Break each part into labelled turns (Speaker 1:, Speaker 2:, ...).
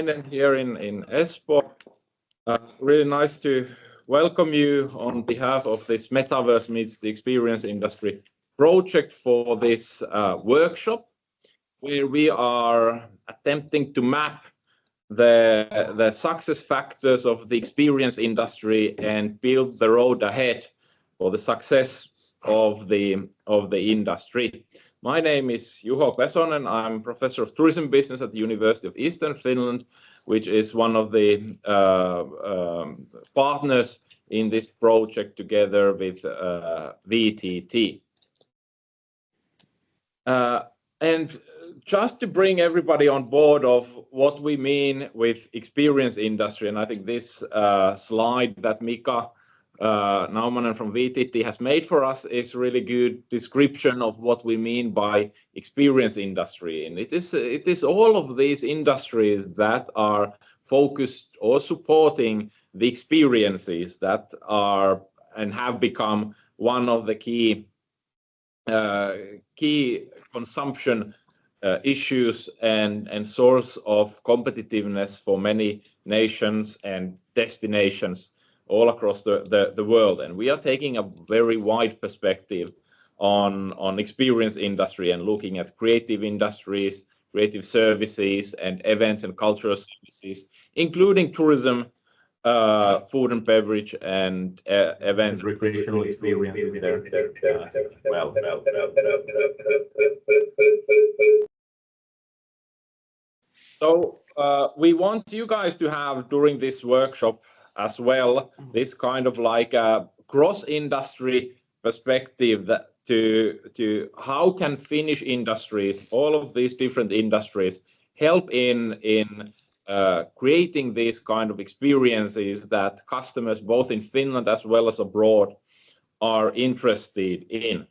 Speaker 1: Vainikainen here in Espoo. Really nice to welcome you on behalf of this Metaverse Meets the Experience Industry project for this workshop, where we are attempting to map the success factors of the experience industry and build the road ahead for the success of the industry. My name is Juho Pesonen. I'm professor of tourism business at the University of Eastern Finland, which is one of the partners in this project together with VTT. And just to bring everybody on board of what we mean with experience industry, and I think this slide that Mika Naumanen from VTT has made for us is really good description of what we mean by experience industry. And it is all of these industries that are focused or supporting the experiences that are and have become one of the key consumption issues and source of competitiveness for many nations and destinations all across the world. And we are taking a very wide perspective on experience industry and looking at creative industries, creative services, and events and cultural services, including tourism, food and beverage, and events and recreational experience there as well. So we want you guys to have during this workshop as well this kind of like a cross-industry perspective that to how can Finnish industries, all of these different industries, help in creating these kind of experiences that customers both in Finland as well as abroad are interested in.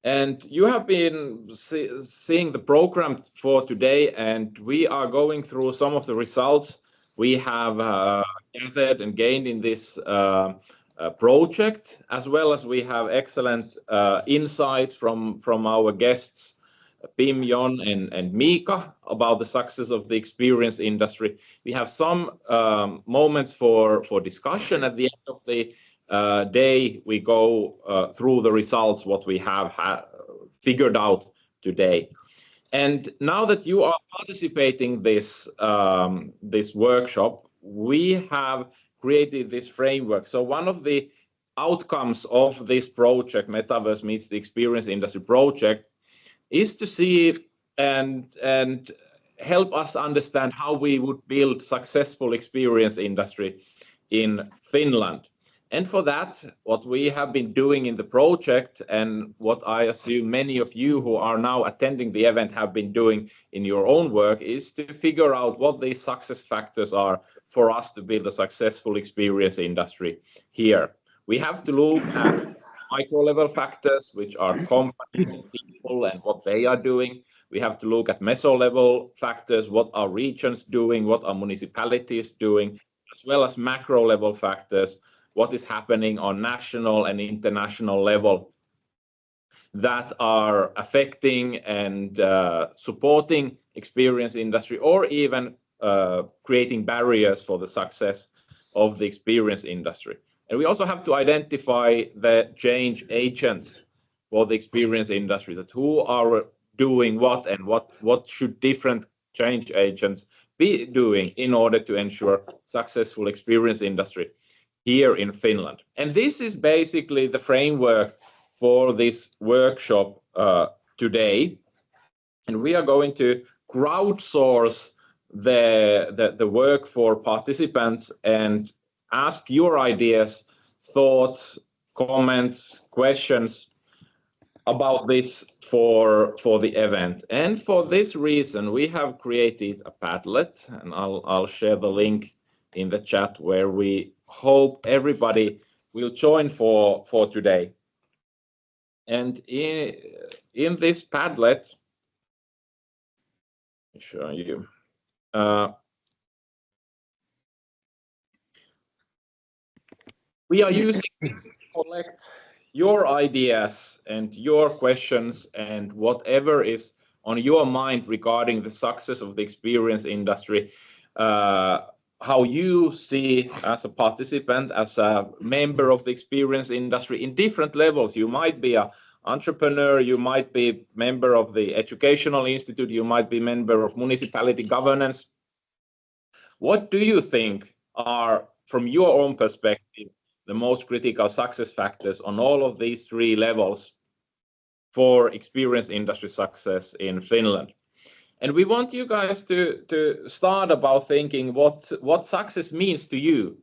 Speaker 1: And you have been seeing the program for today, and we are going through some of the results we have gathered and gained in this project, as well as we have excellent insights from our guests, Pim, Jon, and Mika, about the success of the experience industry. We have some moments for discussion. At the end of the day, we go through the results, what we have figured out today. And now that you are participating this workshop, we have created this framework. So one of the outcomes of this project, Metaverse Meets the Experience Industry project, is to see and help us understand how we would build successful experience industry in Finland. And for that, what we have been doing in the project, and what I assume many of you who are now attending the event have been doing in your own work, is to figure out what these success factors are for us to build a successful experience industry here. We have to look at micro-level factors, which are companies and people and what they are doing. We have to look at meso-level factors, what are regions doing, what are municipalities doing, as well as macro-level factors, what is happening on national and international level that are affecting and supporting experience industry, or even creating barriers for the success of the experience industry. And we also have to identify the change agents for the experience industry, that who are doing what and what should different change agents be doing in order to ensure successful experience industry here in Finland. And this is basically the framework for this workshop today. And we are going to crowdsource the work for participants and ask your ideas, thoughts, comments, questions about this for the event. And for this reason, we have created a Padlet, and I'll share the link in the chat, where we hope everybody will join for today. And in this Padlet, I'll show you. We are using this to collect your ideas and your questions and whatever is on your mind regarding the success of the experience industry, how you see as a participant, as a member of the experience industry in different levels. You might be an entrepreneur, you might be member of the educational institute, you might be member of municipality governance. What do you think are, from your own perspective, the most critical success factors on all of these three levels for experience industry success in Finland? And we want you guys to start about thinking what success means to you.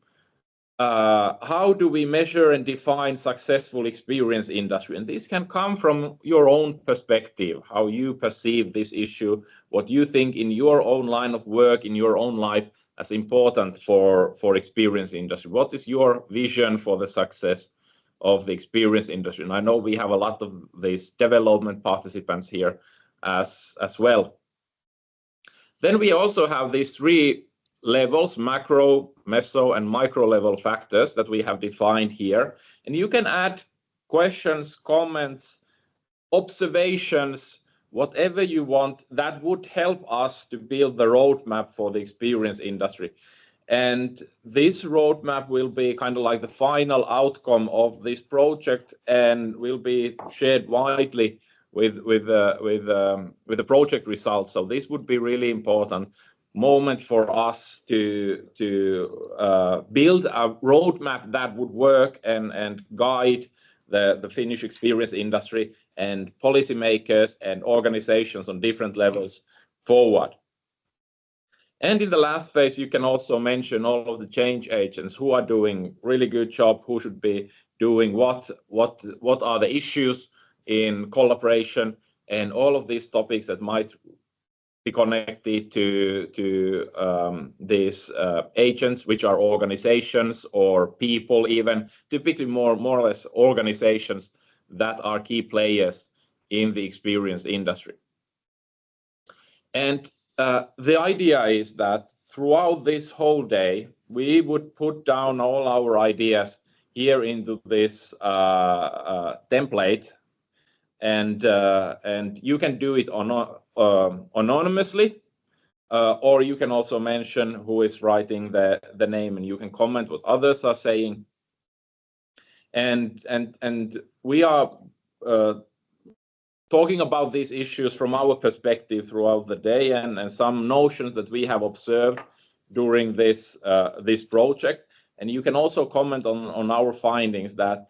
Speaker 1: How do we measure and define successful experience industry? And this can come from your own perspective, how you perceive this issue, what you think in your own line of work, in your own life as important for experience industry. What is your vision for the success of the experience industry? And I know we have a lot of these development participants here as well. Then we also have these three levels, macro, meso, and micro level factors that we have defined here. And you can add questions, comments, observations, whatever you want that would help us to build the roadmap for the experience industry. And this roadmap will be kind of like the final outcome of this project and will be shared widely with the project results. So this would be really important moment for us to build a roadmap that would work and guide the Finnish experience industry and policymakers and organizations on different levels forward. And in the last phase, you can also mention all of the change agents who are doing really good job, who should be doing what are the issues in collaboration, and all of these topics that might be connected to these agents, which are organizations or people, even typically more or less organizations that are key players in the experience industry. And the idea is that throughout this whole day, we would put down all our ideas here into this template, and you can do it anonymously, or you can also mention who is writing the name, and you can comment what others are saying. And we are talking about these issues from our perspective throughout the day, and some notions that we have observed during this project. And you can also comment on our findings that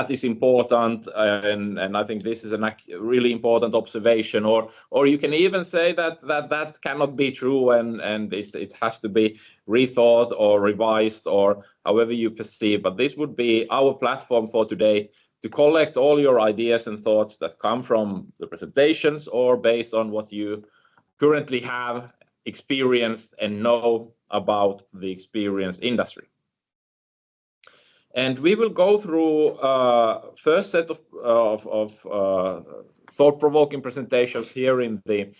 Speaker 1: is important, and I think this is a really important observation, or you can even say that cannot be true, and it has to be rethought or revised or however you perceive. But this would be our platform for today, to collect all your ideas and thoughts that come from the presentations or based on what you currently have experienced and know about the experience industry. And we will go through first set of thought-provoking presentations here in the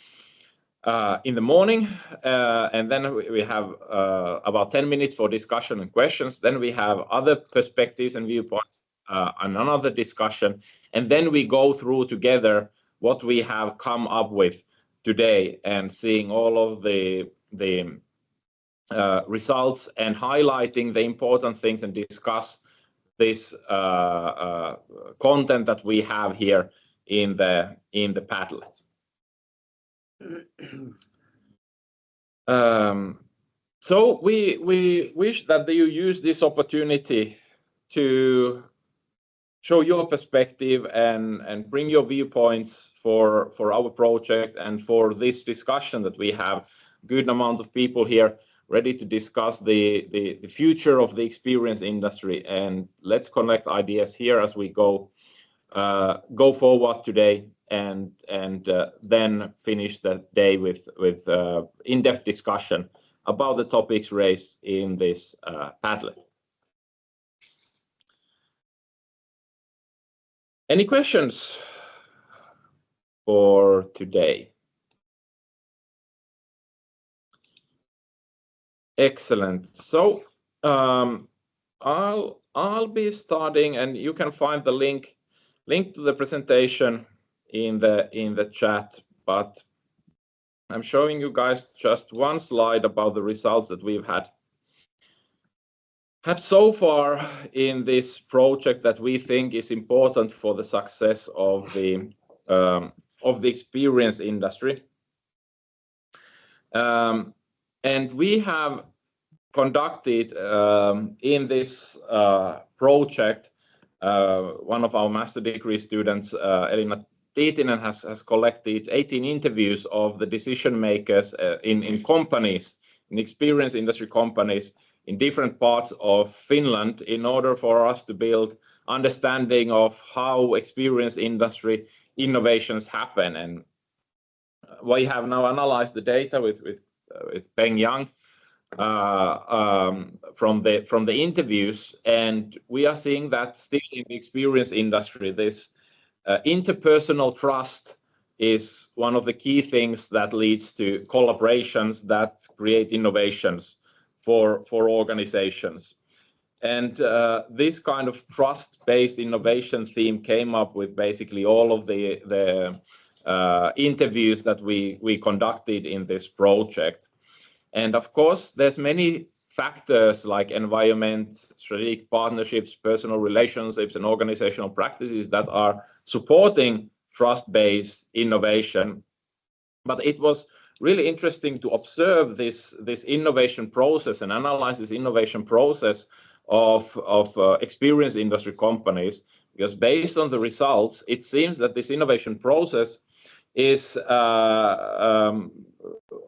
Speaker 1: morning, and then we have about 10 minutes for discussion and questions. Then we have other perspectives and viewpoints and another discussion, and then we go through together what we have come up with today, and seeing all of the results and highlighting the important things, and discuss this content that we have here in the Padlet. So we wish that you use this opportunity to show your perspective and bring your viewpoints for our project and for this discussion that we have. Good amount of people here ready to discuss the future of the experience industry, and let's connect ideas here as we go forward today, and then finish the day with in-depth discussion about the topics raised in this Padlet. Any questions for today? Excellent. So I'll be starting, and you can find the link to the presentation in the chat, but I'm showing you guys just one slide about the results that we've had so far in this project that we think is important for the success of the experience industry. And we have conducted in this project, one of our master degree students, Elina Tiitinen, has collected 18 interviews of the decision makers in companies, in experience industry companies in different parts of Finland, in order for us to build understanding of how experience industry innovations happen. And we have now analyzed the data with Peng Yang from the interviews, and we are seeing that still in the experience industry, this interpersonal trust is one of the key things that leads to collaborations that create innovations for organizations. And this kind of trust-based innovation theme came up with basically all of the interviews that we conducted in this project. And of course, there's many factors like environment, strategic partnerships, personal relationships, and organizational practices that are supporting trust-based innovation. But it was really interesting to observe this innovation process and analyze this innovation process of experience industry companies, because based on the results, it seems that this innovation process is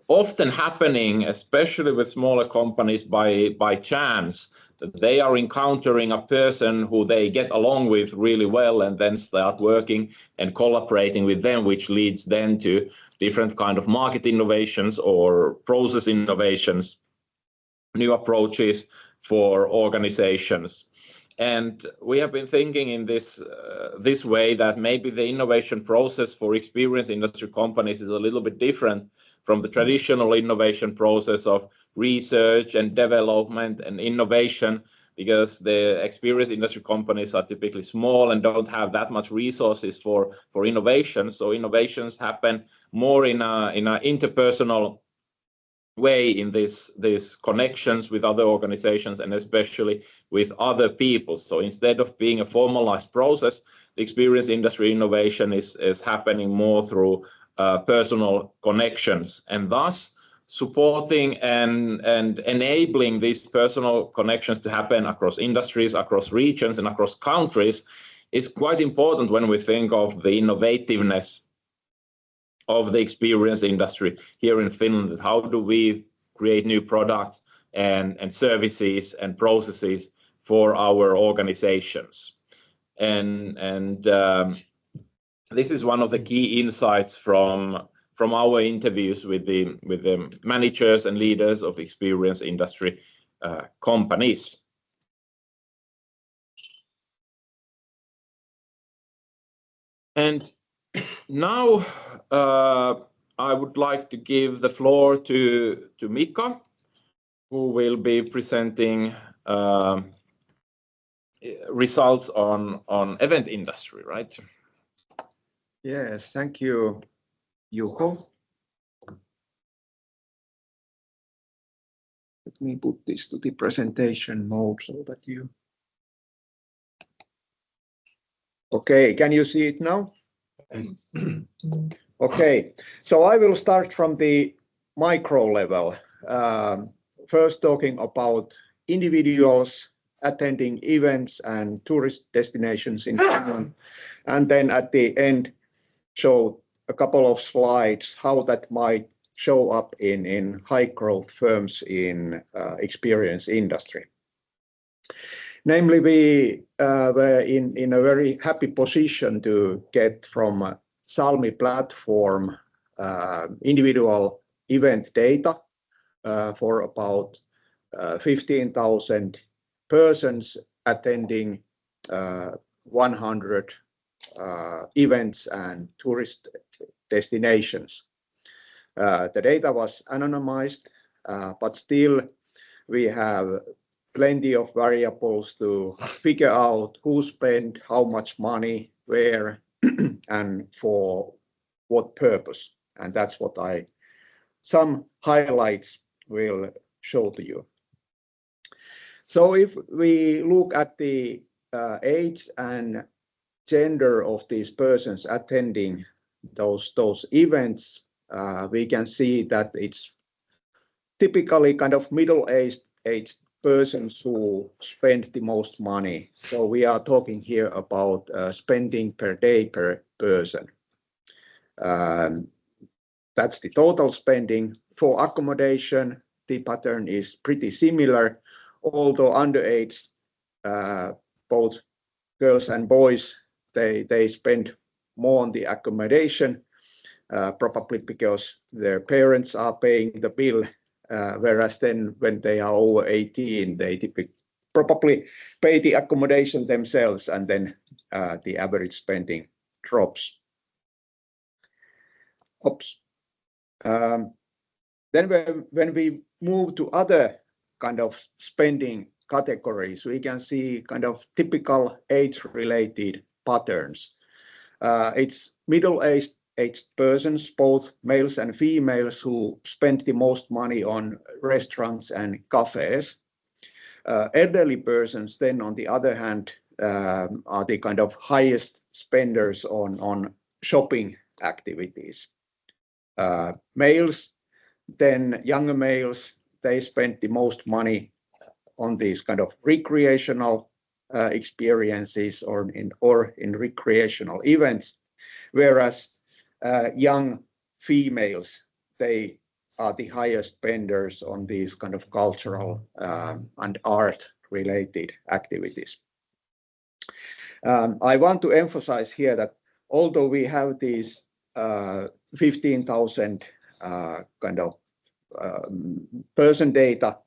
Speaker 1: often happening, especially with smaller companies, by chance, that they are encountering a person who they get along with really well and then start working and collaborating with them, which leads then to different kind of market innovations or process innovations, new approaches for organizations. And we have been thinking in this way that maybe the innovation process for experience industry companies is a little bit different from the traditional innovation process of research and development and innovation, because the experience industry companies are typically small and don't have that much resources for innovation. So innovations happen more in a interpersonal way, in this connections with other organizations and especially with other people. So instead of being a formalized process, the experience industry innovation is happening more through personal connections, and thus supporting and enabling these personal connections to happen across industries, across regions, and across countries is quite important when we think of the innovativeness of the experience industry here in Finland. How do we create new products and services and processes for our organizations? And this is one of the key insights from our interviews with the managers and leaders of experience industry companies. And now I would like to give the floor to Mika, who will be presenting results on event industry, right?
Speaker 2: Yes, thank you, Juho. Let me put this to the presentation mode so that you... Okay, can you see it now? Okay, so I will start from the micro level. First talking about individuals attending events and tourist destinations in Finland, and then at the end show a couple of slides how that might show up in high growth firms in experience industry. Namely, we were in a very happy position to get from Salmi platform individual event data for about 15,000 persons attending 100 events and tourist destinations. The data was anonymized, but still we have plenty of variables to figure out who spent how much money, where, and for what purpose. And that's what some highlights will show to you. So if we look at the age and gender of these persons attending those events, we can see that it's typically kind of middle-aged persons who spend the most money. So we are talking here about spending per day per person. That's the total spending. For accommodation, the pattern is pretty similar, although underage, both girls and boys, they spend more on the accommodation, probably because their parents are paying the bill, whereas then when they are over 18, they probably pay the accommodation themselves, and then the average spending drops. Then when we move to other kind of spending categories, we can see kind of typical age-related patterns. It's middle-aged persons, both males and females, who spend the most money on restaurants and cafes. Elderly persons then, on the other hand, are the kind of highest spenders on shopping activities. Males, then younger males, they spend the most money on these kind of recreational experiences or in recreational events, whereas young females, they are the highest spenders on these kind of cultural and art-related activities. I want to emphasize here that although we have these 15,000 kind of person data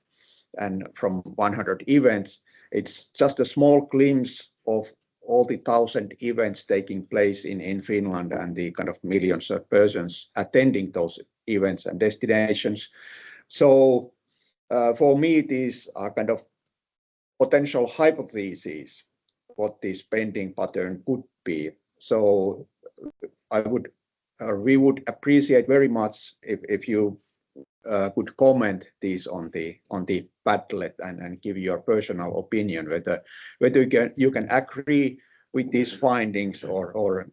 Speaker 2: and from 100 events, it's just a small glimpse of all the 1,000 events taking place in Finland and the kind of millions of persons attending those events and destinations. So for me, these are kind of potential hypotheses what the spending pattern could be. So we would appreciate very much if you could comment these on the Padlet and give your personal opinion whether you can agree with these findings or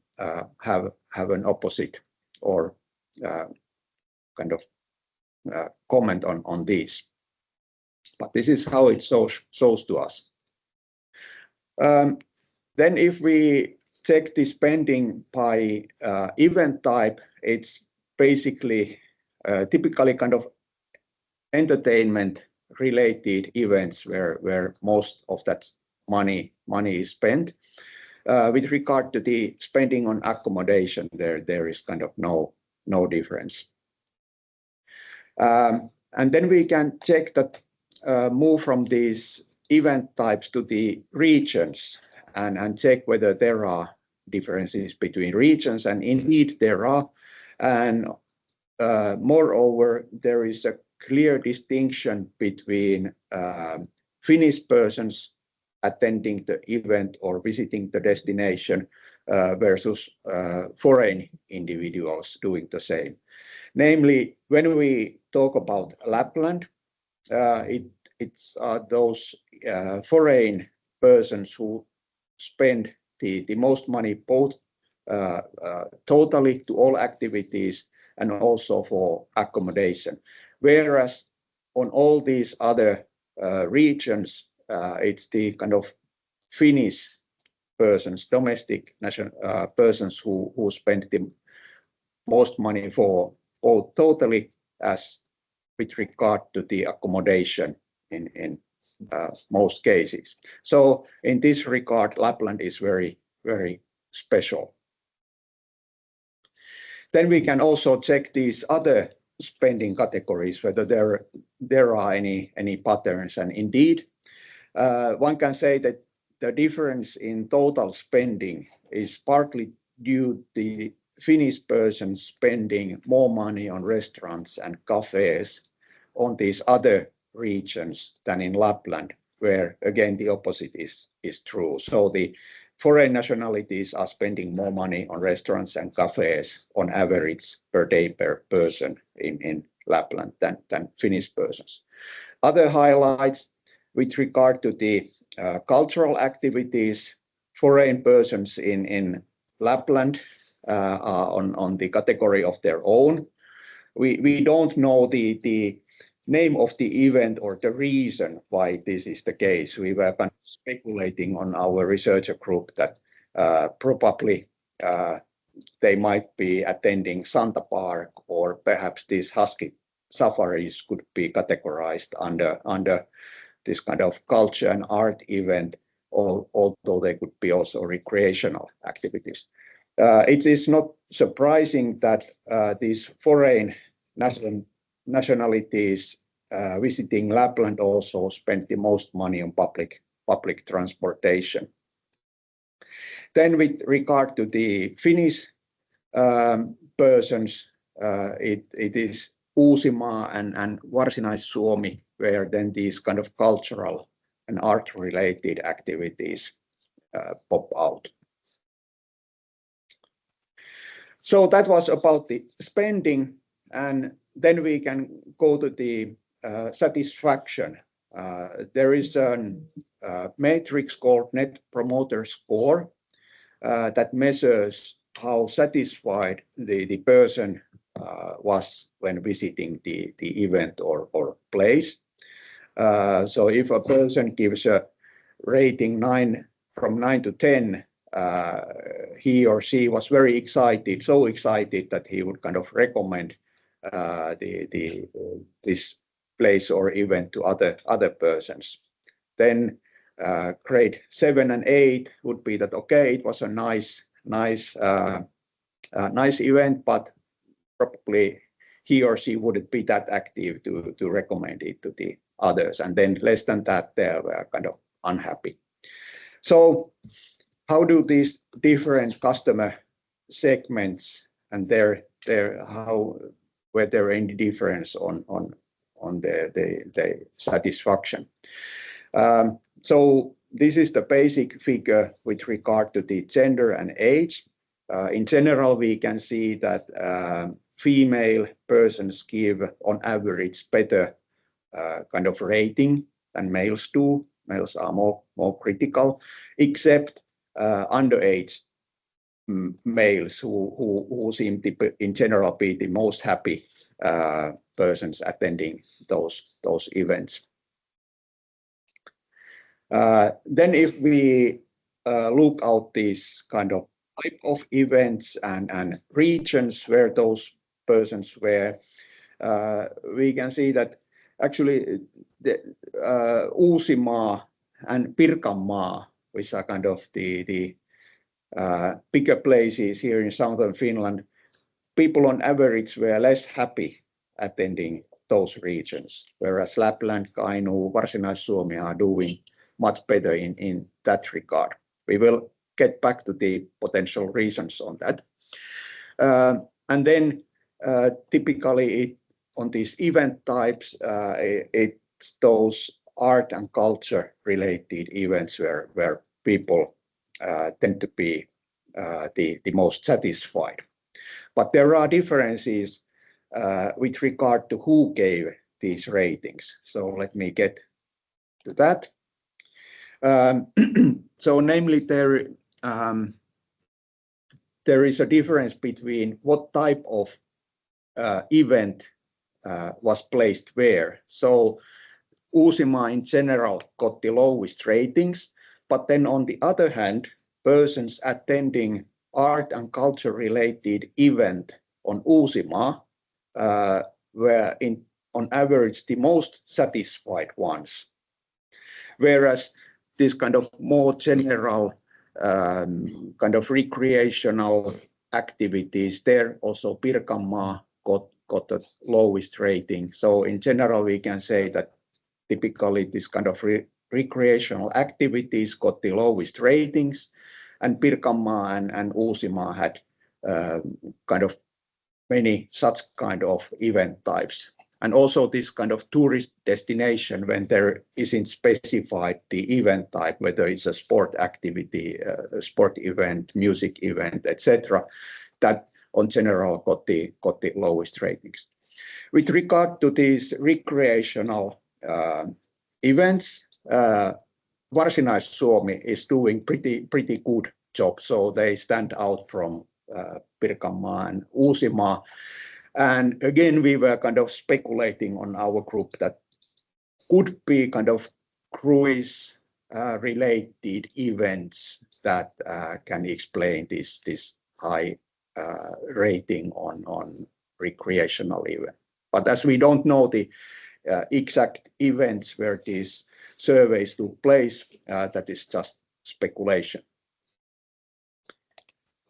Speaker 2: have an opposite or kind of comment on these. But this is how it shows to us. Then if we check the spending by event type, it's basically typically kind of entertainment related events where most of that money is spent. With regard to the spending on accommodation, there is kind of no difference. And then we can check that, move from these event types to the regions and check whether there are differences between regions, and indeed there are. And moreover, there is a clear distinction between Finnish persons attending the event or visiting the destination versus foreign individuals doing the same. Namely, when we talk about Lapland, it's those foreign persons who spend the most money both totally to all activities and also for accommodation. Whereas on all these other regions, it's the kind of Finnish persons, domestic persons who spend the most money for both totally as with regard to the accommodation in most cases. So in this regard, Lapland is very, very special. Then we can also check these other spending categories, whether there are any patterns. And indeed, one can say that the difference in total spending is partly due to the Finnish persons spending more money on restaurants and cafes on these other regions than in Lapland, where again the opposite is true. So the foreign nationalities are spending more money on restaurants and cafes on average per day per person in Lapland than Finnish persons. Other highlights with regard to the cultural activities, foreign persons in Lapland are on the category of their own. We don't know the name of the event or the reason why this is the case. We were kind of speculating on our researcher group that probably they might be attending Santa Park, or perhaps these husky safaris could be categorized under this kind of culture and art event, although they could be also recreational activities. It is not surprising that these foreign nationalities visiting Lapland also spend the most money on public transportation. Then with regard to the Finnish persons, it is Uusimaa and Varsinais-Suomi where then these kind of cultural and art-related activities pop out. So that was about the spending, and then we can go to the satisfaction. There is a matrix called Net Promoter Score that measures how satisfied the person was when visiting the event or place. So if a person gives a rating 9 from 9 to 10, he or she was very excited, so excited that he would kind of recommend this place or event to other persons. Then grade 7 and 8 would be that okay, it was a nice event, but probably he or she wouldn't be that active to recommend it to the others. And then less than that, they were kind of unhappy. So how do these different customer segments and were there any difference on the satisfaction? So this is the basic figure with regard to the gender and age. In general, we can see that female persons give on average better kind of rating than males do. Males are more critical, except underage males who seem to in general be the most happy persons attending those events. Then if we look out these kind of type of events and regions where those persons were, we can see that actually the Uusimaa and Pirkanmaa, which are kind of the bigger places here in southern Finland, people on average were less happy attending those regions, whereas Lapland, Kainuu, Varsinais-Suomi are doing much better in that regard. We will get back to the potential reasons on that. And then typically on these event types, it's those art and culture related events where people tend to be the most satisfied. But there are differences with regard to who gave these ratings. So let me get to that. So namely there is a difference between what type of event was placed where. So Uusimaa in general got the lowest ratings, but then on the other hand, persons attending art and culture related event on Uusimaa were on average the most satisfied ones. Whereas this kind of more general kind of recreational activities, there also Pirkanmaa got the lowest rating. So in general, we can say that typically this kind of recreational activities got the lowest ratings, and Pirkanmaa and Uusimaa had kind of many such kind of event types And also this kind of tourist destination, when there isn't specified the event type, whether it's a sport activity, a sport event, music event, etc., that on general got the lowest ratings. With regard to these recreational events, Varsinais-Suomi is doing pretty good job, so they stand out from Pirkanmaa and Uusimaa. And again, we were kind of speculating on our group that could be kind of cruise related events that can explain this high rating on recreational event. But as we don't know the exact events where these surveys took place, that is just speculation.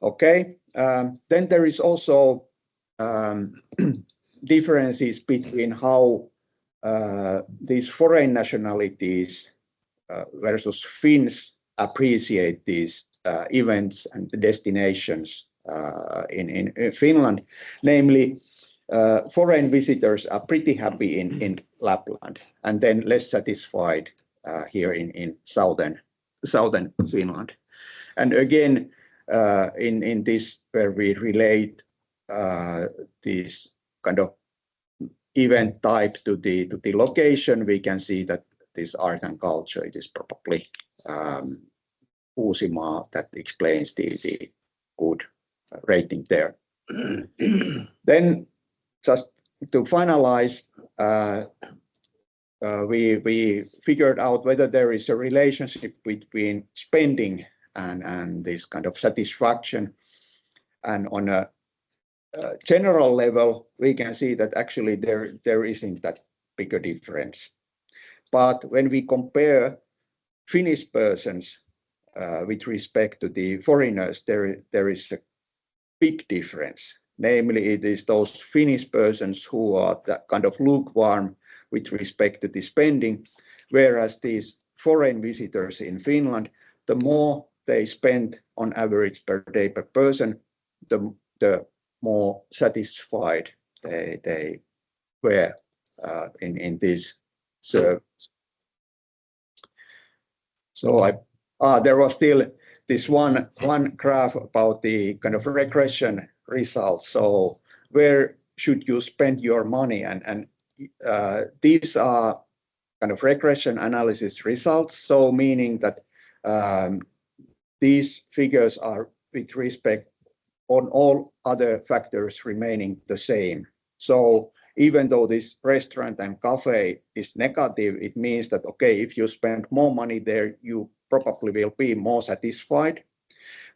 Speaker 2: Okay, then there is also differences between how these foreign nationalities versus Finns appreciate these events and destinations in Finland. Namely, foreign visitors are pretty happy in Lapland and then less satisfied here in southern Finland. And again, in this where we relate this kind of event type to the location, we can see that this art and culture, it is probably Uusimaa that explains the good rating there. Then just to finalize, we figured out whether there is a relationship between spending and this kind of satisfaction. And on a general level, we can see that actually there isn't that big a difference. But when we compare Finnish persons with respect to the foreigners, there is a big difference. Namely, it is those Finnish persons who are that kind of lukewarm with respect to the spending, whereas these foreign visitors in Finland, the more they spend on average per day per person, the more satisfied they were in this service. So there was still this one graph about the kind of regression results. So where should you spend your money? And these are kind of regression analysis results. So meaning that these figures are with respect on all other factors remaining the same. So even though this restaurant and cafe is negative, it means that, okay, if you spend more money there, you probably will be more satisfied.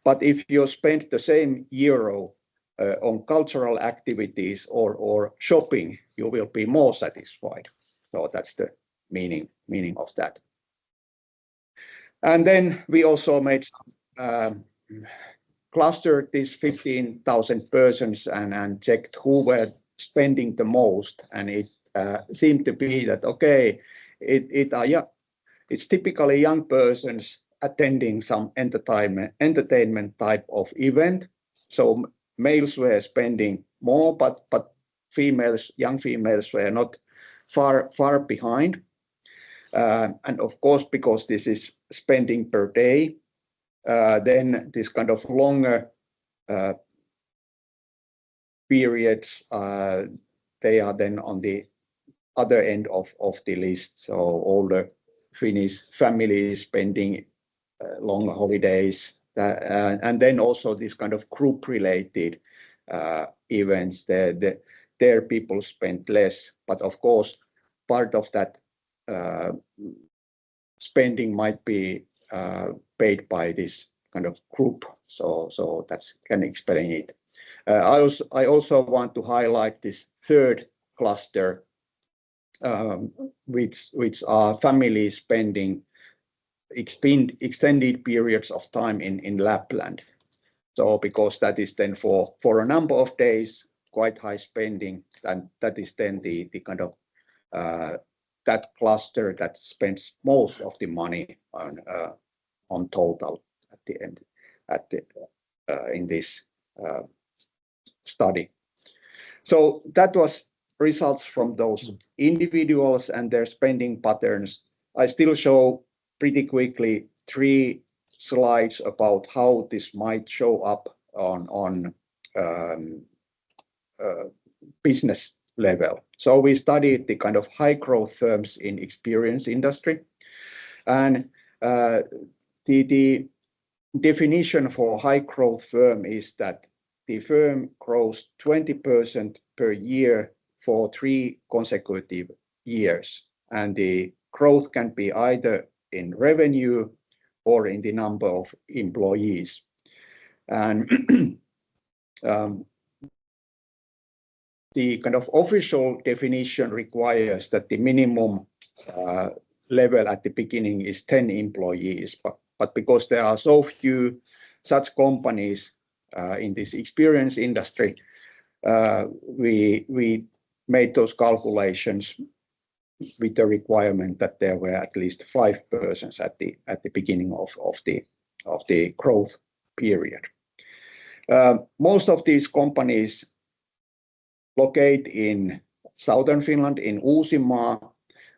Speaker 2: But if you spend the same euro on cultural activities or shopping, you will be more satisfied. So that's the meaning of that. And then we also made clustered these 15,000 persons and checked who were spending the most, and it seemed to be that, okay, it's typically young persons attending some entertainment type of event. So males were spending more, but young females were not far behind. And of course, because this is spending per day, then this kind of longer periods, they are then on the other end of the list. So older Finnish families spending long holidays, and then also this kind of group-related events. There people spend less, but of course, part of that spending might be paid by this kind of group. So that can explain it. I also want to highlight this third cluster, which are families spending extended periods of time in Lapland. So because that is then for a number of days quite high spending, and that is then the kind of that cluster that spends most of the money on total at the end in this study. So that was results from those individuals and their spending patterns, I still show pretty quickly 3 slides about how this might show up on business level. So we studied the kind of high growth firms in experience industry, and the definition for high growth firm is that the firm grows 20% per year for 3 consecutive years, and the growth can be either in revenue or in the number of employees. And the kind of official definition requires that the minimum level at the beginning is 10 employees, but because there are so few such companies in this experience industry, we made those calculations with the requirement that there were at least 5 persons at the beginning of the growth period. Most of these companies locate in southern Finland, in Uusimaa,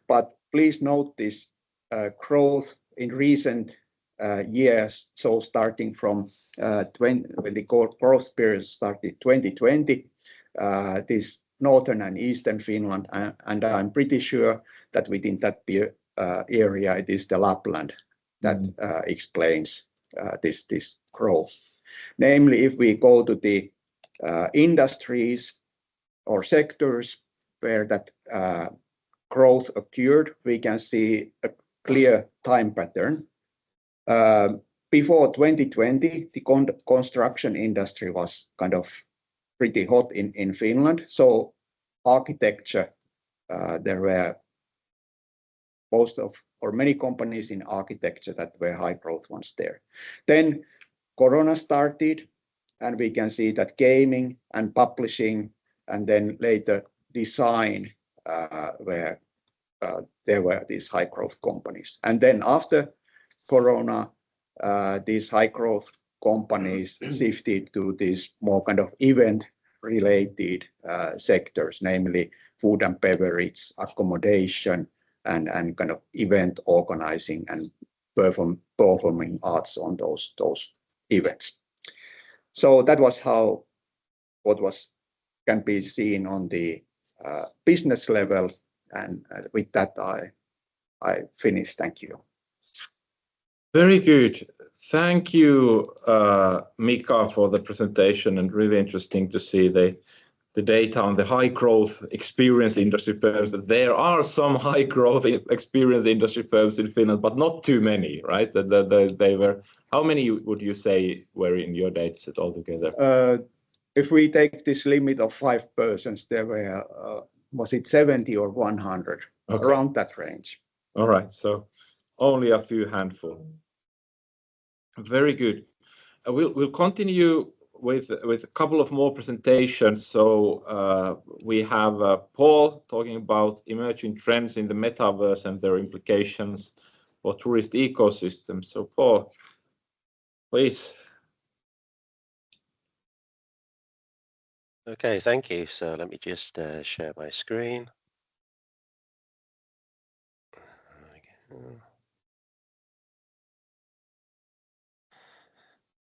Speaker 2: but please note this growth in recent years. So starting from when the growth period started 2020, this northern and eastern Finland, and I'm pretty sure that within that area it is the Lapland that explains this growth. Namely, if we go to the industries or sectors where that growth occurred, we can see a clear time pattern. Before 2020, the construction industry was kind of pretty hot in Finland. So architecture, there were many companies in architecture that were high growth ones there. Then Corona started, and we can see that gaming and publishing, and then later design, where there were these high growth companies. And then after Corona, these high growth companies shifted to these more kind of event related sectors, namely food and beverage, accommodation, and kind of event organizing and performing arts on those events. So that was what can be seen on the business level, and with that I finish. Thank you.
Speaker 1: Very good. Thank you, Mika, for the presentation, and really interesting to see the data on the high growth experience industry firms. There are some high growth experience industry firms in Finland, but not too many, right? They were. How many would you say were in your data set altogether?
Speaker 2: If we take this limit of 5 persons, there were was it 70 or 100, okay, around that range.
Speaker 1: All right, so only a few handful. Very good. We'll continue with a couple of more presentations. So we have Paul talking about emerging trends in the metaverse and their implications for tourist ecosystems. So Paul, please.
Speaker 3: Okay, thank you. So let me just share my screen.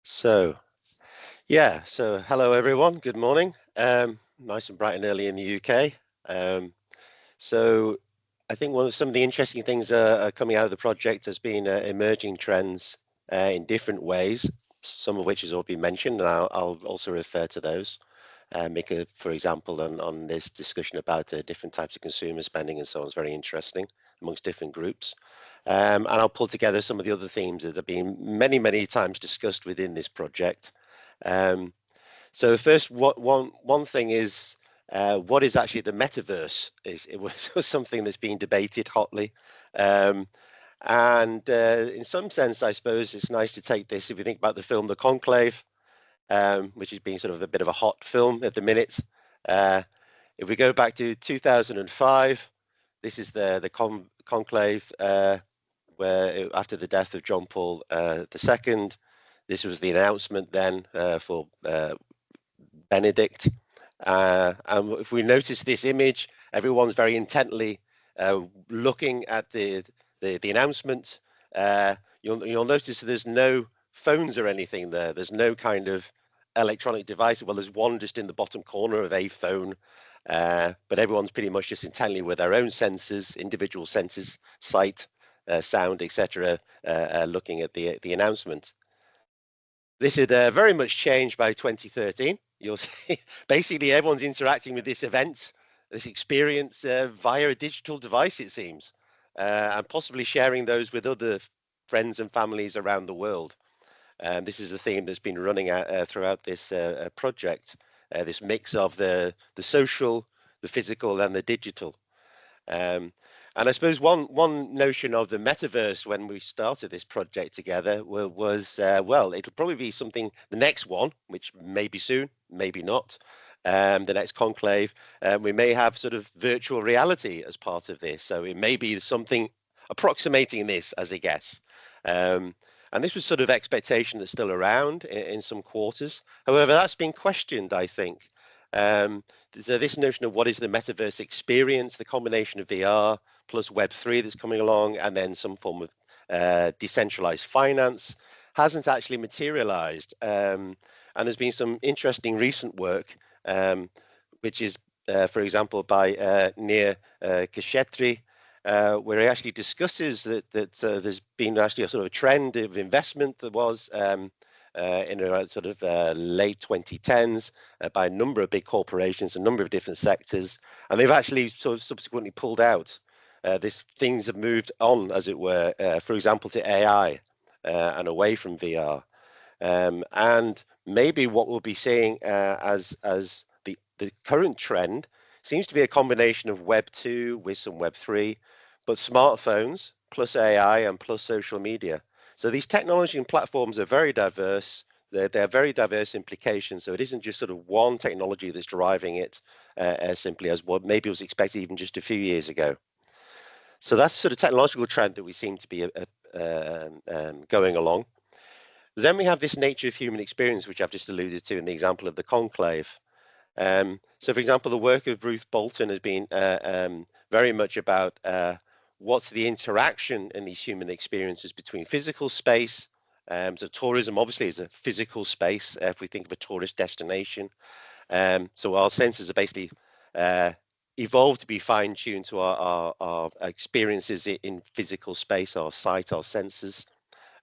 Speaker 3: So, yeah, so hello everyone, good morning. Nice and bright and early in the UK. So I think some of the interesting things coming out of the project has been emerging trends in different ways, some of which has already been mentioned, and I'll also refer to those. Mika, for example, on this discussion about different types of consumer spending and so on is very interesting amongst different groups. And I'll pull together some of the other themes that have been many times discussed within this project. So first, one thing is what is actually the metaverse? It was something that's being debated hotly. And in some sense, I suppose it's nice to take this, if you think about the film The Conclave, which is being sort of a bit of a hot film at the minute. If we go back to 2005, this is the conclave where after the death of John Paul II, this was the announcement then for Benedict, And if we notice this image, everyone's very intently looking at the announcement. You'll notice there's no phones or anything there. There's no kind of electronic device. Well, there's one just in the bottom corner of a phone, but everyone's pretty much just intently with their own senses, individual senses, sight, sound, etc., looking at the announcement. This had very much changed by 2013. You'll see basically everyone's interacting with this event, this experience via a digital device, it seems, and possibly sharing those with other friends and families around the world. This is a theme that's been running throughout this project, this mix of the social, the physical, and the digital. And I suppose one notion of the metaverse when we started this project together was well, it'll probably be something, the next one, which may be soon, maybe not, the next conclave, we may have sort of virtual reality as part of this. So it may be something approximating this as a guess. And this was sort of expectation that's still around in some quarters. However, that's been questioned, I think. So this notion of what is the metaverse experience, the combination of VR plus Web3 that's coming along, and then some form of decentralized finance hasn't actually materialized. And there's been some interesting recent work, which is, for example, by Nir Kashetri, where he actually discusses that there's been actually a sort of a trend of investment that was in around sort of late 2010s by a number of big corporations, a number of different sectors, and they've actually sort of subsequently pulled out. Things have moved on, as it were, for example, to AI and away from VR. And maybe what we'll be seeing as the current trend seems to be a combination of Web 2 with some Web 3, but smartphones plus AI and plus social media. So these technology and platforms are very diverse. They're very diverse implications. So it isn't just sort of one technology that's driving it as simply as what maybe was expected even just a few years ago. So that's sort of technological trend that we seem to be going along. Then we have this nature of human experience, which I've just alluded to in the example of the conclave. So, for example, the work of Ruth Bolton has been very much about what's the interaction in these human experiences between physical space. So tourism obviously is a physical space if we think of a tourist destination. So our senses are basically evolved to be fine-tuned to our experiences in physical space, our sight, our senses.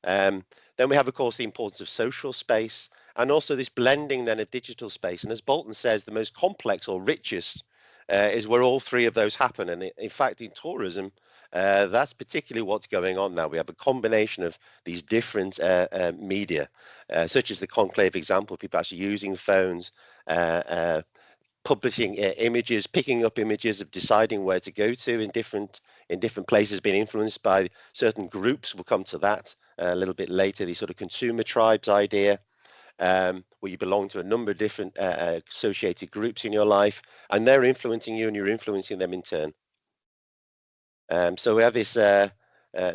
Speaker 3: Then we have, of course, the importance of social space and also this blending then of digital space. And as Bolton says, the most complex or richest is where all three of those happen. And in fact, in tourism, that's particularly what's going on now. We have a combination of these different media, such as the conclave example, people actually using phones, publishing images, picking up images, of deciding where to go to in different places, being influenced by certain groups. We'll come to that a little bit later, the sort of consumer tribes idea, where you belong to a number of different associated groups in your life, and they're influencing you and you're influencing them in turn. So we have this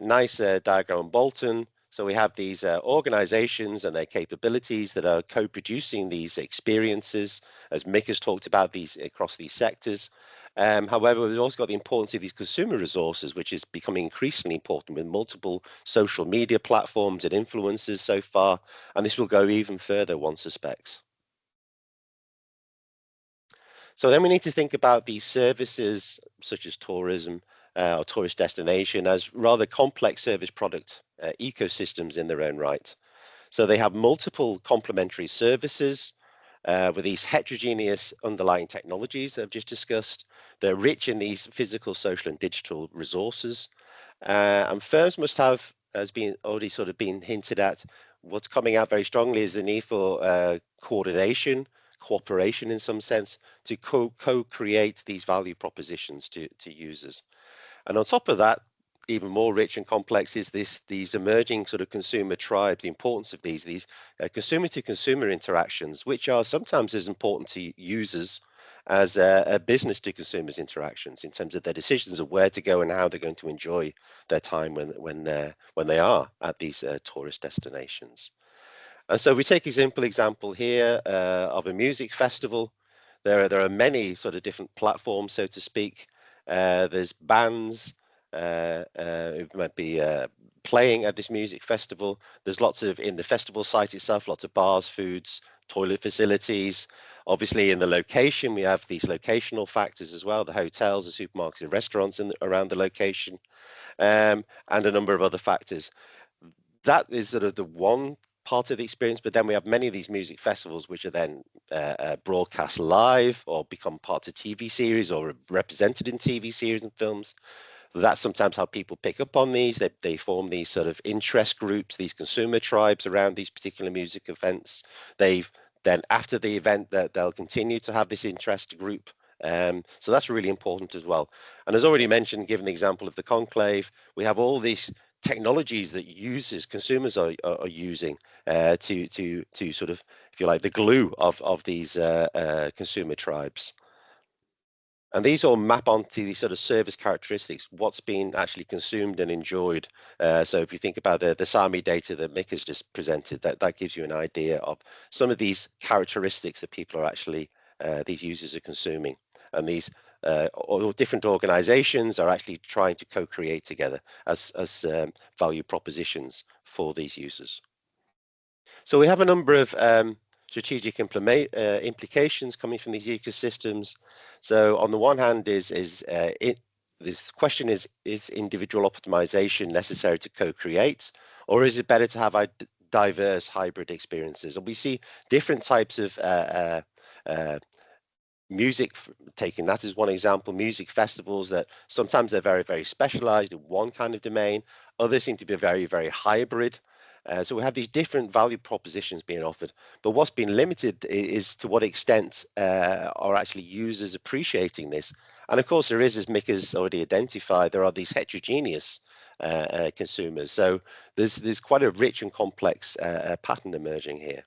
Speaker 3: nice diagram on Bolton. So we have these organizations and their capabilities that are co-producing these experiences, as Mick has talked about, these across these sectors. However, we've also got the importance of these consumer resources, which is becoming increasingly important with multiple social media platforms and influencers so far, and this will go even further, one suspects. So then we need to think about these services, such as tourism or tourist destination, as rather complex service product ecosystems in their own right. So they have multiple complementary services with these heterogeneous underlying technologies that I've just discussed. They're rich in these physical, social, and digital resources. And firms must have, as been already sort of been hinted at, what's coming out very strongly is the need for coordination, cooperation in some sense, to co-create these value propositions to users. And on top of that, even more rich and complex is these emerging sort of consumer tribes, the importance of these consumer to consumer interactions, which are sometimes as important to users as business to consumers interactions in terms of their decisions of where to go and how they're going to enjoy their time when they are at these tourist destinations. And so we take a simple example here of a music festival. there are many sort of different platforms, so to speak. There's bands who might be playing at this music festival. There's lots of, in the festival site itself, lots of bars, foods, toilet facilities. Obviously in the location, we have these locational factors as well, the hotels, the supermarkets and restaurants around the location, and a number of other factors. That is sort of the one part of the experience, but then we have many of these music festivals which are then broadcast live or become part of TV series or represented in TV series and films. That's sometimes how people pick up on these. They form these sort of interest groups, these consumer tribes around these particular music events. Then after the event, that they'll continue to have this interest group. So that's really important as well. And as already mentioned, given the example of the conclave, we have all these technologies that consumers are using to sort of, if you like, the glue of these consumer tribes. And these all map onto these sort of service characteristics, what's been actually consumed and enjoyed. So if you think about the Sami data that Mika's just presented, that gives you an idea of some of these characteristics that people are actually, these users are consuming. And these different organizations are actually trying to co-create together as value propositions for these users. So we have a number of strategic implications coming from these ecosystems. So on the one hand this question is individual optimization necessary to co-create, or is it better to have diverse hybrid experiences? And we see different types of music, taking that as one example, music festivals that sometimes they're very, very specialized in one kind of domain. Others seem to be very, very hybrid. So we have these different value propositions being offered, but what's been limited is to what extent are actually users appreciating this. And of course there is, as Mika's already identified, there are these heterogeneous consumers. So there's quite a rich and complex pattern emerging here.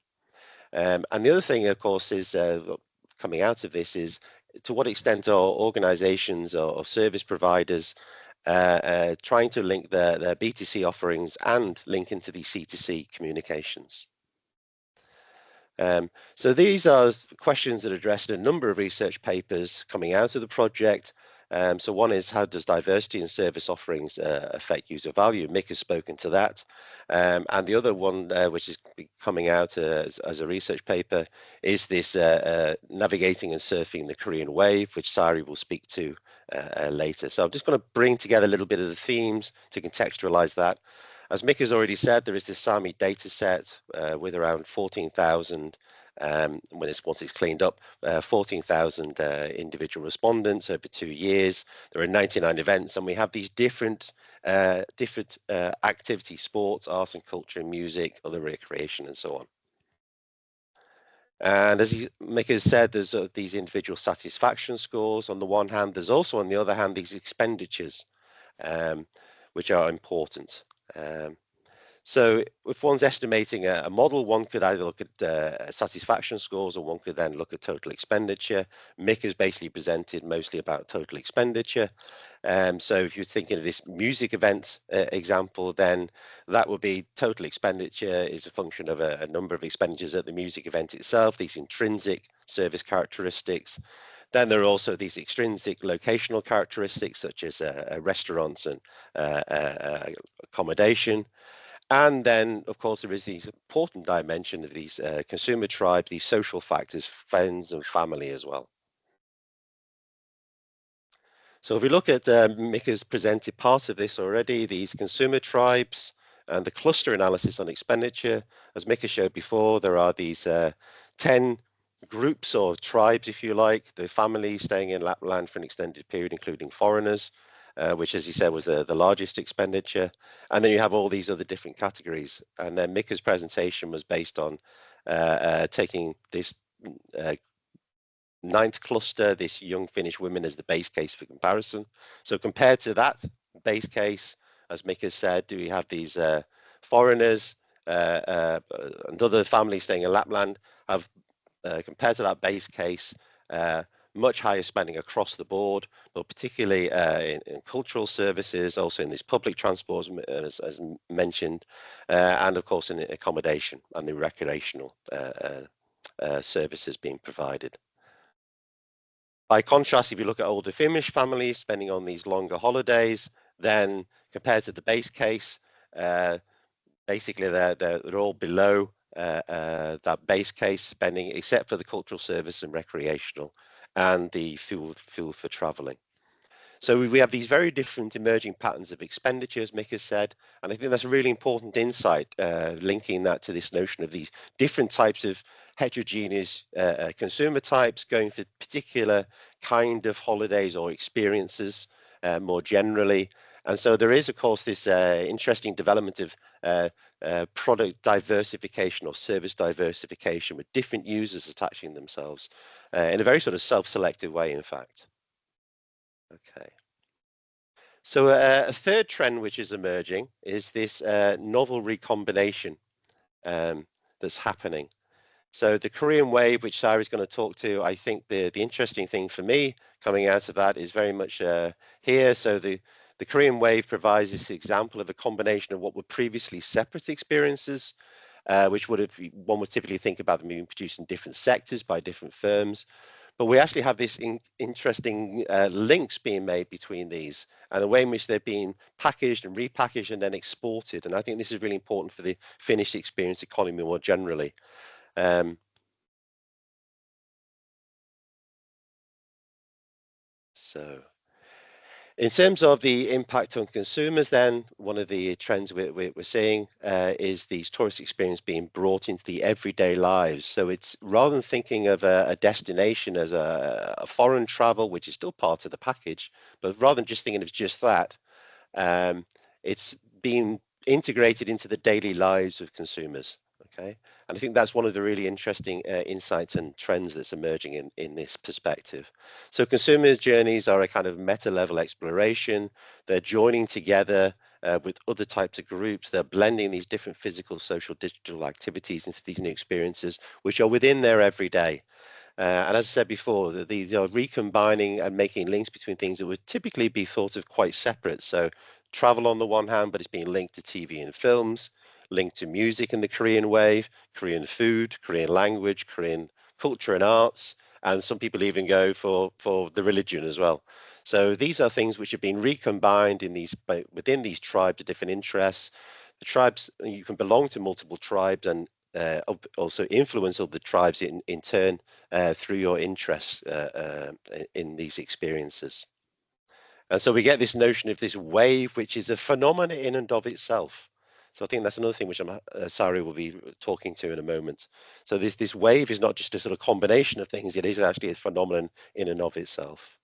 Speaker 3: And the other thing, of course, is coming out of this is to what extent are organizations or service providers trying to link their B2C offerings and link into the C2C communications. So these are questions that are addressed in a number of research papers coming out of the project. So one is, how does diversity in service offerings affect user value? Mika has spoken to that. And the other one, which is coming out as a research paper, is this navigating and surfing the Korean wave, which Sari will speak to later. So I'm just going to bring together a little bit of the themes to contextualize that. As Mika has already said, there is this Sami data set with around 14,000, once it's cleaned up, 14,000 individual respondents over 2 years. There are 99 events, and we have these different activities: sports, arts and culture, music, other recreation, and so on. And as Mika has said, there's these individual satisfaction scores on the one hand. There's also, on the other hand, these expenditures, which are important. So if one's estimating a model, one could either look at satisfaction scores, or one could then look at total expenditure. Mika has basically presented mostly about total expenditure. So if you're thinking of this music event example, then that would be total expenditure is a function of a number of expenditures at the music event itself, these intrinsic service characteristics. Then there are also these extrinsic locational characteristics, such as restaurants and accommodation. And then, of course, there is the important dimension of these consumer tribes, these social factors, friends and family as well. So if we look at Mika's presented part of this already, these consumer tribes and the cluster analysis on expenditure, as Mika showed before, there are these 10 groups or tribes, if you like, the families staying in Lapland for an extended period, including foreigners, which, as he said, was the largest expenditure. And then you have all these other different categories. And then Mika's presentation was based on taking this 9th cluster, this young Finnish women, as the base case for comparison. So compared to that base case, as Mika said, do we have these foreigners and other families staying in Lapland have, compared to that base case, much higher spending across the board, but particularly in cultural services, also in this public transport, as mentioned, and of course in accommodation and the recreational services being provided. By contrast, if you look at older Finnish families spending on these longer holidays, then compared to the base case, basically they're all below that base case spending, except for the cultural service and recreational and the fuel for traveling. So we have these very different emerging patterns of expenditure, as Mika said, and I think that's a really important insight, linking that to this notion of these different types of heterogeneous consumer types going for particular kind of holidays or experiences more generally. And so there is, of course, this interesting development of product diversification or service diversification with different users attaching themselves in a very sort of self-selective way, in fact. Okay. So a third trend which is emerging is this novel recombination that's happening. So the Korean wave, which Sari is going to talk to, I think the interesting thing for me coming out of that is very much here. So the Korean wave provides this example of a combination of what were previously separate experiences, which one would typically think about them being produced in different sectors by different firms. But we actually have this interesting links being made between these and the way in which they're being packaged and repackaged and then exported. And I think this is really important for the Finnish experience economy more generally. So in terms of the impact on consumers, then one of the trends we're seeing is these tourist experience being brought into the everyday lives. So it's rather than thinking of a destination as a foreign travel, which is still part of the package, but rather than just thinking of just that, it's being integrated into the daily lives of consumers. Okay, and I think that's one of the really interesting insights and trends that's emerging in this perspective. So consumer journeys are a kind of meta level exploration. They're joining together with other types of groups. They're blending these different physical, social, digital activities into these new experiences, which are within their everyday. And as I said before, these are recombining and making links between things that would typically be thought of quite separate. So travel on the one hand, but it's being linked to TV and films, linked to music in the Korean wave, Korean food, Korean language, Korean culture and arts, and some people even go for the religion as well. So these are things which have been recombined in within these tribes of different interests. The tribes, you can belong to multiple tribes and also influence other tribes in turn through your interests in these experiences. And so we get this notion of this wave, which is a phenomenon in and of itself. So I think that's another thing which Sari will be talking to in a moment. So this wave is not just a sort of combination of things, it is actually a phenomenon in and of itself.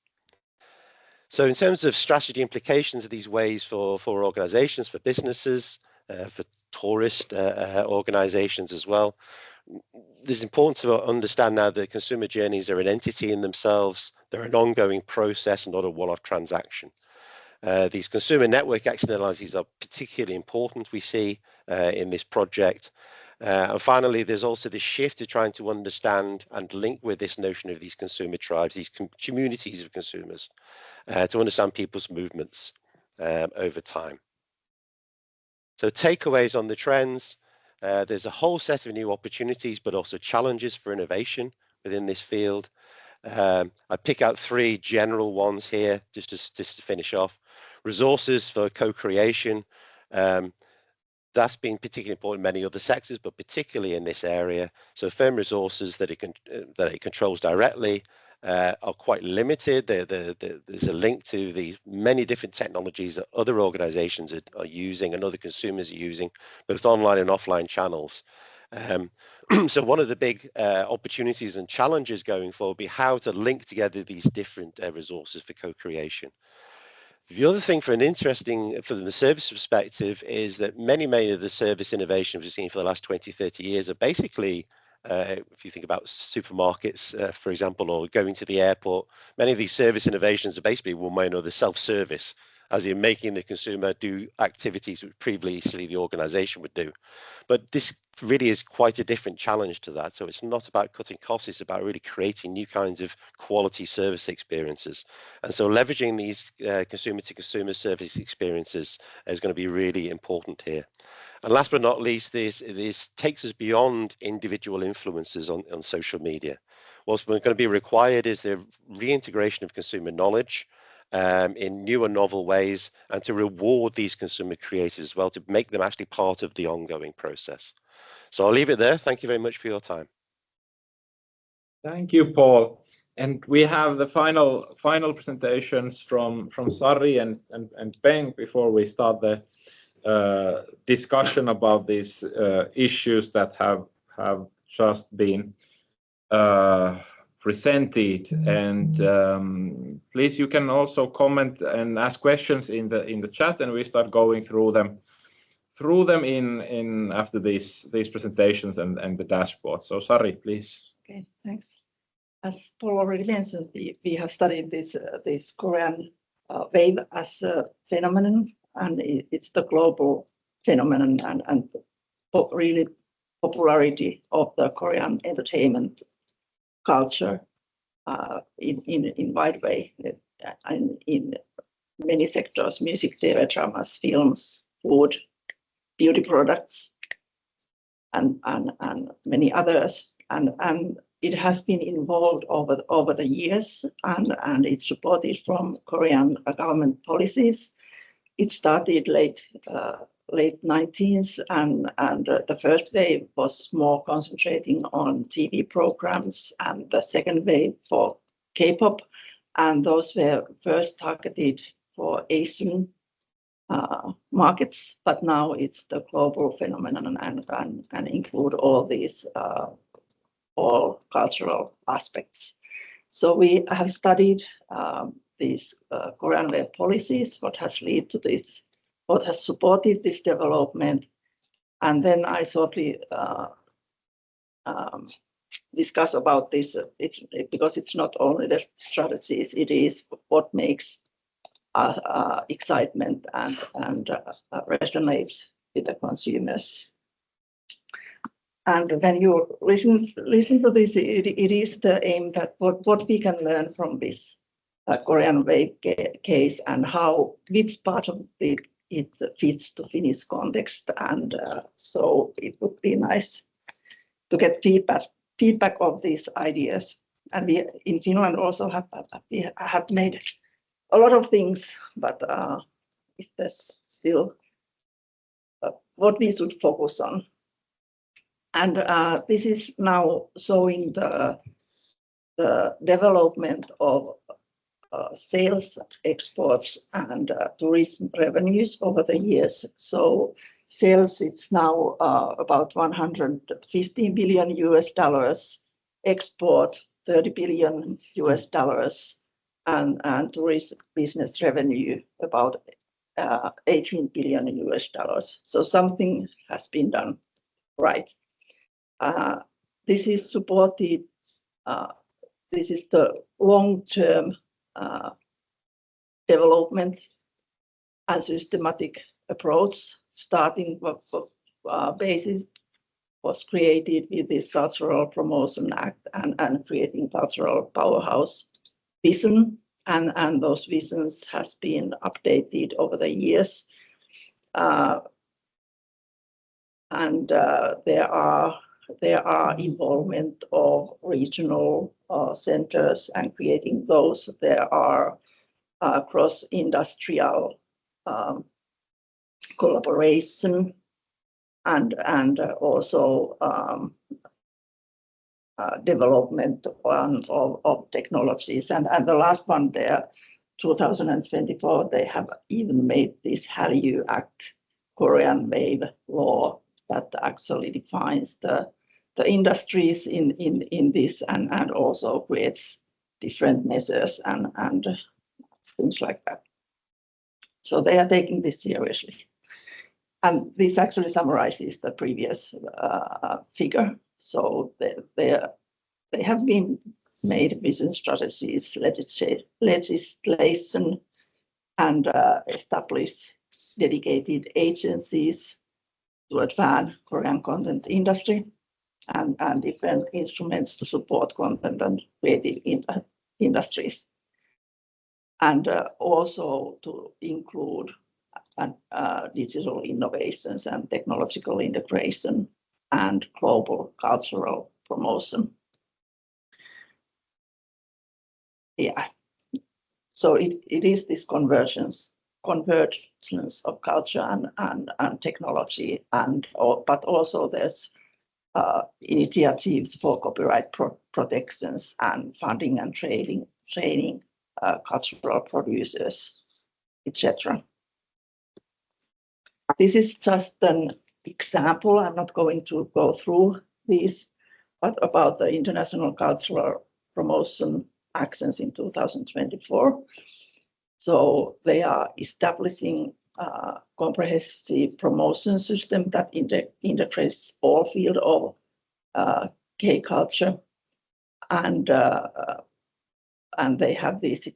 Speaker 3: So in terms of strategy implications of these waves for organizations, for businesses, for tourist organizations as well, it's important to understand now that consumer journeys are an entity in themselves. They're an ongoing process, not a one-off transaction. These consumer network externalities are particularly important, we see, in this project. And finally, there's also this shift to trying to understand and link with this notion of these consumer tribes, these communities of consumers, to understand people's movements over time. So takeaways on the trends, there's a whole set of new opportunities, but also challenges for innovation within this field. I pick out three general ones here, just to finish off. Resources for co-creation. That's been particularly important in many other sectors, but particularly in this area. So firm resources that it controls directly are quite limited. There's a link to these many different technologies that other organizations are using and other consumers are using, both online and offline channels. So one of the big opportunities and challenges going forward will be how to link together these different resources for co-creation. The other thing from the service perspective is that many of the service innovations we've seen for the last 20, 30 years are basically, if you think about supermarkets, for example, or going to the airport, many of these service innovations are basically one way or another self-service, as in making the consumer do activities which previously the organization would do. But this really is quite a different challenge to that. So it's not about cutting costs, it's about really creating new kinds of quality service experiences. And so leveraging these consumer to consumer service experiences is going to be really important here. And last but not least, this takes us beyond individual influencers on social media. What's going to be required is the reintegration of consumer knowledge in new and novel ways, and to reward these consumer creators as well, to make them actually part of the ongoing process. So I'll leave it there. Thank you very much for your time.
Speaker 1: Thank you, Paul. And we have the final presentations from Sari and Bengt before we start the discussion about these issues that have just been presented. And please, you can also comment and ask questions in the chat, and we start going through them in after these presentations and the dashboard. So Sari, please.
Speaker 4: Okay, thanks. As Paul already mentioned, we have studied this Korean wave as a phenomenon, and it's the global phenomenon and really popularity of the Korean entertainment culture in wide way, and in many sectors: music, TV, dramas, films, food, beauty products, and many others. And it has been involved over the years, and it's supported from Korean government policies. It started late 19th, and the first wave was more concentrating on TV programs, and the second wave for K-pop, and those were first targeted for Asian markets, but now it's the global phenomenon and include all these all cultural aspects. So we have studied these Korean wave policies, what has led to this, what has supported this development, and then I shortly discuss about this. Because it's not only the strategies, it is what makes excitement and resonates with the consumers. And when you listen to this, it is the aim that what we can learn from this Korean wave case, and which part of it fits to Finnish context. And so it would be nice to get feedback of these ideas. And we in Finland also have made a lot of things, but if there's still what we should focus on. And this is now showing the development of sales, exports, and tourism revenues over the years. So sales, it's now about $115 billion, export $30 billion, and tourism business revenue about $18 billion. So something has been done right. This is supported. This is the long-term development and systematic approach. Starting basis was created with this Cultural Promotion Act and creating cultural powerhouse vision, and those visions has been updated over the years. And there are involvement of regional centers and creating those. There are cross-industrial collaboration and also development of technologies. And the last one there, 2024, they have even made this Hallyu Act, Korean wave law, that actually defines the industries in this and also creates different measures and things like that. So they are taking this seriously. And this actually summarizes the previous figure. So they have been made vision strategies, legislation, and established dedicated agencies to advance Korean content industry and different instruments to support content and creative industries. And also to include digital innovations and technological integration and global cultural promotion. Yeah, so it is this convergence of culture and technology, but also there's initiatives for copyright protections and funding and training cultural producers, etc. This is just an example. I'm not going to go through these, but about the international cultural promotion actions in 2024. So they are establishing a comprehensive promotion system that integrates all fields of K-culture, and they have these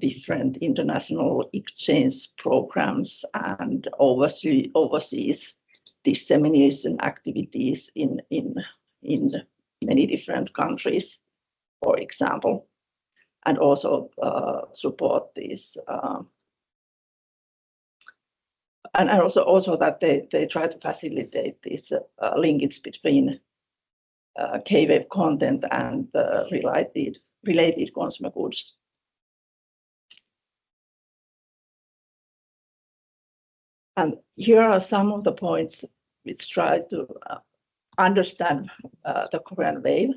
Speaker 4: different international exchange programs and overseas dissemination activities in many different countries, for example, and also support these and also that they try to facilitate this linkage between K-wave content and related consumer goods. And here are some of the points which try to understand the Korean wave.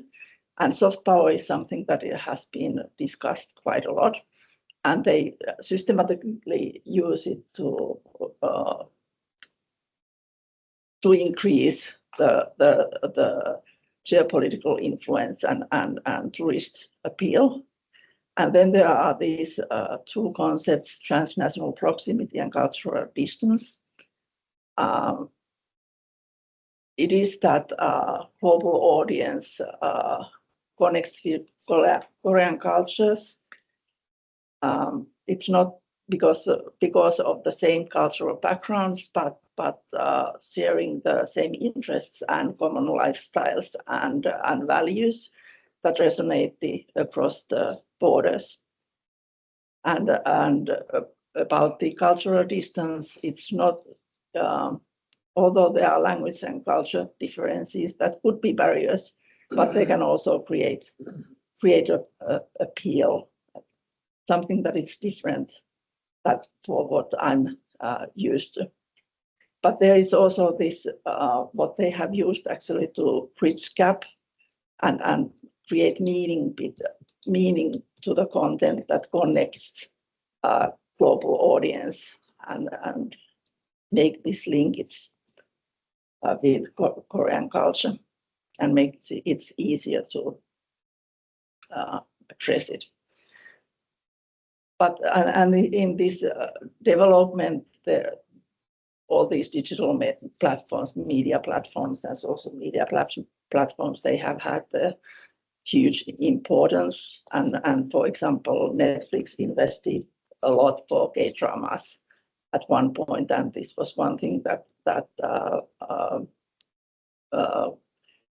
Speaker 4: And soft power is something that it has been discussed quite a lot. And they systematically use it to increase the geopolitical influence and tourist appeal. And then there are these two concepts, transnational proximity and cultural distance. It is that global audience connects with Korean cultures. It's not because of the same cultural backgrounds, but sharing the same interests and common lifestyles and values that resonate across the borders. And about the cultural distance, it's not, although there are language and culture differences that could be barriers, but they can also create a appeal, something that is different for what I'm used to. But there is also this, what they have used actually to bridge gap and create meaning to the content that connects global audience and make this linkage with Korean culture and make it easier to address it. But and in this development, all these digital platforms, media platforms, and social media platforms, they have had a huge importance. And for example, Netflix invested a lot for K-dramas at one point, and this was one thing that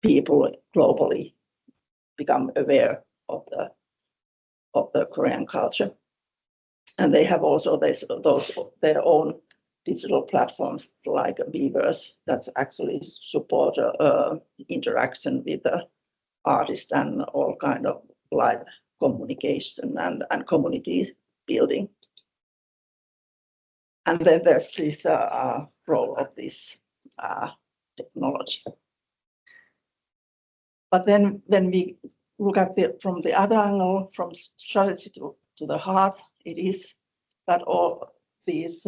Speaker 4: people globally become aware of the Korean culture. And they have also their own digital platforms like Weverse that actually support interaction with the artist and all kind of live communication and community building. And then there's this role of this technology. But then when we look at it from the other angle, from strategy to the heart, it is that all these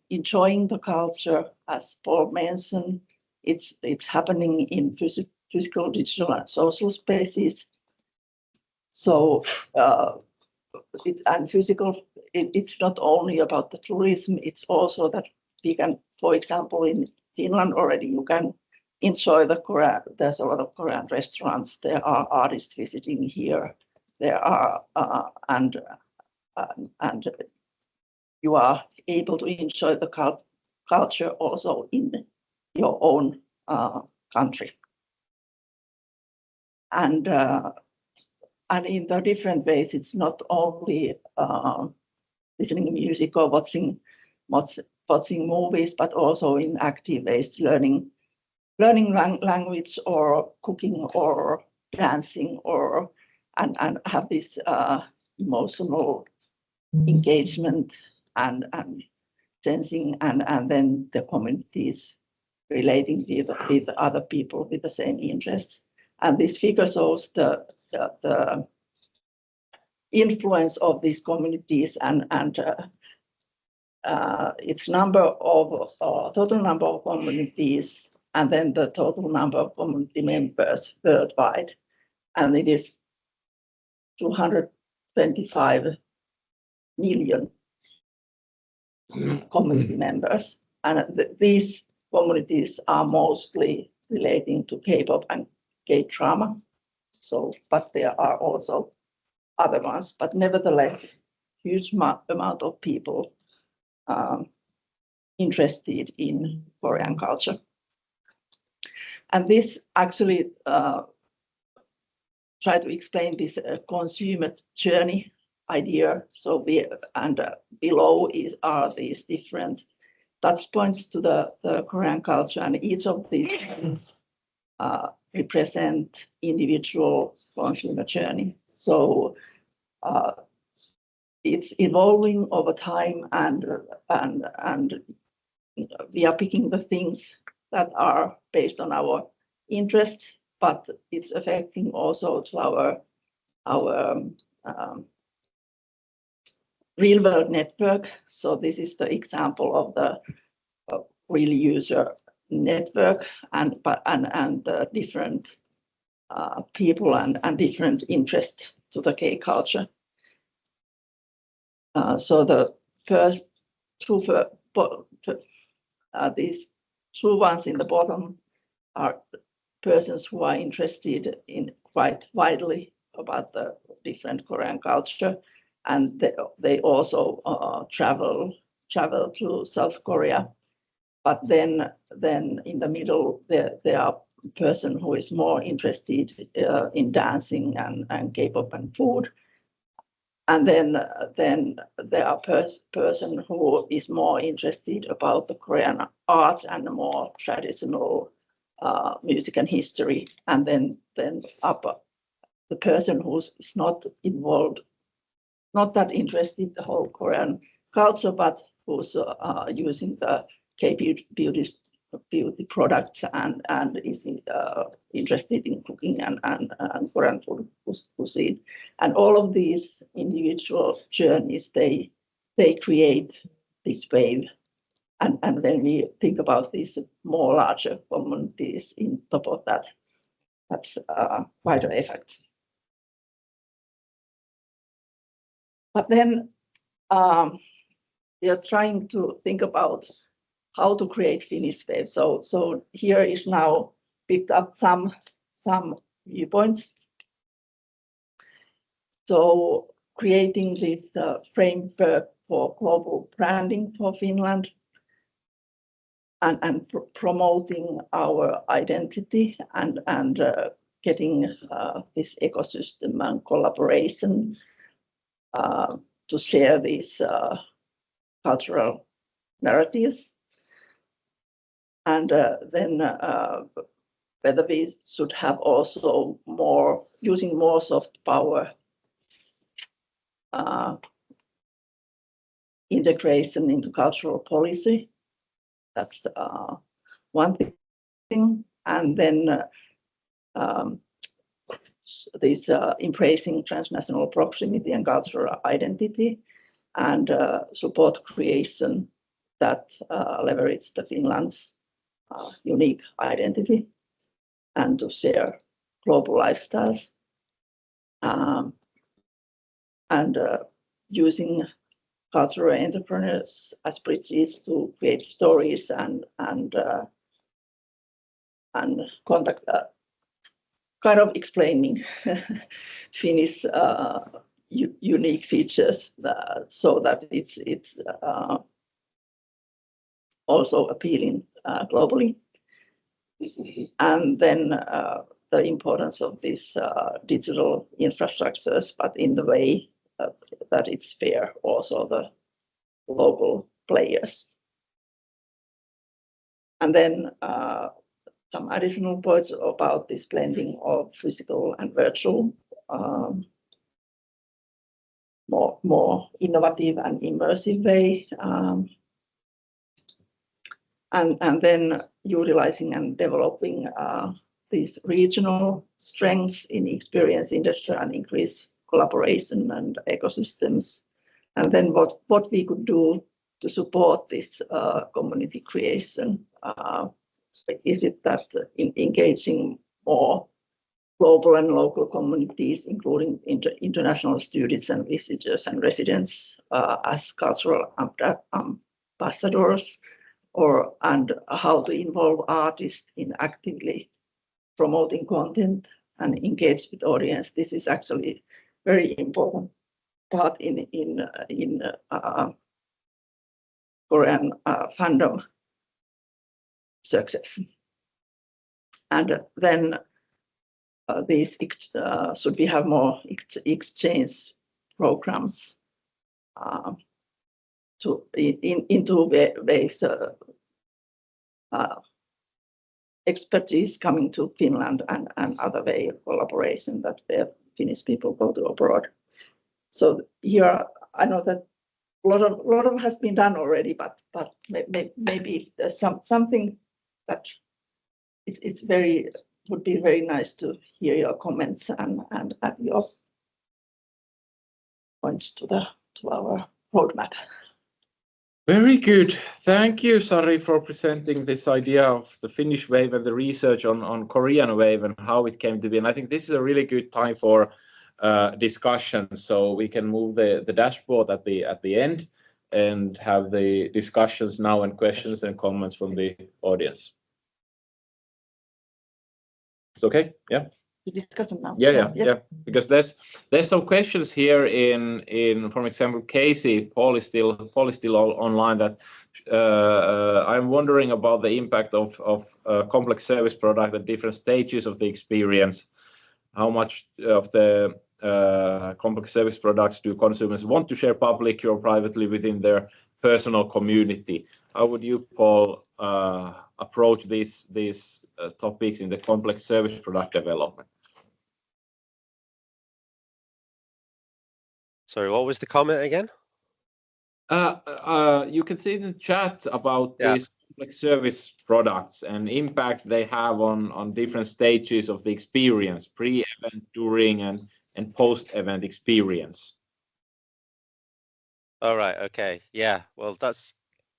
Speaker 4: enjoying the culture, as Paul mentioned, it's happening in physical, digital, and social spaces. So it's not only about the tourism, it's also that we can, for example, in Finland already, you can enjoy the Korean. There's a lot of Korean restaurants. There are artists visiting here. There are and you are able to enjoy the culture also in your own country. And in the different ways, it's not only listening to music or watching watching movies, but also in active ways, learning language or cooking or dancing or and have this emotional engagement and sensing and then the communities relating with other people with the same interests. And this figure shows the influence of these communities and its total number of communities, and then the total number of community members worldwide. And it is 225 million community members. And these communities are mostly relating to K-pop and K-drama. So, but there are also other ones, but nevertheless, huge amount of people interested in Korean culture. And this actually try to explain this consumer journey idea. So below are these different touch points to the Korean culture, and each of these things represent individual consumer journey. So it's evolving over time, and we are picking the things that are based on our interests, but it's affecting also to our real world network. So this is the example of the real user network and the different people and different interests to the K culture. So the first these two ones in the bottom are persons who are interested in quite widely about the different Korean culture, and they also travel to South Korea. But then in the middle there are person who is more interested in dancing and K-pop and food. And then there are person who is more interested about the Korean arts and the more traditional music and history. And then up the person who's not involved, not that interested in the whole Korean culture, but who's using the K-beauty products and is interested in cooking and Korean food cuisine. And all of these individual journeys, they create this wave. And when we think about these more larger communities in top of that, that's quite an effect. But then we are trying to think about how to create Finnish wave. So here is now picked up some viewpoints. So creating this framework for global branding for Finland and promoting our identity and getting this ecosystem and collaboration to share these cultural narratives. And then whether we should have also using more soft power integration into cultural policy. That's one thing. And then this embracing transnational proximity and cultural identity and support creation that leverage the Finland's unique identity and to share global lifestyles and using cultural entrepreneurs as bridges to create stories and contact kind of explaining Finnish unique features so that it's also appealing globally. And then the importance of these digital infrastructures, but in the way that it's fair also the local players. And then some additional points about this blending of physical and virtual, more innovative and immersive way. And then utilizing and developing these regional strengths in experience industry and increase collaboration and ecosystems. And then what we could do to support this community creation. Is it that in engaging more global and local communities, including international students and visitors and residents as cultural ambassadors, and how to involve artists in actively promoting content and engage with audience. This is actually very important part in Korean fandom success. And then these should we have more exchange programs into ways expertise coming to Finland and other way of collaboration that the Finnish people go to abroad. So here I know that a lot of has been done already, but maybe there's something that would be very nice to hear your comments and add your points to our roadmap.
Speaker 1: Very good. Thank you, Sari, for presenting this idea of the Finnish wave and the research on Korean wave and how it came to be. And I think this is a really good time for discussion. So we can move the dashboard at the end and have the discussions now and questions and comments from the audience. It's okay? Yeah.
Speaker 4: Discuss them now.
Speaker 1: Yeah. Because there's some questions here in for example, Casey, Paul is still online. That I'm wondering about the impact of complex service product at different stages of the experience. How much of the complex service products do consumers want to share publicly or privately within their personal community? How would you, Paul, approach these topics in the complex service product development?
Speaker 3: Sorry, what was the comment again?
Speaker 1: You can see in the chat about these complex service products and impact they have on different stages of the experience, pre-event, during, and post-event experience.
Speaker 3: All right. Okay. Yeah. Well, that's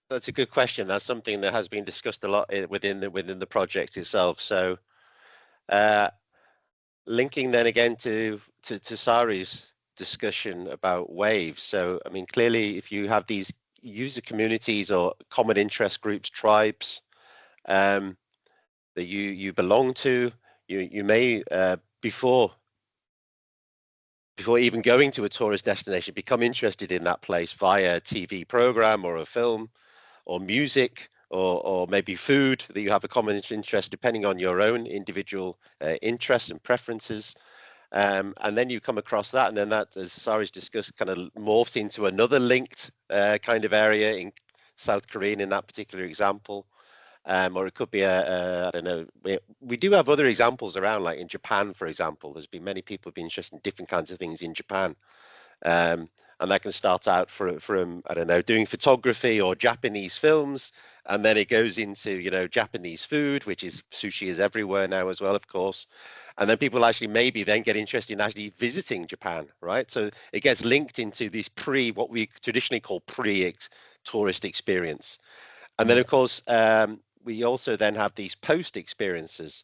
Speaker 3: a good question. That's something that has been discussed a lot within the project itself. So, linking then again to Sari's discussion about waves. So, I mean, clearly, if you have these user communities or common interest groups, tribes that you belong to, you may before even going to a tourist destination, become interested in that place via a TV program or a film or music or maybe food that you have a common interest depending on your own individual interests and preferences. And then you come across that, and then that, as Sari's discussed, kind of morphs into another linked kind of area in South Korean in that particular example. Or it could be I don't know. We do have other examples around, like in Japan, for example. There's been many people who've been interested in different kinds of things in Japan. And that can start out from I don't know, doing photography or Japanese films, and then it goes into, you know, Japanese food, which is sushi is everywhere now as well, of course. And then people actually maybe then get interested in actually visiting Japan, right? So it gets linked into this what we traditionally call tourist experience. And then, of course, we also then have these post experiences.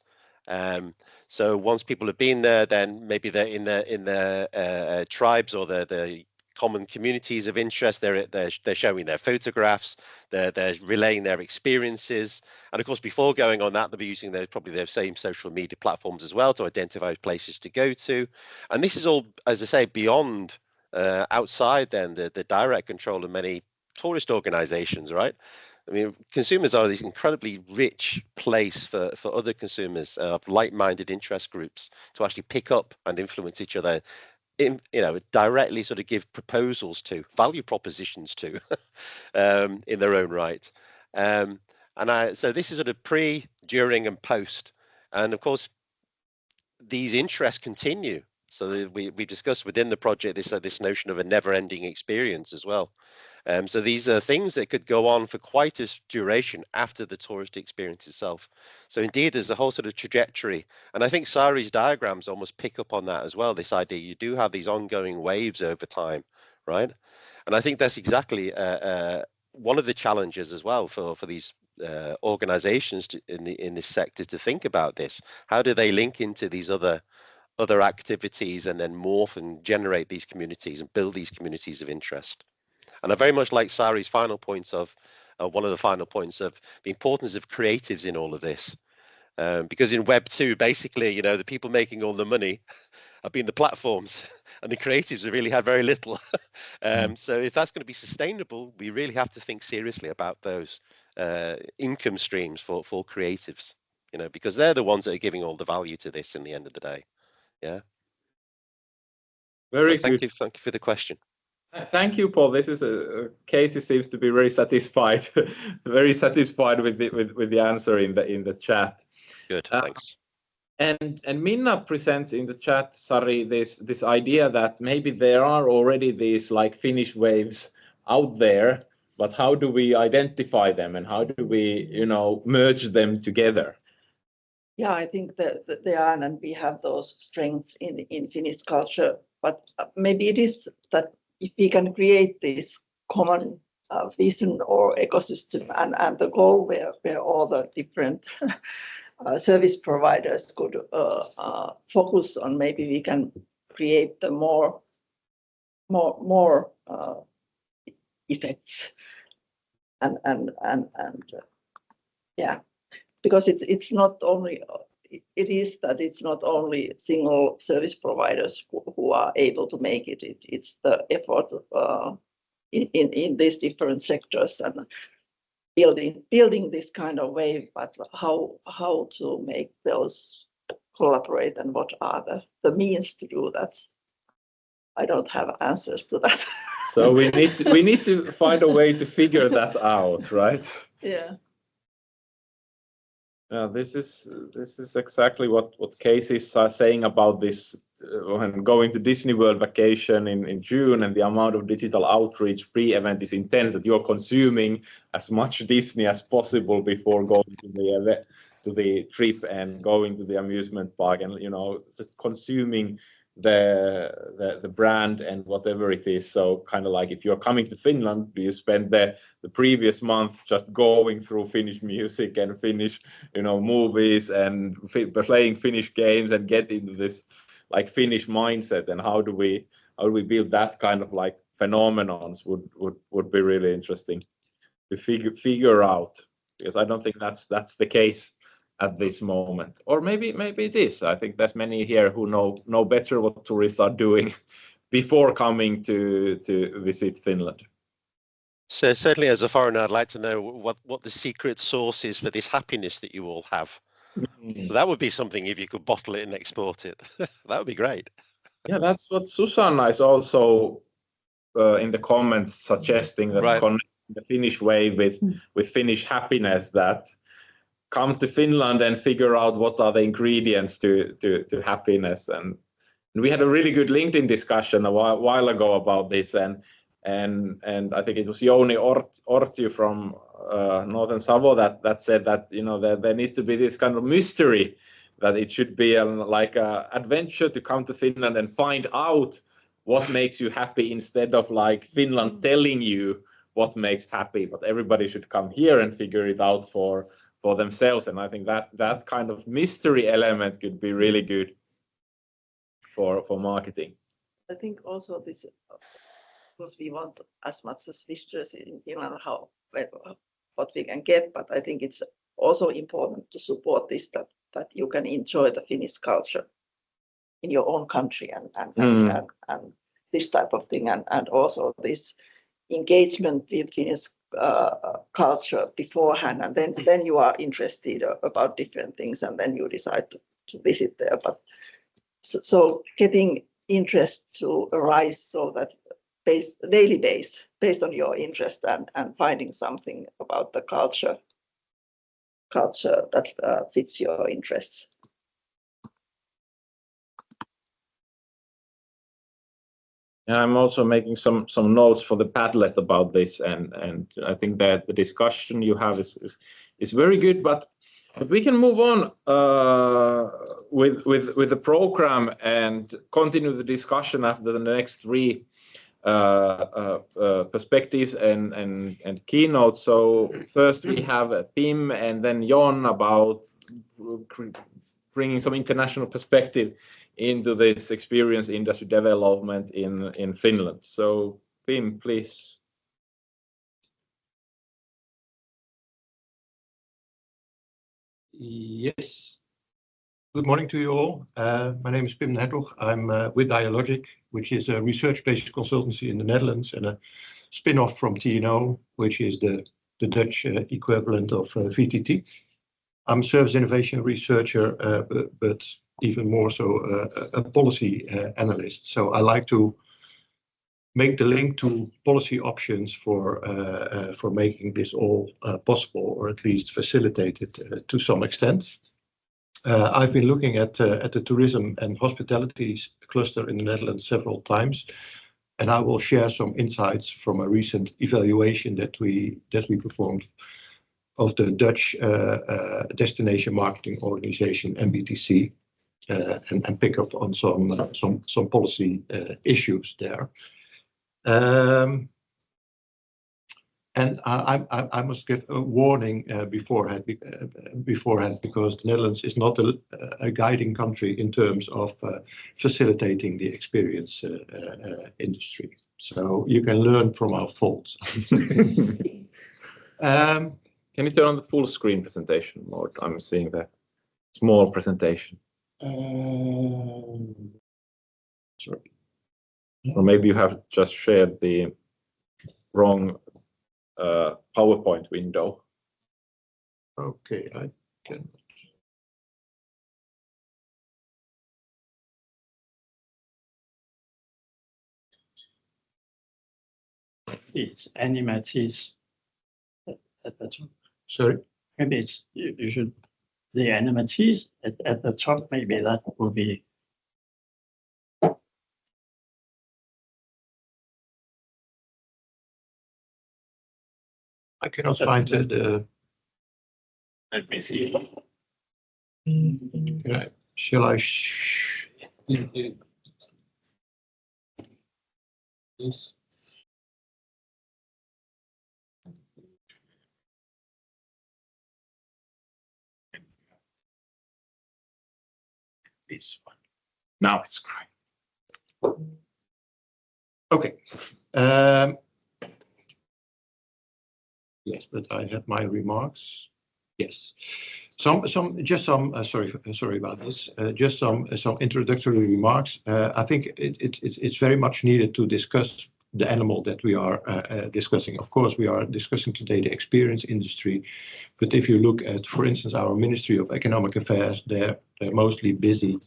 Speaker 3: So once people have been there, then maybe they're in the tribes or the common communities of interest. They're showing their photographs. They're relaying their experiences. And of course, before going on that, they'll be using probably their same social media platforms as well to identify places to go to. And this is all, as I say, beyond outside then the direct control of many tourist organizations, right? I mean, consumers are this incredibly rich place for other consumers of like-minded interest groups to actually pick up and influence each other, directly sort of give proposals to, value propositions to, in their own right. And And so this is sort of pre, during, and post. And of course, these interests continue. So we discussed within the project this notion of a never-ending experience as well. So these are things that could go on for quite a duration after the tourist experience itself. So indeed, there's a whole sort of trajectory. And I think Sari's diagrams almost pick up on that as well, this idea you do have these ongoing waves over time, right? And I think that's exactly one of the challenges as well for these organizations in this sector to think about this. How do they link into these other activities and then morph and generate these communities and build these communities of interest? And I very much like Sari's final points of one of the final points of the importance of creatives in all of this. Because in Web 2, basically, the people making all the money have been the platforms and the creatives have really had very little. So if that's going to be sustainable, we really have to think seriously about those income streams for creatives, because they're the ones that are giving all the value to this in the end of the day. Yeah.
Speaker 1: Very
Speaker 3: good.
Speaker 1: Thank
Speaker 3: you for the question.
Speaker 1: Thank you, Paul. This is Casey seems to be very satisfied, very satisfied with the answer in the chat.
Speaker 3: Good, thanks.
Speaker 1: And Minna presents in the chat, Sari, this idea that maybe there are already these like Finnish waves out there, but how do we identify them and how do we merge them together?
Speaker 4: Yeah, I think that they are, and we have those strengths in Finnish culture. But maybe it is that if we can create this common vision or ecosystem and the goal where all the different service providers could focus on, maybe we can create the more effects and yeah, because it's not only. It is that it's not only single service providers who are able to make it. It's the effort in these different sectors and building this kind of wave. But how to make those collaborate and what are the means to do that? I don't have answers to that.
Speaker 1: So we need to find a way to figure that out, right?
Speaker 4: Yeah.
Speaker 1: This is exactly what Casey is saying about this when going to Disney World vacation in June, and the amount of digital outreach pre-event is intense, that you're consuming as much Disney as possible before going to the trip and going to the amusement park, and just consuming the brand and whatever it is. So kind of like if you're coming to Finland, do you spend the previous month just going through Finnish music and Finnish movies and playing Finnish games and get into this like Finnish mindset, and how do we build that kind of like phenomenons would be really interesting to figure out, because I don't think that's the case at this moment, or maybe it is. I think there's many here who know better what tourists are doing before coming to visit Finland.
Speaker 3: So certainly, as a foreigner, I'd like to know what the secret sauce is for this happiness that you all have. So that would be something if you could bottle it and export it. That would be great.
Speaker 1: Yeah, that's what Susanna is also in the comments suggesting, that
Speaker 3: right.
Speaker 1: Connecting the Finnish way with Finnish happiness, that come to Finland and figure out what are the ingredients to happiness. And we had a really good LinkedIn discussion a while ago about this, and I think it was Jouni Ortju from Northern Savo that said that there needs to be this kind of mystery, that it should be like an adventure to come to Finland and find out what makes you happy, instead of like Finland telling you what makes happy. But everybody should come here and figure it out for themselves. And I think that kind of mystery element could be really good for marketing.
Speaker 4: I think also this, of course, we want as much as visitors in Finland what we can get, but I think it's also important to support this, that you can enjoy the Finnish culture in your own country and this type of thing, and also this engagement with Finnish culture beforehand, and then you are interested about different things, and then you decide to visit there. But so getting interest to arise, so that daily based on your interest and finding something about the culture culture that fits your interests.
Speaker 1: I'm also making some notes for the Padlet about this, and I think that the discussion you have is very good. But we can move on with the program and continue the discussion after the next three perspectives and keynotes. So first we have Pim and then Jon about bringing some international perspective into this experience industry development in Finland. So Pim, please.
Speaker 5: Yes. Good morning to you all. My name is Pim Hertog. I'm with Dialogic, which is a research-based consultancy in the Netherlands and a spin-off from TNO, which is the Dutch equivalent of VTT. I'm a service innovation researcher, but even more so a policy analyst. So I like to make the link to policy options for making this all possible, or at least facilitate it to some extent. I've been looking at the tourism and hospitality cluster in the Netherlands several times, and I will share some insights from a recent evaluation that we performed of the Dutch destination marketing organization MBTC, and pick up on some policy issues there. And I must give a warning beforehand, because the Netherlands is not a guiding country in terms of facilitating the experience industry. So you can learn from our faults.
Speaker 1: Can you turn on the full screen presentation mode? I'm seeing the small presentation.
Speaker 5: Sorry.
Speaker 1: Or maybe you have just shared the wrong PowerPoint window.
Speaker 5: Okay, I can.
Speaker 6: It's animates at the top.
Speaker 5: Sorry.
Speaker 6: Maybe it's you should the animates at the top. Maybe that will be.
Speaker 5: I cannot find the.
Speaker 6: Let me see.
Speaker 5: Shall I?
Speaker 6: Yes.
Speaker 5: This one.
Speaker 1: Now it's great.
Speaker 5: Okay. Yes, but I have my remarks. Yes. Sorry about this. Just some introductory remarks. I think it's very much needed to discuss the animal that we are discussing. Of course, we are discussing today the experience industry, but if you look at, for instance, our Ministry of Economic Affairs, they're mostly busy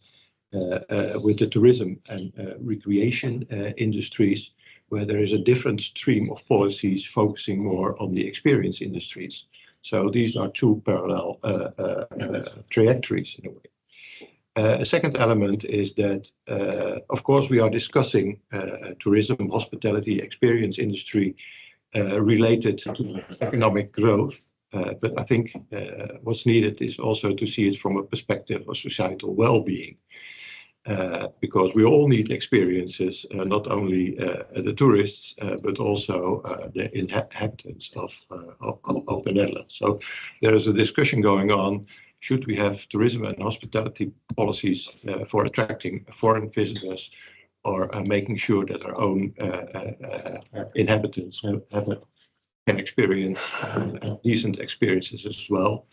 Speaker 5: with the tourism and recreation industries, where there is a different stream of policies focusing more on the experience industries. So these are two parallel trajectories in a way. A second element is that, of course, we are discussing tourism, hospitality, experience industry related to economic growth. But I think what's needed is also to see it from a perspective of societal well-being. Because we all need experiences, not only the tourists, but also the inhabitants of the Netherlands. So there is a discussion going on, should we have tourism and hospitality policies for attracting foreign visitors, or making sure that our own inhabitants can experience decent experiences as well.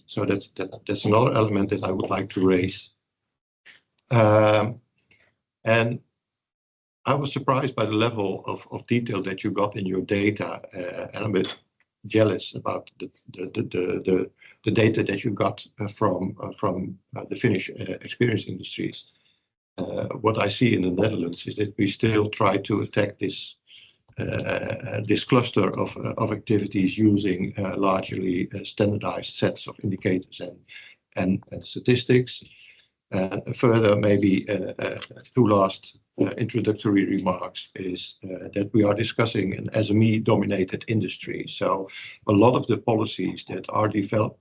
Speaker 5: So that's another element that I would like to raise. And I was surprised by the level of detail that you got in your data, and I'm a bit jealous about the data that you got from the Finnish experience industries. What I see in the Netherlands is that we still try to attack this this cluster of activities using largely standardized sets of indicators and statistics. Further, maybe two last introductory remarks is that we are discussing an SME-dominated industry. So a lot of the policies that are developed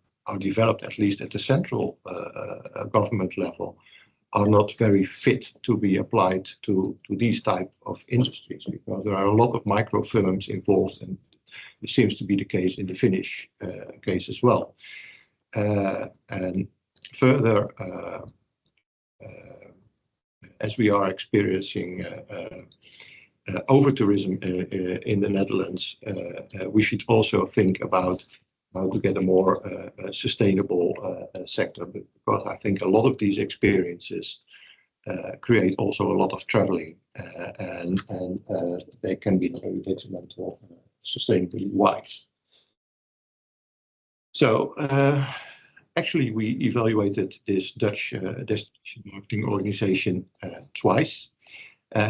Speaker 5: at least at the central government level are not very fit to be applied to these type of industries, because there are a lot of micro firms involved, and it seems to be the case in the Finnish case as well. And further, as we are experiencing over-tourism in the Netherlands, we should also think about how to get a more sustainable sector, because I think a lot of these experiences create also a lot of traveling, and they can be very detrimental sustainably wise. So actually, we evaluated this Dutch destination marketing organization twice.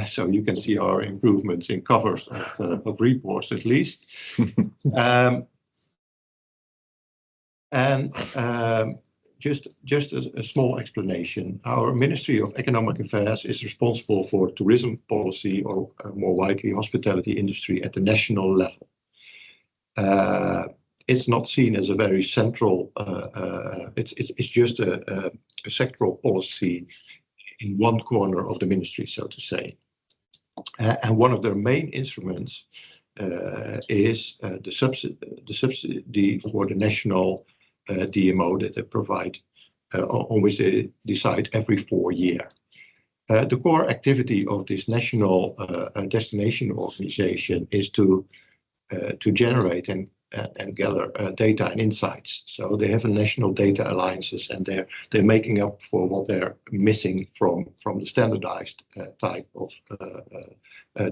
Speaker 5: So you can see our improvements in covers of reports at least. Just a small explanation. Our Ministry of Economic Affairs is responsible for tourism policy, or more widely hospitality industry, at the national level. It's not seen as a very central, it's just a sectoral policy in one corner of the ministry, so to say. And one of their main instruments is the subsidy for the national DMO that they provide, on which they decide every 4 years. The core activity of this national destination organization is to generate and gather data and insights. So they have a national data alliances, and they're making up for what they're missing from the standardized type of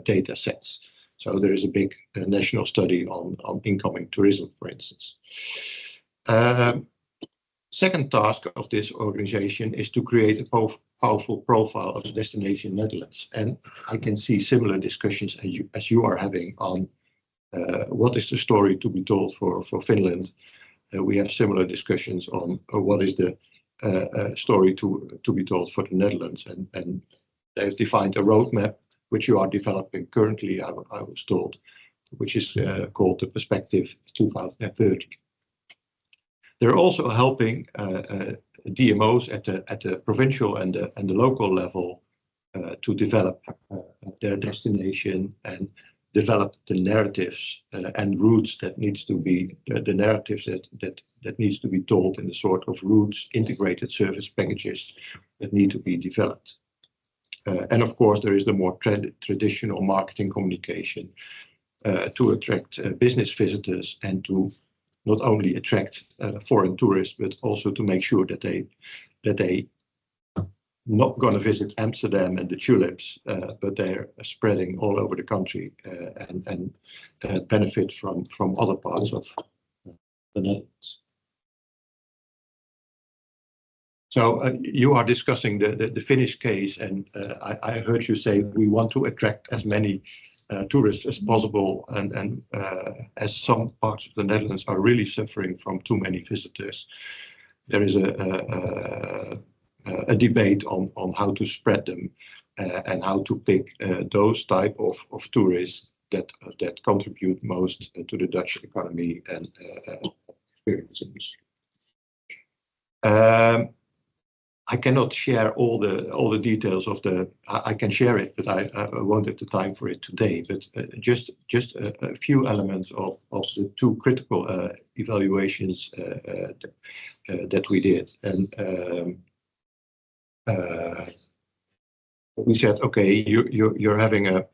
Speaker 5: data sets. So there is a big national study on incoming tourism, for instance. Second task of this organization is to create a powerful profile of the destination Netherlands. And I can see similar discussions as you are having on what is the story to be told for Finland. We have similar discussions on what is the story to be told for the Netherlands. And they've defined a roadmap, which you are developing currently, I was told, which is called the Perspective 2030. They're also helping DMOs at the provincial and the local level to develop their destination and develop the narratives and routes that needs to be the narratives that needs to be told in the sort of routes, integrated service packages that need to be developed. And of course, there is the more traditional marketing communication to attract business visitors and to not only attract foreign tourists, but also to make sure that they not going to visit Amsterdam and the tulips, but they're spreading all over the country and benefit from other parts of the Netherlands. So you are discussing the Finnish case, and I heard you say we want to attract as many tourists as possible, and as some parts of the Netherlands are really suffering from too many visitors, there is a debate on how to spread them and how to pick those type of tourists that contribute most to the Dutch economy and experience industry. I cannot share all the details of I can share it, but I won't have the time for it today. But just a few elements of the two critical evaluations that we did, and we said, okay, you're having a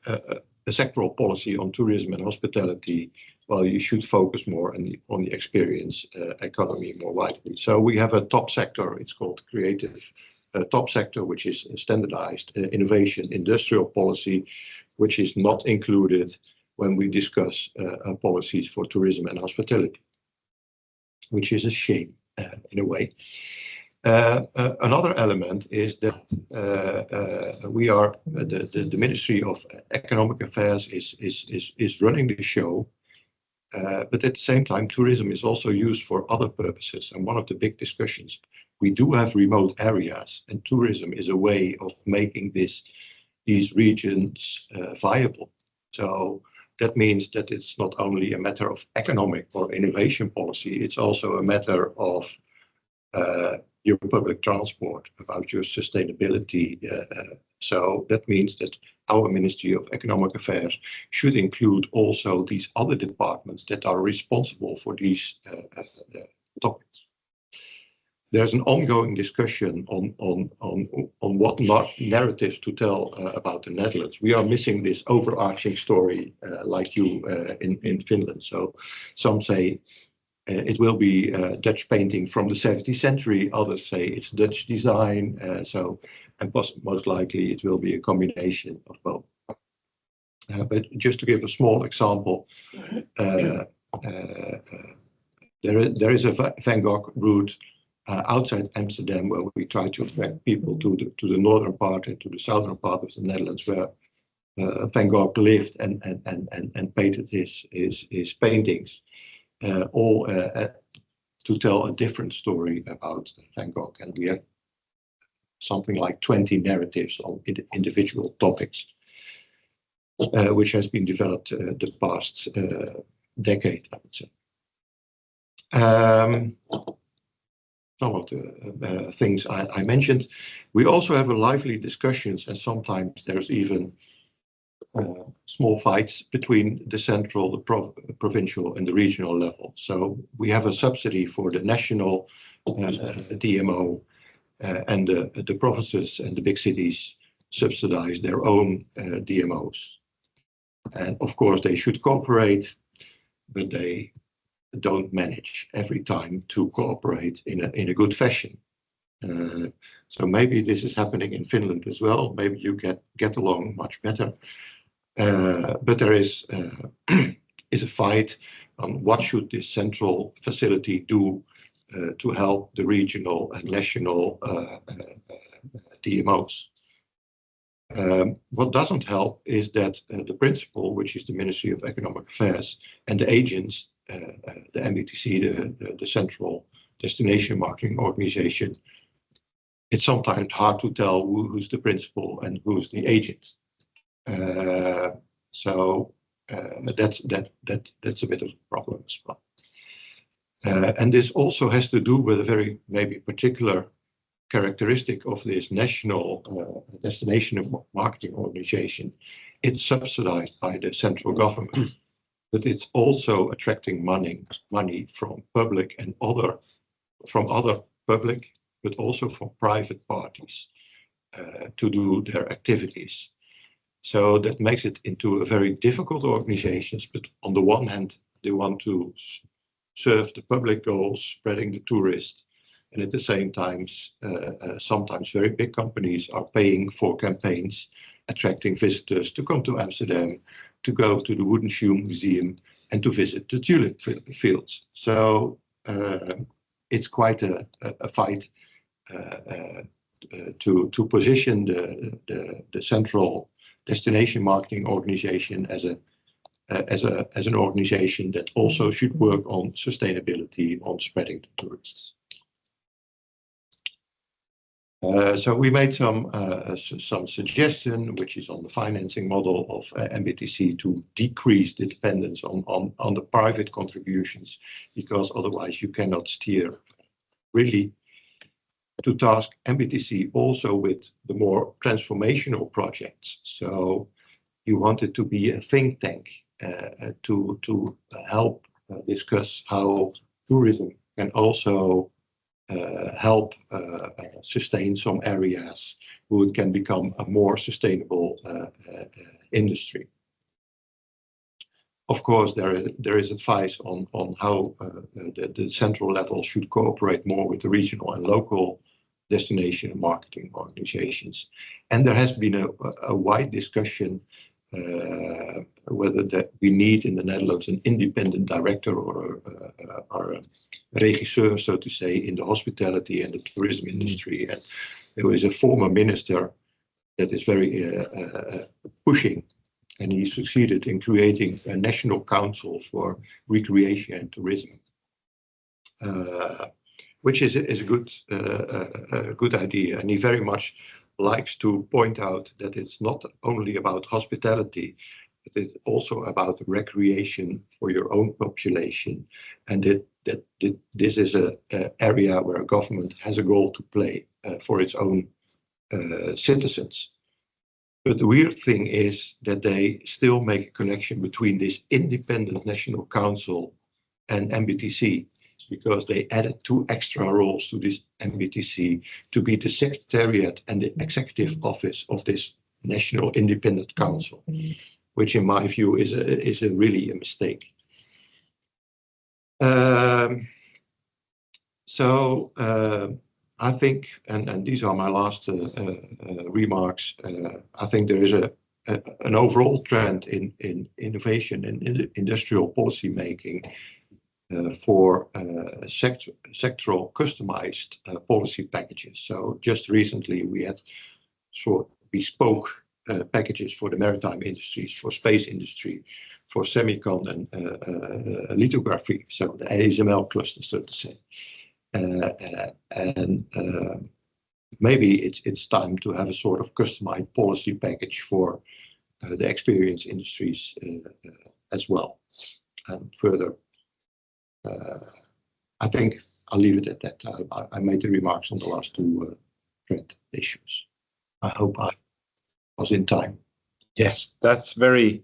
Speaker 5: sectoral policy on tourism and hospitality. Well, you should focus more on the experience economy more widely. So we have a top sector, it's called creative top sector, which is standardized innovation industrial policy, which is not included when we discuss policies for tourism and hospitality, which is a shame in a way. Another element is that we are the Ministry of Economic Affairs is running the show, but at the same time, tourism is also used for other purposes. And one of the big discussions, we do have remote areas, and tourism is a way of making these regions viable. So that means that it's not only a matter of economic or innovation policy, it's also a matter of your public transport, about your sustainability. So that means that our Ministry of Economic Affairs should include also these other departments that are responsible for these topics. There's an ongoing discussion on what narratives to tell about the Netherlands. We are missing this overarching story like you in Finland. So some say it will be Dutch painting from the 17th century. Others say it's Dutch design. And most likely it will be a combination of both. But just to give a small example, there is a Van Gogh route outside Amsterdam where we try to attract people to the northern part and to the southern part of the Netherlands where Van Gogh lived and painted his paintings. All to tell a different story about Van Gogh, and we have something like 20 narratives on individual topics, which has been developed the past decade, I would say. Some of the things I mentioned. We also have a lively discussions, and sometimes there's even small fights between the central, the provincial and the regional level. So we have a subsidy for the national DMO and the provinces and the big cities subsidize their own DMOs. And of course they should cooperate, but they don't manage every time to cooperate in a good fashion. So maybe this is happening in Finland as well. Maybe you get along much better. But there is a fight on what should this central facility do to help the regional and national DMOs. What doesn't help is that the principal, which is the Ministry of Economic Affairs, and the agents, the MBTC, the Central Destination Marketing Organization, it's sometimes hard to tell who's the principal and who's the agent. So that's a bit of a problem as well. And this also has to do with a very maybe particular characteristic of this national destination marketing organization. It's subsidized by the central government, but it's also attracting money from public and other public, but also from private parties to do their activities. So that makes it into a very difficult organizations, but on the one hand, they want to serve the public goals, spreading the tourists, and at the same time, sometimes very big companies are paying for campaigns, attracting visitors to come to Amsterdam, to go to the Wooden Shoe Museum, and to visit the tulip fields. So it's quite a fight to position the central destination marketing organization as an organization that also should work on sustainability, on spreading the tourists. So we made some suggestion, which is on the financing model of MBTC to decrease the dependence on the private contributions, because otherwise you cannot steer really to task MBTC also with the more transformational projects. So you want it to be a think tank to help discuss how tourism can also help sustain some areas who it can become a more sustainable industry. Of course, there is advice on how the central level should cooperate more with the regional and local destination and marketing organizations. And there has been a wide discussion whether that we need in the Netherlands an independent director or a regisseur, so to say, in the hospitality and the tourism industry. And there is a former minister that is very pushing, and he succeeded in creating a national council for recreation and tourism, which is a good idea. And he very much likes to point out that it's not only about hospitality, but it's also about recreation for your own population, and that this is an area where a government has a role to play for its own citizens. But the weird thing is that they still make a connection between this independent national council and MBTC, because they added 2 extra roles to this MBTC to be the secretariat and the executive office of this National Independent Council, which in my view is really a mistake. I think, and these are my last remarks, I think there is an overall trend in innovation and in industrial policy making for sectoral customized policy packages. So just recently we had sort of bespoke packages for the maritime industries, for space industry, for semicon and lithography, so the ASML cluster, so to say. Maybe it's time to have a sort of customized policy package for the experience industries as well. And further, I think I'll leave it at that. I made the remarks on the last 2 trend issues. I hope I was in time.
Speaker 1: Yes, that's very,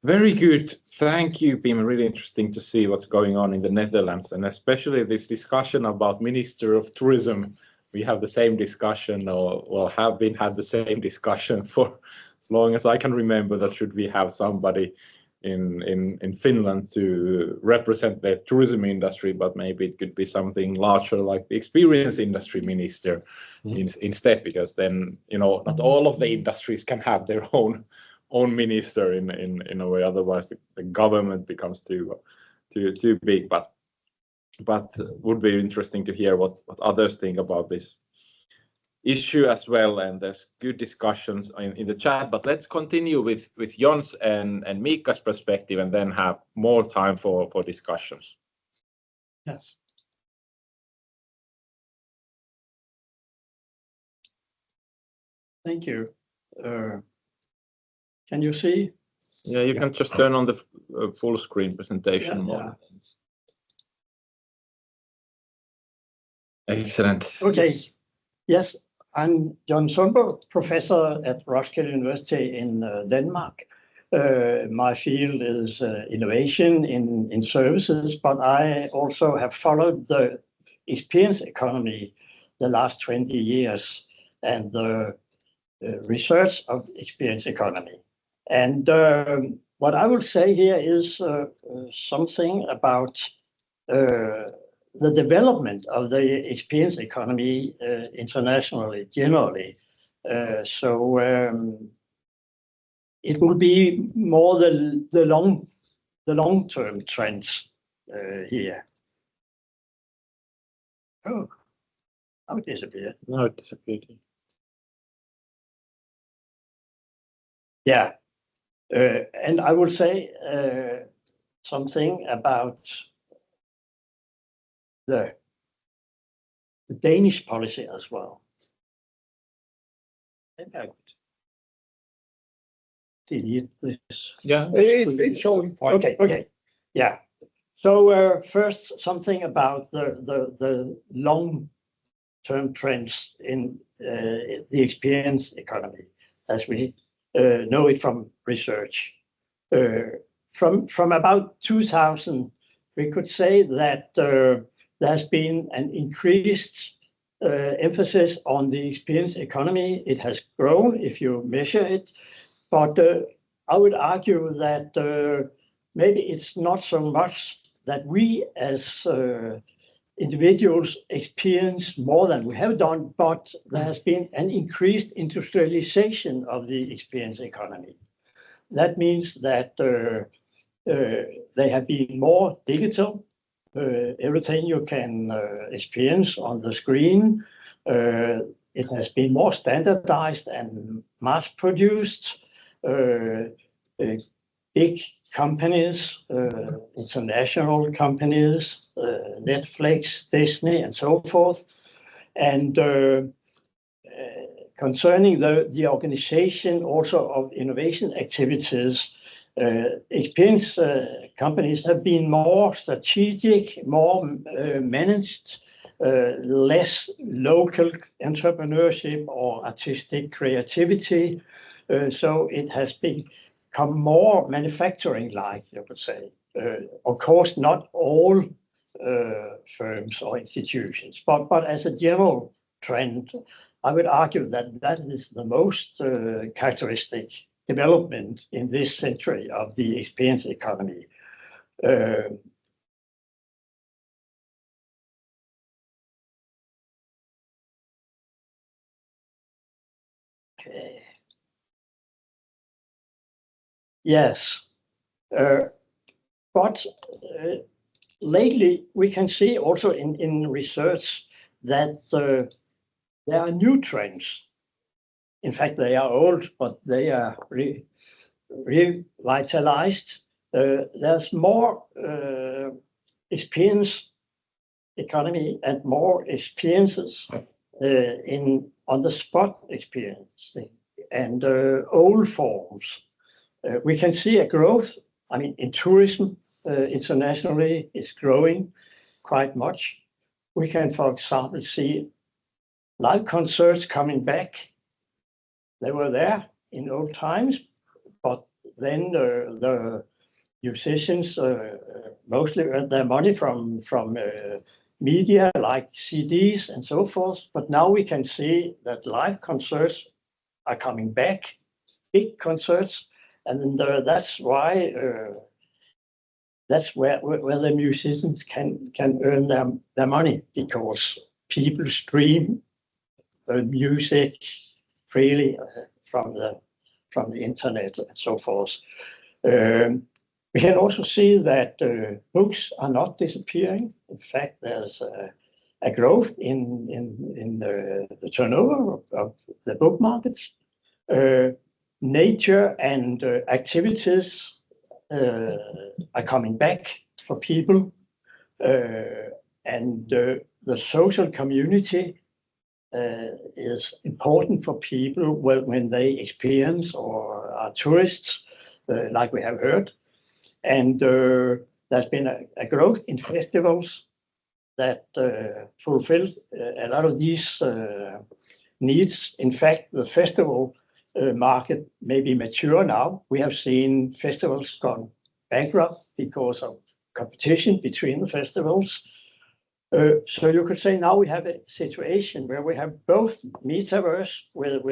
Speaker 1: very good. Thank you, Pim. Really interesting to see what's going on in the Netherlands, and especially this discussion about Minister of Tourism. We have the same discussion, or have had the same discussion for as long as I can remember, that should we have somebody in Finland to represent the tourism industry, but maybe it could be something larger like the experience industry minister instead, because then, you know, not all of the industries can have their own minister in a way, otherwise the government becomes too big. But would be interesting to hear what others think about this issue as well, and there's good discussions in the chat. But let's continue with Jon's and Mika's perspective, and then have more time for discussions.
Speaker 6: Yes. Thank you. Can you see?
Speaker 1: Yeah, you can just turn on the full screen presentation mode. Excellent.
Speaker 6: Okay. Yes, I'm Jon Sundbo, professor at Roskilde University in Denmark. My field is innovation in services, but I also have followed the experience economy the last 20 years and the research of experience economy. And what I will say here is something about the development of the experience economy internationally, generally. It will be more the long-term trends here. Oh, how it disappeared?
Speaker 1: No, it disappeared.
Speaker 6: Yeah, and I will say something about the Danish policy as well. Maybe I could delete this.
Speaker 1: Yeah, it's showing fine.
Speaker 6: Okay, yeah. So first, something about the long-term trends in the experience economy, as we know it from research. From about 2000, we could say that there's been an increased emphasis on the experience economy. It has grown if you measure it, but I would argue that maybe it's not so much that we as individuals experience more than we have done, but there has been an increased industrialization of the experience economy. that means that they have been more digital. Everything you can experience on the screen. It has been more standardized and mass-produced. Big companies, international companies, Netflix, Disney, and so forth. And concerning the organization also of innovation activities, experience companies have been more strategic, more managed, less local entrepreneurship or artistic creativity. So it has become more manufacturing-like, you could say. Of course, not all firms or institutions, but as a general trend, I would argue that that is the most characteristic development in this century of the experience economy. Okay. Yes, but lately we can see also in research that there are new trends. In fact, they are old, but they are revitalized. There's more experience economy and more experiences in on-the-spot experience and old forms. We can see a growth. I mean, in tourism internationally is growing quite much. We can, for example, see live concerts coming back. They were there in old times, but then the musicians mostly earned their money from media like CDs and so forth. But now we can see that live concerts are coming back, big concerts, and that's why that's where the musicians can earn their money, because people stream the music freely from the internet and so forth. We can also see that books are not disappearing. In fact, there's a growth in the turnover of the book markets. Nature and activities are coming back for people, and the social community is important for people when they experience or are tourists, like we have heard. And there's been a growth in festivals that fulfill a lot of these needs. In fact, the festival market may be mature now. We have seen festivals gone bankrupt because of competition between the festivals. So you could say now we have a situation where we have both Metaverse with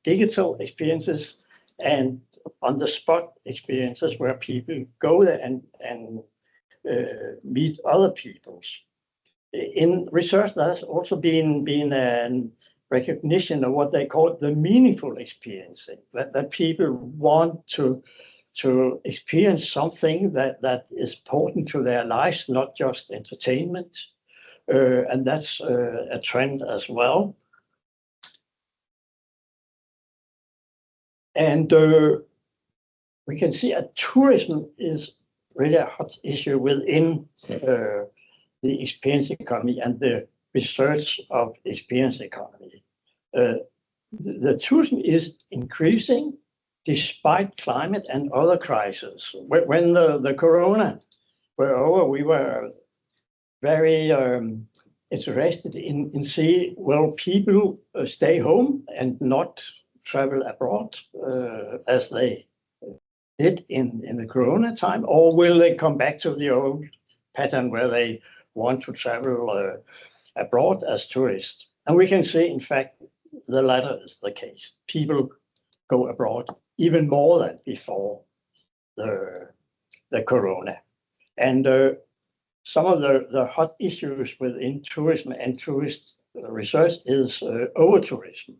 Speaker 6: digital experiences and on-the-spot experiences where people go there and meet other people. In research, there's also been a recognition of what they call the meaningful experiencing, that people want to experience something that is important to their lives, not just entertainment. And that's a trend as well. And we can see that tourism is really a hot issue within the experience economy and the research of experience economy. The tourism is increasing despite climate and other crises. When the corona were over, we were very interested in see, will people stay home and not travel abroad as they did in the corona time, or will they come back to the old pattern where they want to travel abroad as tourists? And we can see, in fact, the latter is the case. People go abroad even more than before the corona. And some of the hot issues within tourism and tourist research is over-tourism,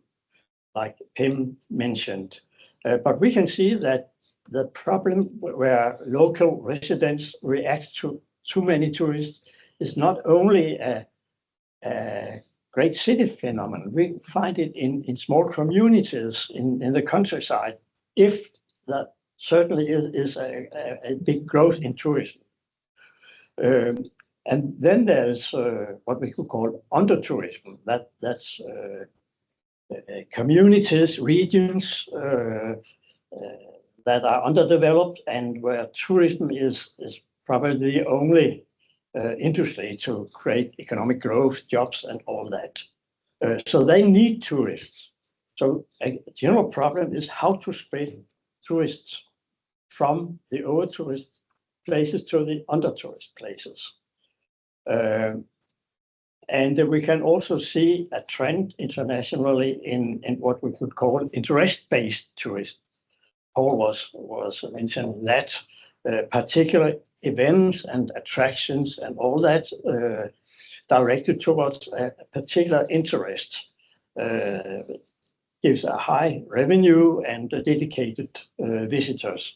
Speaker 6: like Pim mentioned. But we can see that the problem where local residents react to too many tourists is not only a great city phenomenon. We find it in small communities in the countryside, if that certainly is a big growth in tourism. And then there's what we could call under-tourism. That's communities, regions that are underdeveloped and where tourism is probably the only industry to create economic growth, jobs, and all that. So they need tourists. So a general problem is how to spread tourists from the over-tourist places to the under-tourist places. And we can also see a trend internationally in what we could call interest-based tourism. Paul was mentioning that particular events and attractions and all that directed towards a particular interest gives a high revenue and dedicated visitors.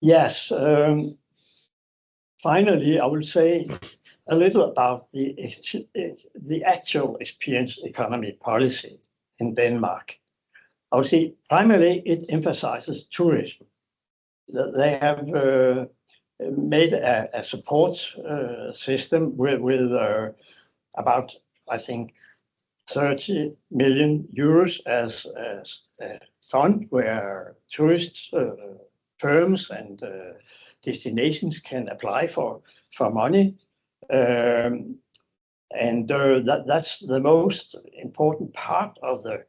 Speaker 6: Yes, finally, I will say a little about the actual experience economy policy in Denmark. I would say primarily it emphasizes tourism. They have made a support system with about, I think, 30 million euros as a fund where tourists, firms and destinations can apply for money. That's the most important part of the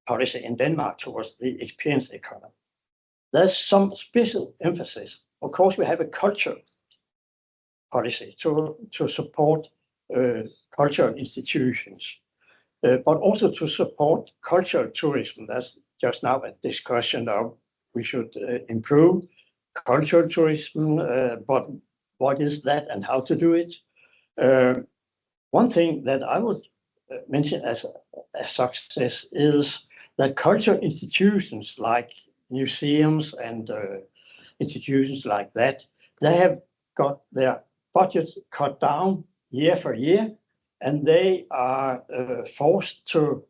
Speaker 6: policy in Denmark towards the experience economy. There's some special emphasis. Of course, we have a culture policy to support cultural institutions, but also to support cultural tourism. That's just now a discussion of we should improve cultural tourism, but what is that and how to do it? One thing that I would mention as a success is that cultural institutions like museums and institutions like that, they have got their budgets cut down year for year, and they are forced to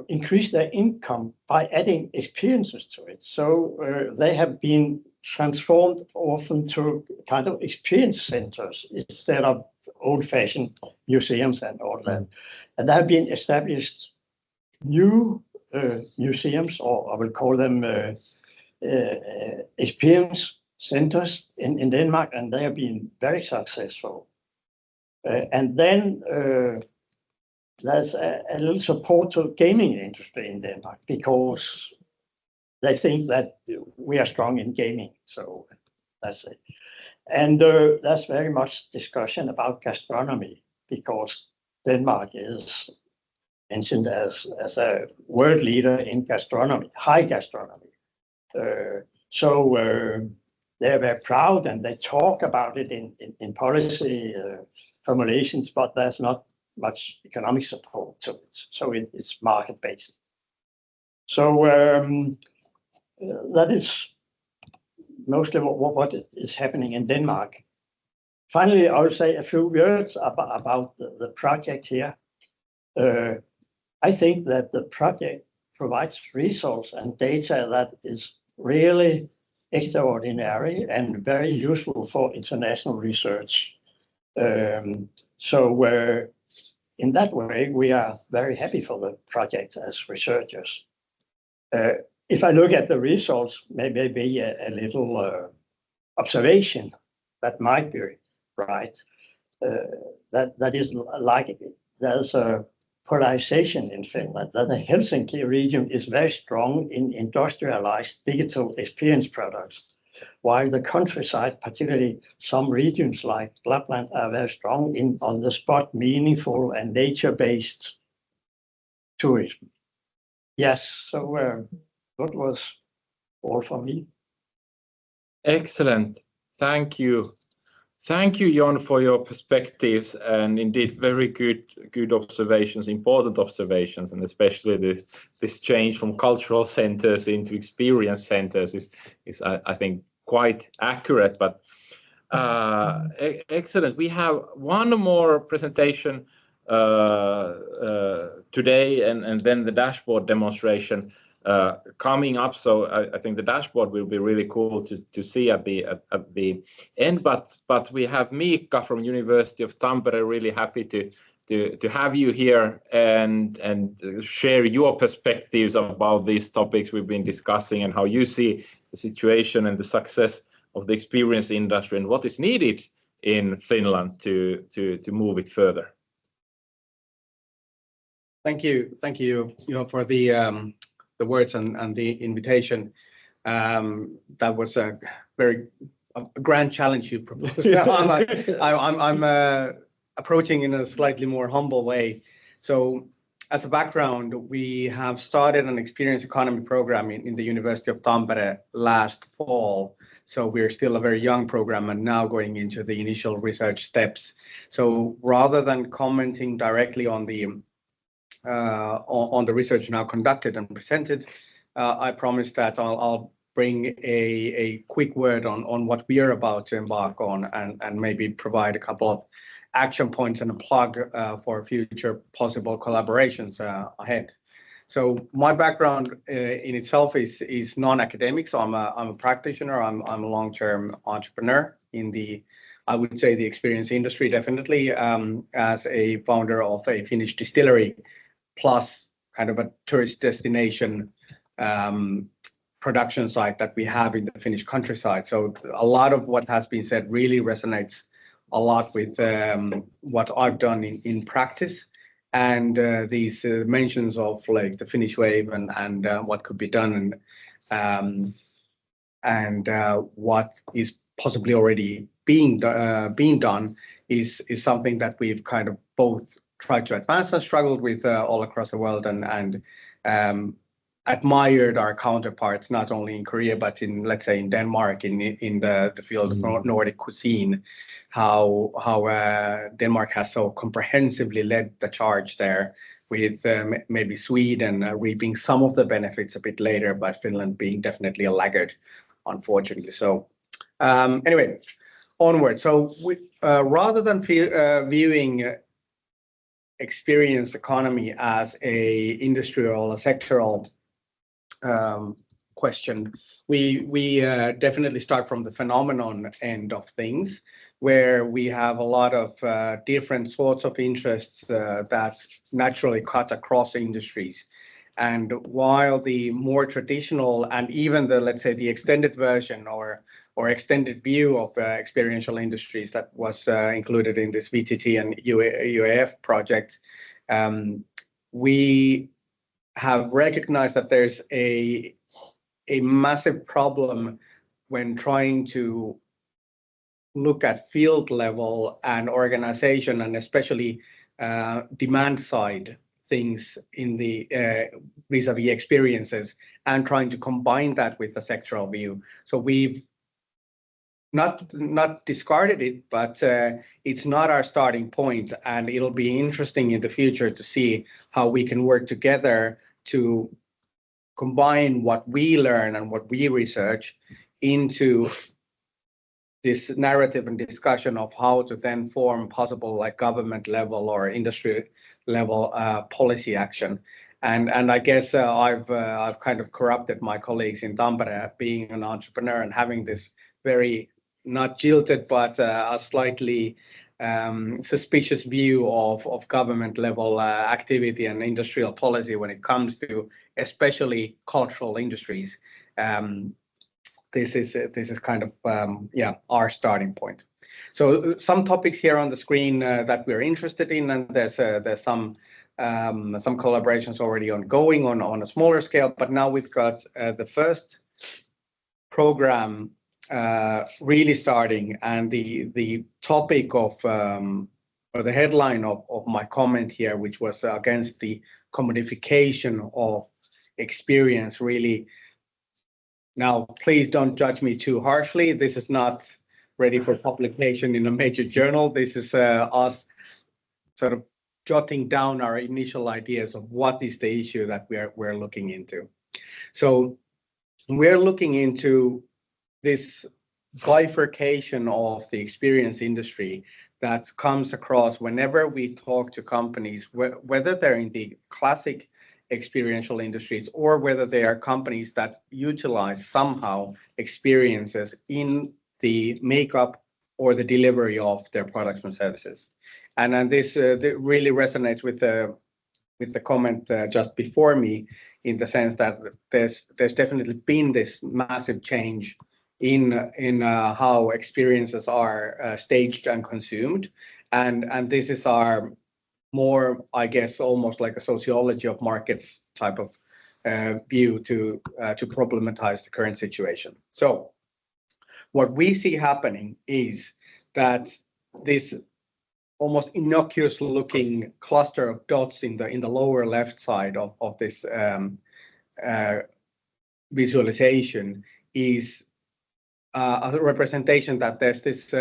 Speaker 6: increase their income by adding experiences to it. So they have been transformed often to kind of experience centers instead of old-fashioned museums and all that. And there have been established new museums, or I will call them experience centers in Denmark, and they have been very successful. And then there's a little support to gaming industry in Denmark because they think that we are strong in gaming. So that's it. And there's very much discussion about gastronomy because Denmark is mentioned as a world leader in gastronomy, high gastronomy. So they're very proud and they talk about it in policy formulations, but there's not much economic support to it. So it's market-based. So that is mostly what is happening in Denmark. Finally, I will say a few words about the project here. I think that the project provides resource and data that is really extraordinary and very useful for international research. So in that way, we are very happy for the project as researchers. If I look at the results, maybe a little observation that might be right. That is like there's a polarization in Finland, that the Helsinki region is very strong in industrialized digital experience products, while the countryside, particularly some regions like Lapland, are very strong in on-the-spot, meaningful and nature-based tourism. Yes, so that was all for me.
Speaker 1: Excellent. Thank you. Thank you, Jon, for your perspectives, and indeed very good observations, important observations, and especially this change from cultural centers into experience centers is I think quite accurate. But excellent. We have one more presentation today, and then the dashboard demonstration coming up. So I think the dashboard will be really cool to see at the end. But we have Mika from University of Tampere. Really happy to have you here and share your perspectives about these topics we've been discussing and how you see the situation and the success of the experience industry and what is needed in Finland to move it further.
Speaker 7: Thank you, Juho, for the words and the invitation. That was a very grand challenge you proposed. I'm approaching in a slightly more humble way. So, as a background, we have started an experience economy program in the University of Tampere last fall. So we're still a very young program and now going into the initial research steps. So rather than commenting directly on the research now conducted and presented, I promise that I'll bring a quick word on what we are about to embark on and maybe provide a couple of action points and a plug for future possible collaborations ahead. So my background in itself is non-academic, so I'm a practitioner. I'm a long-term entrepreneur in I would say the experience industry, definitely, as a founder of a Finnish distillery, plus kind of a tourist destination production site that we have in the Finnish countryside. So a lot of what has been said really resonates a lot with what I've done in practice, and these mentions of like the Finnish wave and what could be done and what is possibly already being done is something that we've kind of both tried to advance and struggled with all across the world, and admired our counterparts not only in Korea but in, let's say, in Denmark in the field of Nordic cuisine, how Denmark has so comprehensively led the charge there, with maybe Sweden reaping some of the benefits a bit later, but Finland being definitely a laggard, unfortunately. So anyway, onward. So rather than viewing experience economy as a industrial or sectoral question, we definitely start from the phenomenon end of things, where we have a lot of different sorts of interests that naturally cut across industries. And while the more traditional and even the, let's say, the extended version or extended view of experiential industries that was included in this VTT and UAF project, we have recognized that there's a massive problem when trying to look at field level and organization, and especially demand side things in the vis-a-vis experiences, and trying to combine that with the sectoral view. So we've not discarded it, but it's not our starting point, and it'll be interesting in the future to see how we can work together to combine what we learn and what we research into this narrative and discussion of how to then form possible like government level or industry level policy action. And I guess I've kind of corrupted my colleagues in Tampere, being an entrepreneur and having this very not jilted but a slightly suspicious view of government level activity and industrial policy when it comes to especially cultural industries. This is kind of our starting point. So some topics here on the screen that we're interested in, and there's some collaborations already ongoing on a smaller scale. But now we've got the first program really starting, and the topic of or the headline of my comment here, which was against the commodification of experience, really. Now, please don't judge me too harshly. This is not ready for publication in a major journal. This is us sort of jotting down our initial ideas of what is the issue that we're looking into. So we're looking into this bifurcation of the experience industry that comes across whenever we talk to companies, whether they're in the classic experiential industries or whether they are companies that utilize somehow experiences in the makeup or the delivery of their products and services. And this really resonates with the comment just before me, in the sense that there's definitely been this massive change in how experiences are staged and consumed, and this is our more, I guess, almost like a sociology of markets type of view to problematize the current situation. So what we see happening is that this almost innocuous looking cluster of dots in the lower left side of this visualization is a representation that there's this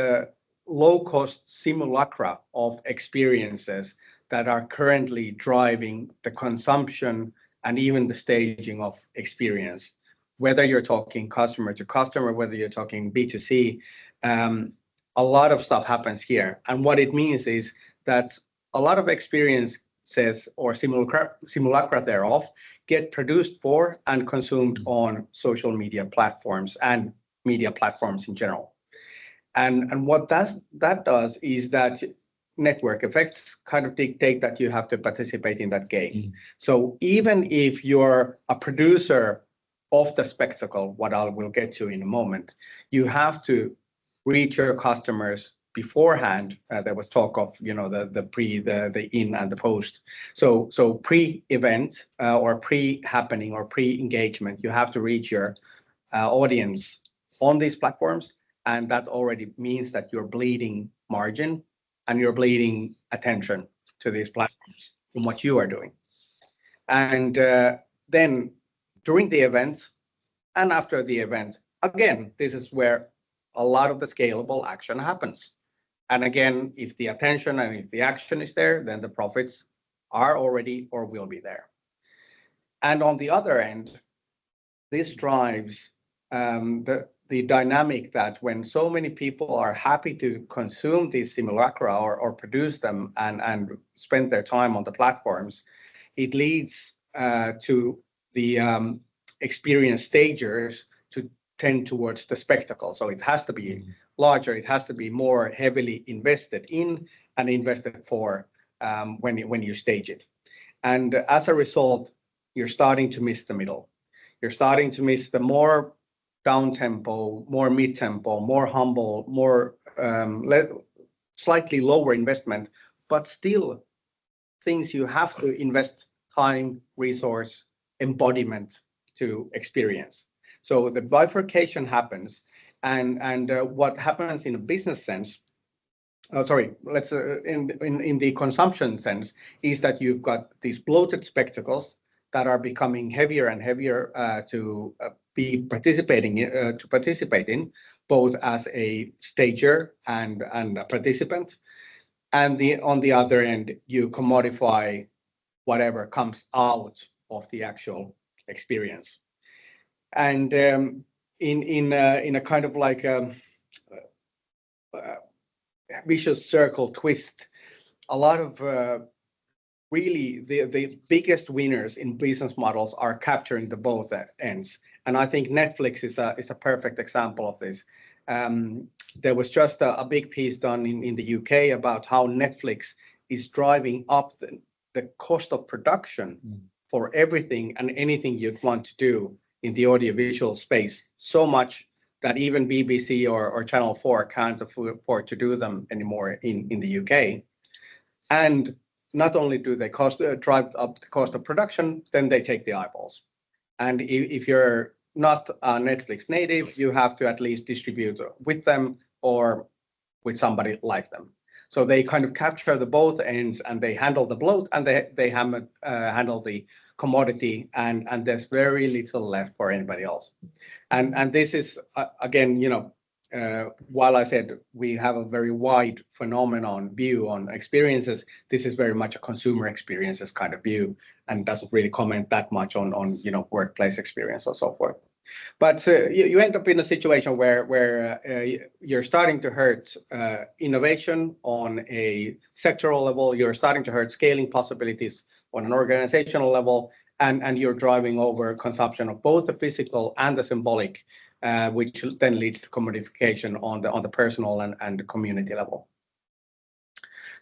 Speaker 7: low-cost simulacra of experiences that are currently driving the consumption and even the staging of experience. Whether you're talking customer to customer, whether you're talking B2C, a lot of stuff happens here. And what it means is that a lot of experiences or simulacra thereof get produced for and consumed on social media platforms and media platforms in general. And what that does is that network effects kind of dictate that you have to participate in that game. So even if you're a producer of the spectacle, what I will get to in a moment, you have to reach your customers beforehand. There was talk of, you know, the pre, the in, and the post. So pre-event or pre-happening or pre-engagement, you have to reach your audience on these platforms, and that already means that you're bleeding margin and you're bleeding attention to these platforms from what you are doing. And then during the event and after the event, again, this is where a lot of the scalable action happens. And again, if the attention and if the action is there, then the profits are already or will be there. And on the other end, this drives the dynamic that when so many people are happy to consume these simulacra or produce them and spend their time on the platforms, it leads to the experience stagers to tend towards the spectacle. So it has to be larger, it has to be more heavily invested in and invested for when you stage it. And as a result, you're starting to miss the middle. You're starting to miss the more down-tempo, more mid-tempo, more humble, more slightly lower investment, but still things you have to invest time, resource, embodiment to experience. So the bifurcation happens, and what happens in a business sense, in the consumption sense, is that you've got these bloated spectacles that are becoming heavier and heavier to participate in, both as a stager and a participant. And on the other end, you commodify whatever comes out of the actual experience. And in a kind of like a vicious circle twist, a lot of really the biggest winners in business models are capturing the both ends. And I think Netflix is a perfect example of this. There was just a big piece done in the UK about how Netflix is driving up the cost of production for everything and anything you'd want to do in the audiovisual space, so much that even BBC or Channel 4 can't afford to do them anymore in the UK. And not only do they drive up the cost of production, then they take the eyeballs. And if you're not a Netflix native, you have to at least distribute with them or with somebody like them. So they kind of capture the both ends, and they handle the bloat, and they handle the commodity, and there's very little left for anybody else. And this is again, you know, while I said we have a very wide phenomenon view on experiences, this is very much a consumer experiences kind of view, and doesn't really comment that much on workplace experience and so forth. But you end up in a situation where you're starting to hurt innovation on a sectoral level, you're starting to hurt scaling possibilities on an organizational level, and you're driving over consumption of both the physical and the symbolic, which then leads to commodification on the personal and the community level.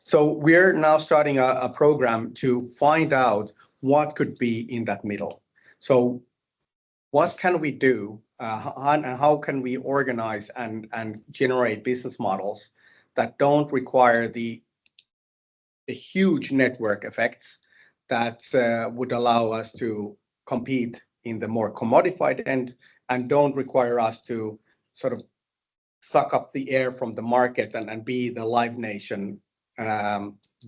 Speaker 7: So we're now starting a program to find out what could be in that middle. So what can we do, and how can we organize and generate business models that don't require the huge network effects that would allow us to compete in the more commodified end, and don't require us to sort of suck up the air from the market and be the live nation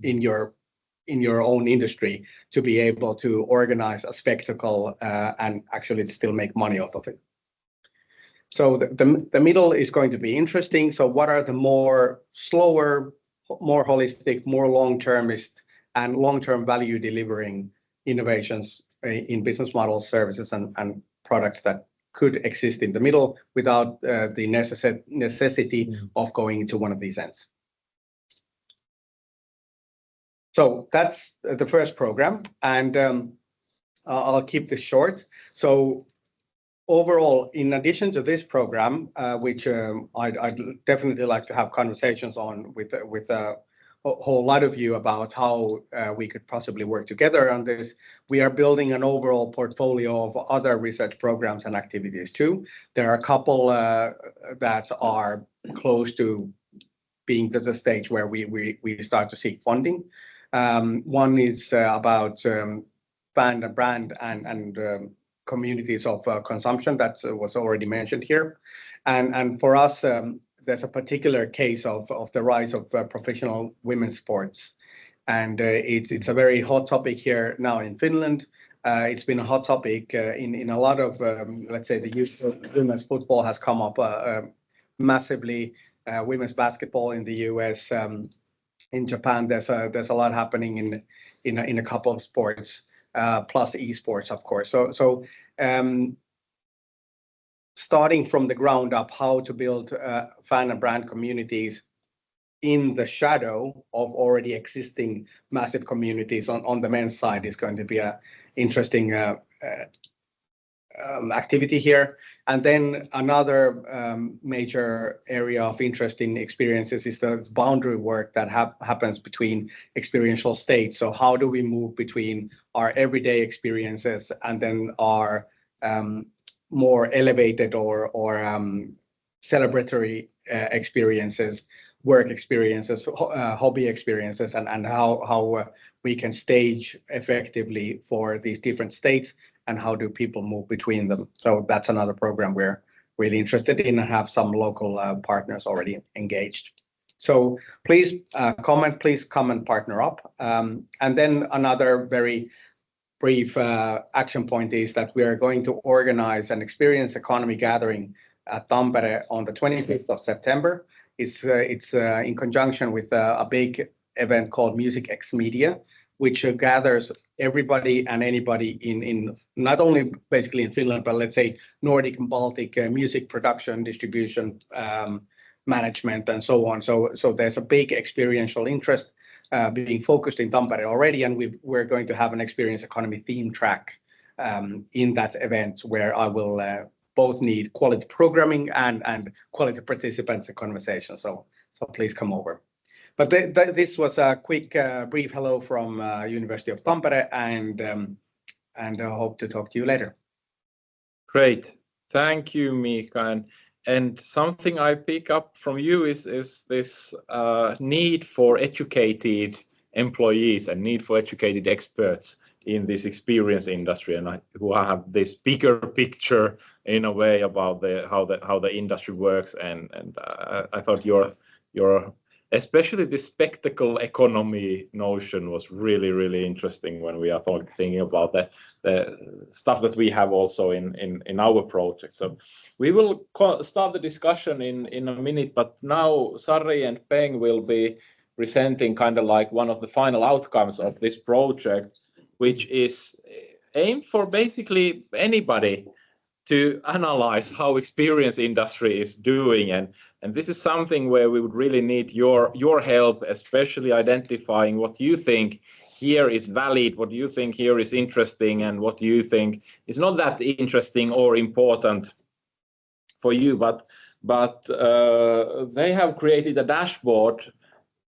Speaker 7: in your own industry, to be able to organize a spectacle and actually still make money off of it. So the middle is going to be interesting. So what are the more slower, more holistic, more long-termist and long-term value delivering innovations in business models, services and products that could exist in the middle without the necessity of going into one of these ends? So that's the first program, and I'll keep this short. So overall, in addition to this program, which I'd definitely like to have conversations on with a whole lot of you about how we could possibly work together on this, we are building an overall portfolio of other research programs and activities too. There are a couple that are close to being to the stage where we start to seek funding. One is about fan and brand and communities of consumption that was already mentioned here. And for us, there's a particular case of the rise of professional women's sports. And it's a very hot topic here now in Finland. It's been a hot topic in a lot of, let's say, the youth of women's football has come up massively. Women's basketball in the US, in Japan, there's a lot happening in a couple of sports, plus esports, of course. So starting from the ground up, how to build fan and brand communities in the shadow of already existing massive communities on the men's side is going to be an interesting activity here. And then another major area of interest in experiences is the boundary work that happens between experiential states. So how do we move between our everyday experiences and then our more elevated or celebratory experiences, work experiences, hobby experiences, and how we can stage effectively for these different states, and how do people move between them. So that's another program we're really interested in and have some local partners already engaged. So please comment, please come and partner up. And then another very brief action point is that we are going to organize an experience economy gathering at Tampere on the 25th of September. It's in conjunction with a big event called Music X Media, which gathers everybody and anybody in not only basically in Finland, but let's say Nordic and Baltic music production, distribution, management, and so on. So there's a big experiential interest being focused in Tampere already, and we're going to have an experience economy theme track in that event, where I will both need quality programming and quality participants and conversation. So please come over. But this was a quick brief hello from University of Tampere, and I hope to talk to you later.
Speaker 1: Great, thank you, Mika. And something I pick up from you is this need for educated employees and need for educated experts in this experience industry, and who have this bigger picture in a way about how the industry works. And I thought your especially the spectacle economy notion was really, really interesting when we are thinking about the stuff that we have also in our project. So we will start the discussion in a minute, but now Sari and Peng will be presenting kind of like one of the final outcomes of this project, which is aimed for basically anybody to analyze how experience industry is doing, and this is something where we would really need your help, especially identifying what you think here is valid, what you think here is interesting, and what you think is not that interesting or important for you. But they have created a dashboard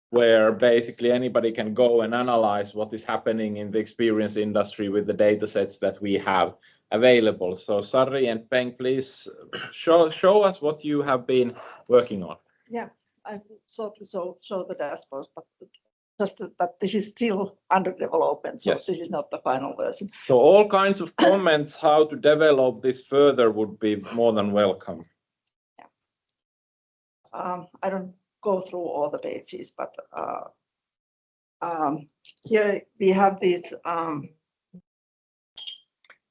Speaker 1: where basically anybody can go and analyze what is happening in the experience industry with the data sets that we have available. So Sari and Peng, please show us what you have been working on.
Speaker 4: Yeah, I thought to show the dashboard, but just that this is still under development, so
Speaker 1: Yes.
Speaker 4: This is not the final version.
Speaker 1: So all kinds of comments how to develop this further would be more than welcome.
Speaker 4: I don't go through all the pages, but here we have these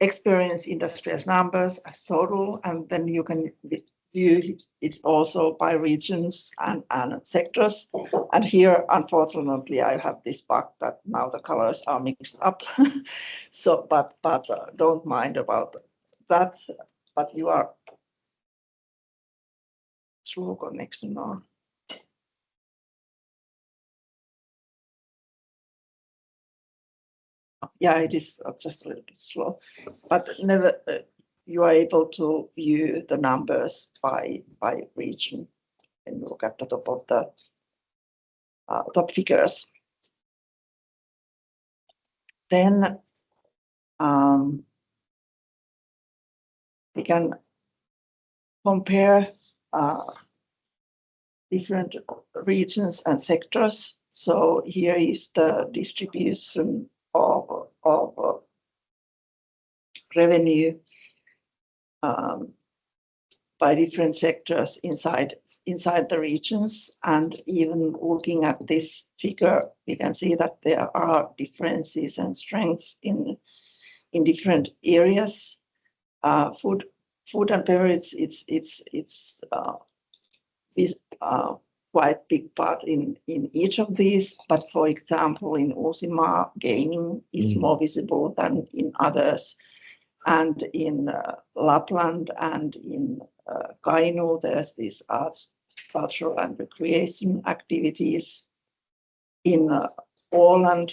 Speaker 4: experience industry as numbers as total, and then you can view it also by regions and sectors. And here, unfortunately, I have this bug that now the colors are mixed up. So, but don't mind about that. But you are slow connection or. Yeah, it is just a little bit slow, but never you are able to view the numbers by region and look at the top of the top figures. Then we can compare different regions and sectors. So here is the distribution of revenue by different sectors inside the regions, and even looking at this figure, we can see that there are differences and strengths in different areas. Food and beverage, it's quite big part in each of these, but for example, in Uusimaa, gaming is more visible than in others. And in Lapland and in Kainuu, there's these arts, cultural and recreation activities. In Åland,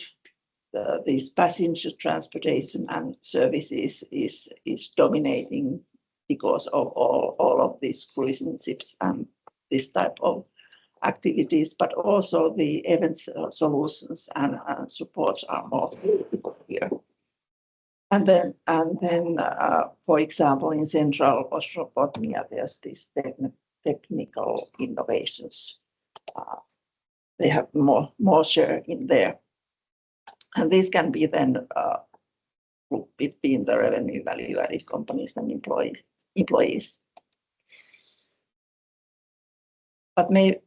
Speaker 4: these passenger transportation and services is dominating because of all of these cruising ships and this type of activities, but also the events solutions and supports are more here. And then, for example, in Central Ostrobothnia, there's these technical innovations. They have more share in there, and this can be then grouped between the revenue value-added companies and employees. But maybe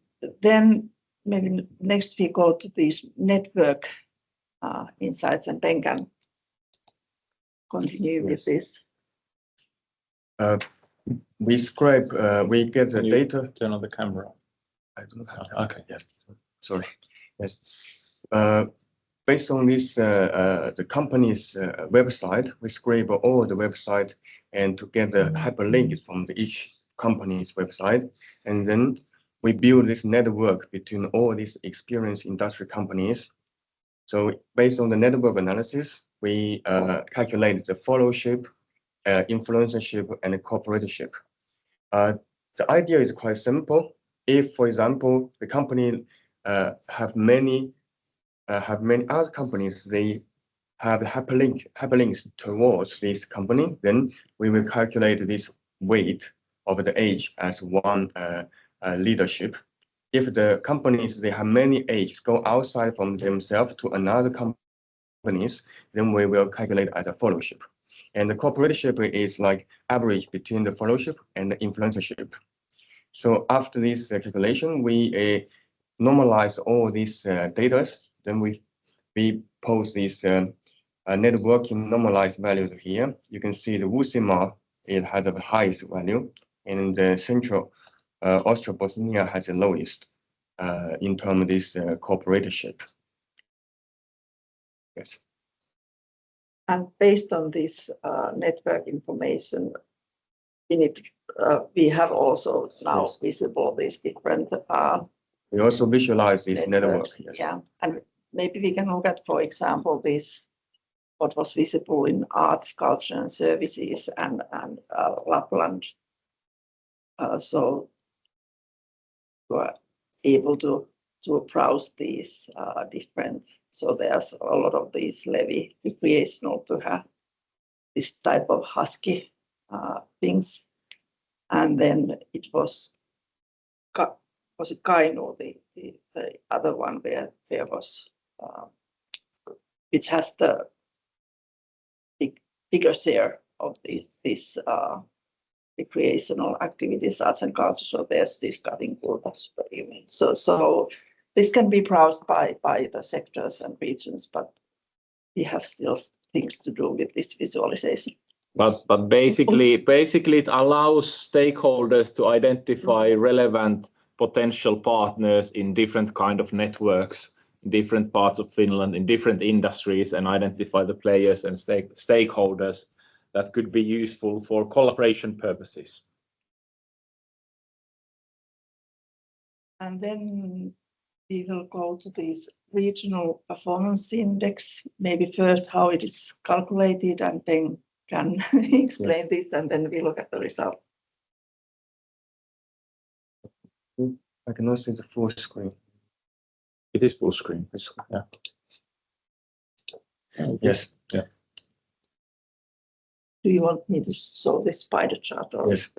Speaker 4: next we go to these network insights, and Ben can continue with this.
Speaker 8: We scrape, we get the data.
Speaker 1: Turn on the camera.
Speaker 8: I don't have.
Speaker 1: Okay.
Speaker 8: Yes. Sorry. Yes. Based on this, the company's website, we scrape all the website and to get the hyperlinks from each company's website, and then we build this network between all these experience industry companies. So based on the network analysis, we calculate the followership, influencership, and cooperatorship. The idea is quite simple. If, for example, the company have many other companies, they have hyperlinks towards this company, then we will calculate this weight of the age as one leadership. If the companies, they have many ages go outside from themselves to another companies, then we will calculate as a followership. And the cooperatorship is like average between the followership and the influencership. So after this calculation, we normalize all these data. Then we post this networking normalized values here. You can see the Uusimaa, it has the highest value, and the Central Austria-Bosnia has the lowest in terms of this cooperatorship. Yes.
Speaker 4: And based on this network information, we have also now visible these different.
Speaker 8: We also visualize this network. Yes.
Speaker 4: Yeah, and maybe we can look at, for example, what was visible in arts, culture, and services, and Lapland. So you are able to browse these different. So there's a lot of these levy recreational to have this type of husky things, and then it was it Kainuu, the other one where there was which has the bigger share of this recreational activities, arts and culture. So there's this cutting pool. That's what you mean. So this can be browsed by the sectors and regions, but we have still things to do with this visualization.
Speaker 1: But basically it allows stakeholders to identify relevant potential partners in different kind of networks, in different parts of Finland, in different industries, and identify the players and stakeholders that could be useful for collaboration purposes.
Speaker 4: And then we will go to this regional performance index, maybe first how it is calculated, and then can explain this, and then we look at the result.
Speaker 8: I cannot see the full screen.
Speaker 1: It is full screen. Yeah.
Speaker 8: Yes.
Speaker 1: Yeah.
Speaker 4: Do you want me to show this spider chart? Or?
Speaker 8: Yes,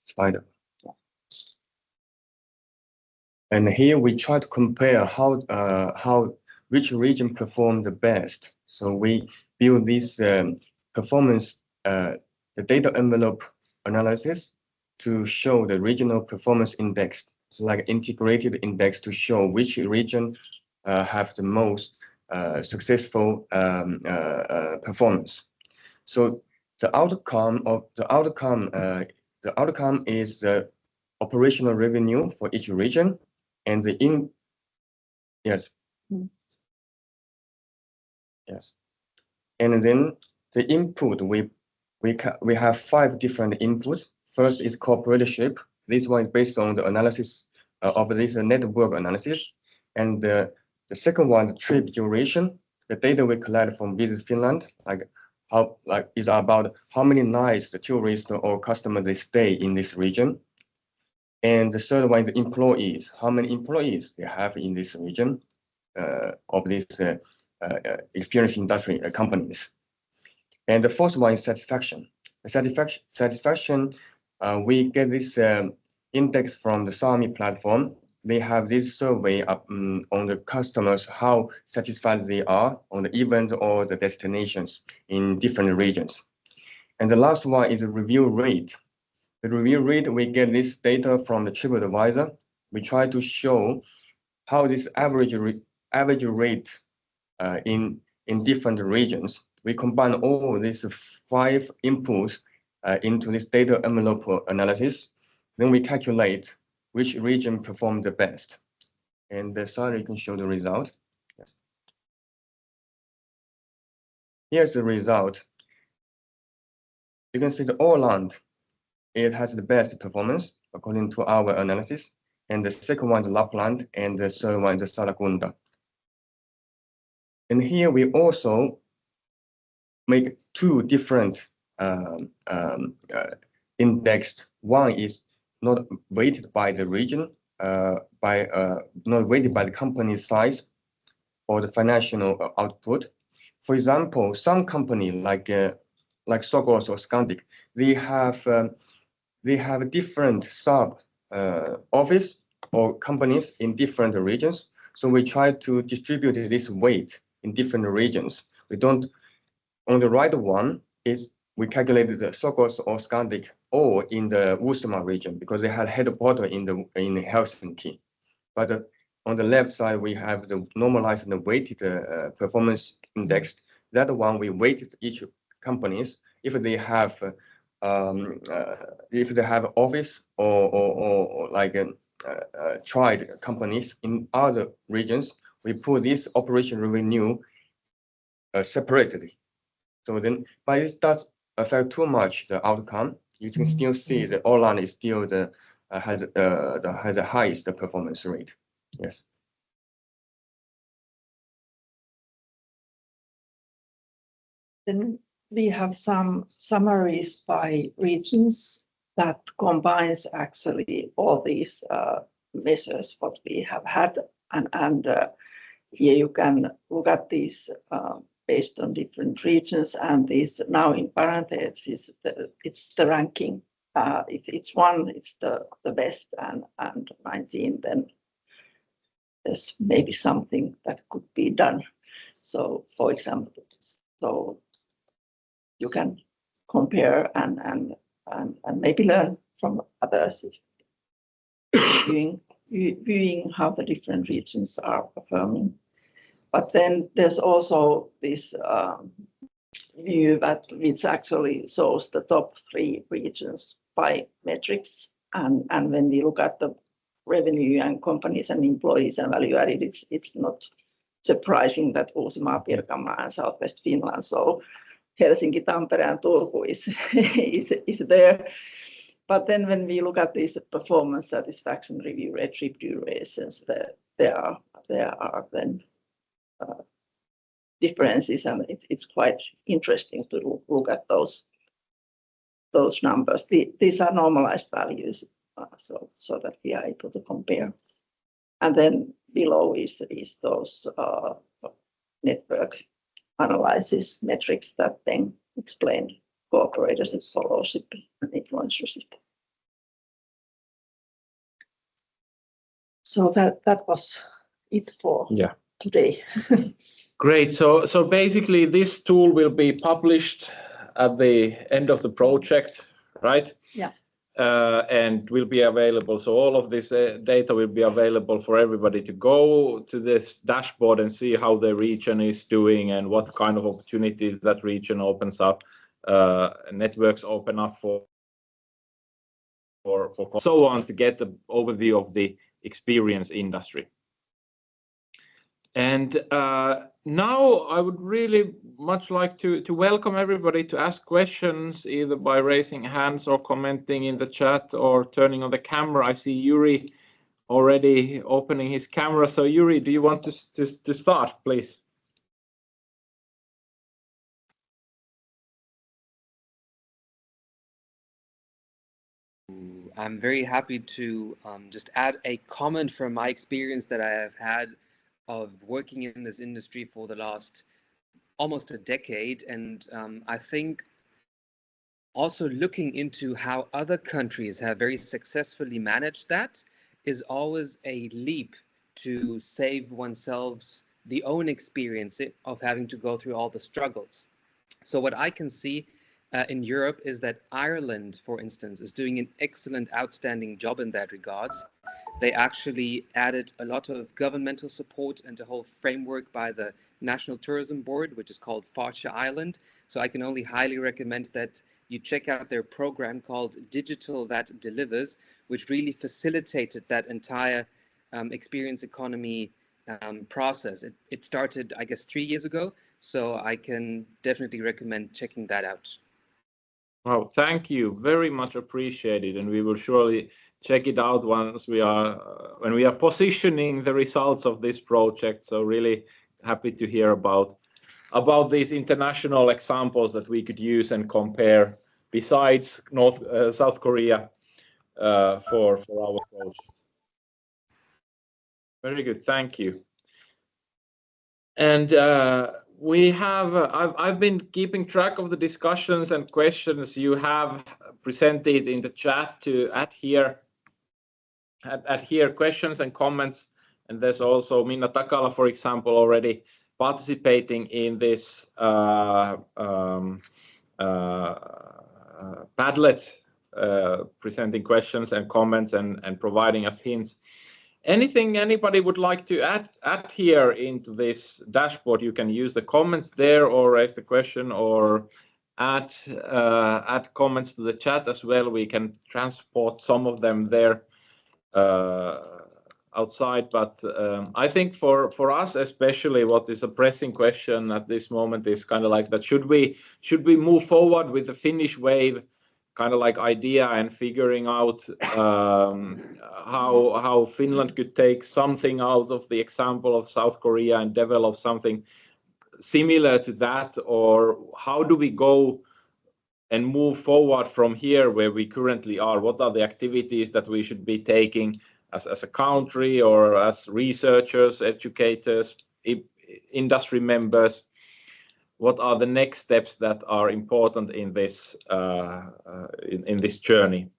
Speaker 8: spider. Yeah. And here we try to compare how which region performed the best. So we build this performance, the data envelope analysis to show the regional performance index. It's like integrated index to show which region have the most successful performance. So the outcome is the operational revenue for each region, and yes, and then the input we have 5 different inputs. First is cooperatorship. This one is based on the analysis of this network analysis, and the second one, the trip duration. The data we collect from Business Finland, is about how many nights the tourists or customers they stay in this region. And the third one is the employees, how many employees they have in this region of this experience industry companies. And the fourth one is satisfaction. The satisfaction, we get this index from the Sami platform. They have this survey on the customers, how satisfied they are on the events or the destinations in different regions. And the last one is the review rate. The review rate, we get this data from the TripAdvisor. We try to show how this average rate in different regions. We combine all these 5 inputs into this data envelope analysis. Then we calculate which region performed the best. And Sari can show the result. Yes. Here's the result. You can see the Åland, it has the best performance according to our analysis. And the second one is Lapland, and the third one is Sarakunda. And here we also make 2 different indexed. One is not weighted by the region, not weighted by the company size or the financial output. For example, some company like Sokos or Scandic, they have different sub office or companies in different regions. So we try to distribute this weight in different regions. We don't. On the right one is we calculated the Sokos or Scandic or in the Uusimaa region because they had headquarters in Helsinki. But on the left side, we have the normalized and the weighted performance index. That one we weighted each companies if they have office or like tried companies in other regions. We put this operation revenue separately. So then, but it does affect too much the outcome. You can still see the Åland is still has the highest performance rate. Yes.
Speaker 4: Then we have some summaries by regions that combines actually all these measures what we have had, and here you can look at these based on different regions, and this now in parentheses it's the ranking. If it's 1, it's the best, and 19, then there's maybe something that could be done. So, for example, so you can compare and maybe learn from others, viewing how the different regions are performing. But then there's also this view which actually shows the top 3 regions by metrics, and when we look at the revenue and companies and employees and value added, it's not surprising that Uusimaa, Pirkanmaa, and Southwest Finland. So Helsinki, Tampere, and Turku is there. But then when we look at these performance satisfaction review rate trip durations, there are then differences, and it's quite interesting to look at those numbers. These are normalized values, so that we are able to compare. And then below is those network analysis metrics that then explain cooperators, followership, and influencership. So that was it for today.
Speaker 1: Great. So basically, this tool will be published at the end of the project, right?
Speaker 4: Yeah.
Speaker 1: And will be available. So all of this data will be available for everybody to go to this dashboard and see how the region is doing and what kind of opportunities that region opens up, networks open up for so on, to get the overview of the experience industry. And now I would really much like to welcome everybody to ask questions, either by raising hands or commenting in the chat or turning on the camera. I see Yuri already opening his camera. So Yuri, do you want to start, please?
Speaker 9: I'm very happy to just add a comment from my experience that I have had of working in this industry for the last almost a decade. And I think also looking into how other countries have very successfully managed that is always a leap to save oneself the own experience of having to go through all the struggles. So what I can see in Europe is that Ireland, for instance, is doing an excellent, outstanding job in that regards. They actually added a lot of governmental support and a whole framework by the National Tourism Board, which is called Fáilte Island. So I can only highly recommend that you check out their program called Digital That Delivers, which really facilitated that entire experience economy process. It started, I guess, 3 years ago. So I can definitely recommend checking that out.
Speaker 1: Wow, thank you, very much appreciated, and we will surely check it out once when we are positioning the results of this project. So really happy to hear about these international examples that we could use and compare besides South Korea for our project. Very good, thank you. And we have I've been keeping track of the discussions and questions you have presented in the chat to adhere questions and comments. And there's also Minna Takala, for example, already participating in this Padlet, presenting questions and comments and providing us hints. Anything anybody would like to add here into this dashboard? You can use the comments there or raise the question or add comments to the chat as well. We can transport some of them there outside, but I think for us especially, what is a pressing question at this moment is kind of like that: should we move forward with the Finnish wave kind of like idea and figuring out how Finland could take something out of the example of South Korea and develop something similar to that, or how do we go and move forward from here where we currently are? What are the activities that we should be taking as a country or as researchers, educators, industry members? What are the next steps that are important in this in this journey?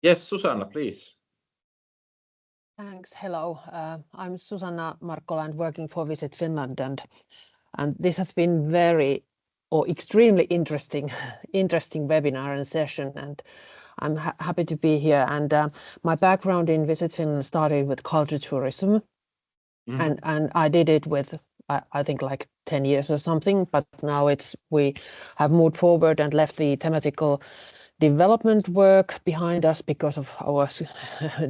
Speaker 1: Yes, Susanna, please.
Speaker 10: Thanks. Hello, I'm Susanna Markkola and working for Visit Finland, and this has been very or extremely interesting webinar and session, and I'm happy to be here. And my background in Visit Finland started with culture tourism, and I did it with I think like 10 years or something, but now we have moved forward and left the thematical development work behind us because of our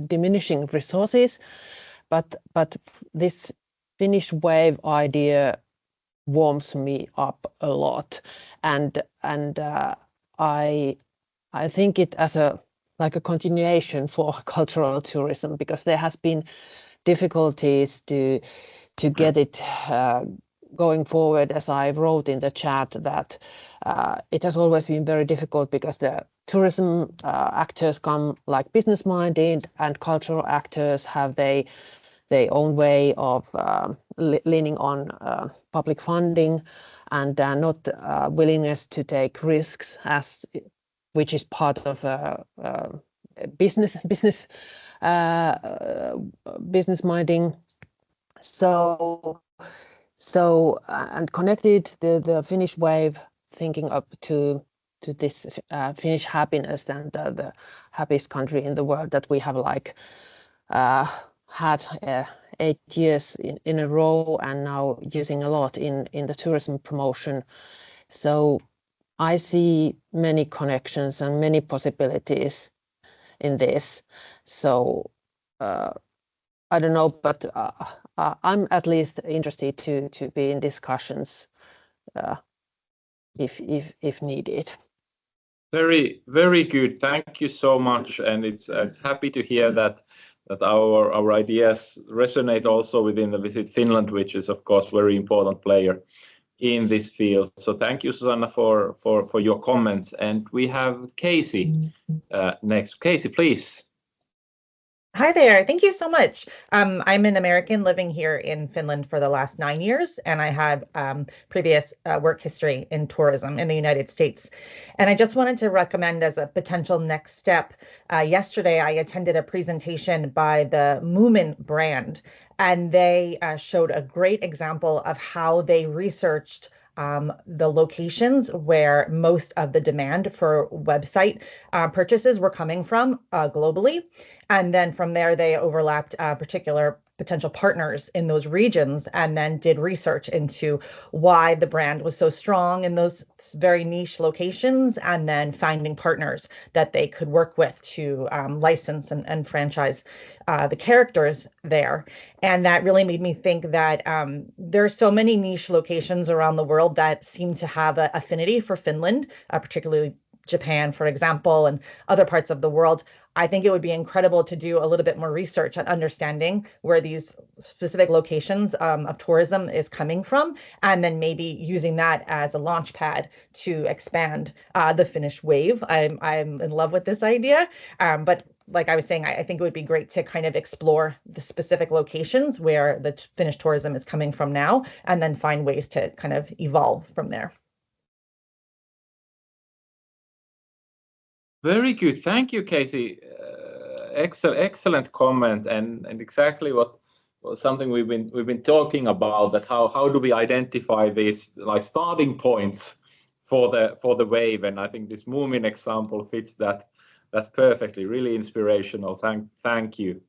Speaker 10: diminishing resources. But this Finnish wave idea warms me up a lot, and I think it as a continuation for cultural tourism, because there has been difficulties to get it going forward. As I wrote in the chat, that it has always been very difficult because the tourism actors come like business minded, and cultural actors have their own way of leaning on public funding and not willingness to take risks, which is part of business minding. So and connected the Finnish wave thinking up to this Finnish happiness and the happiest country in the world that we have had 8 years in a row, and now using a lot in the tourism promotion. So I see many connections and many possibilities in this. So I don't know, but I'm at least interested to be in discussions if needed.
Speaker 1: Very, very good. Thank you so much, and it's happy to hear that our ideas resonate also within the Visit Finland, which is of course very important player in this field. So thank you, Susanna, for your comments. And we have Casey next. Casey, please.
Speaker 11: Hi there. Thank you so much. I'm an American living here in Finland for the last 9 years, and I have previous work history in tourism in the United States. And I just wanted to recommend as a potential next step, yesterday I attended a presentation by the Moomin brand, and they showed a great example of how they researched the locations where most of the demand for website purchases were coming from globally. And then from there, they overlapped particular potential partners in those regions, and then did research into why the brand was so strong in those very niche locations, and then finding partners that they could work with to license and franchise the characters there. And that really made me think that there are so many niche locations around the world that seem to have an affinity for Finland, particularly Japan, for example, and other parts of the world. I think it would be incredible to do a little bit more research on understanding where these specific locations of tourism is coming from, and then maybe using that as a launch pad to expand the Finnish wave. I'm in love with this idea, but like I was saying, I think it would be great to kind of explore the specific locations where the Finnish tourism is coming from now, and then find ways to kind of evolve from there.
Speaker 1: Very good. Thank you, Casey. Excellent comment, and exactly what something we've been talking about, that how do we identify these like starting points for the wave, and I think this Moomin example fits that perfectly. Really inspirational. Thank you.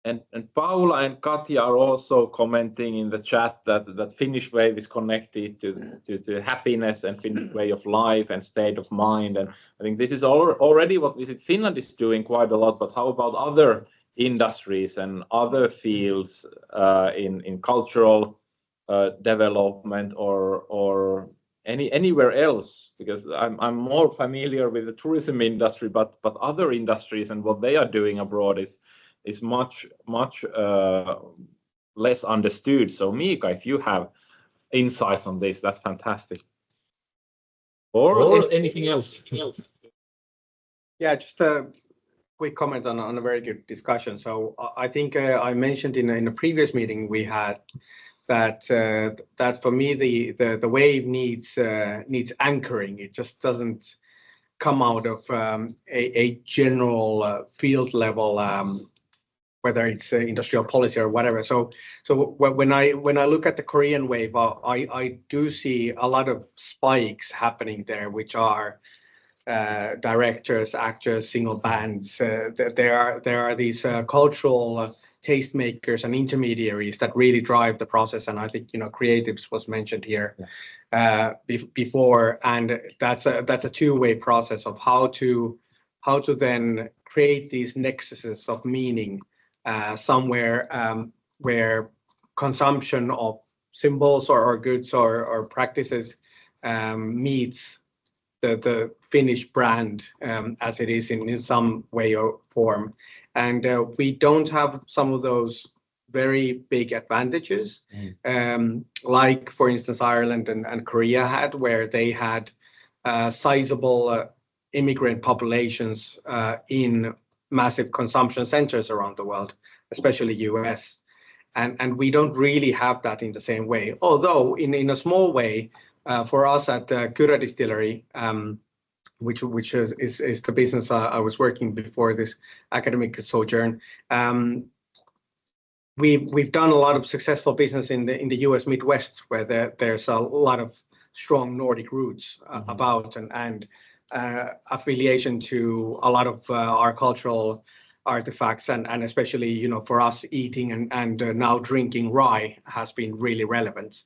Speaker 1: And Paula and Katja are also commenting in the chat that Finnish wave is connected to happiness and Finnish way of life and state of mind. And I think this is already what Visit Finland is doing quite a lot. But how about other industries and other fields in cultural development or anywhere else? Because I'm more familiar with the tourism industry, but other industries and what they are doing abroad is much less understood. So Mika, if you have insights on this, that's fantastic. Or anything else?
Speaker 7: Yeah, just a quick comment on a very good discussion. So I think I mentioned in a previous meeting we had that for me the wave needs anchoring. It just doesn't come out of a general field level, whether it's industrial policy or whatever. So when I look at the Korean wave, I do see a lot of spikes happening there, which are directors, actors, single bands. There are these cultural tastemakers and intermediaries that really drive the process. And I think creatives was mentioned here before, and that's a two-way process of how to then create these nexuses of meaning somewhere where consumption of symbols or goods or practices meets the Finnish brand as it is in some way or form. And we don't have some of those very big advantages, like, for instance, Ireland and Korea had, where they had sizable immigrant populations in massive consumption centers around the world, especially US. And we don't really have that in the same way, although in a small way, for us at Kyra Distillery, which is the business I was working before this academic sojourn, we've done a lot of successful business in the US Midwest, where there's a lot of strong Nordic roots about and affiliation to a lot of our cultural artifacts, and especially for us eating and now drinking rye has been really relevant.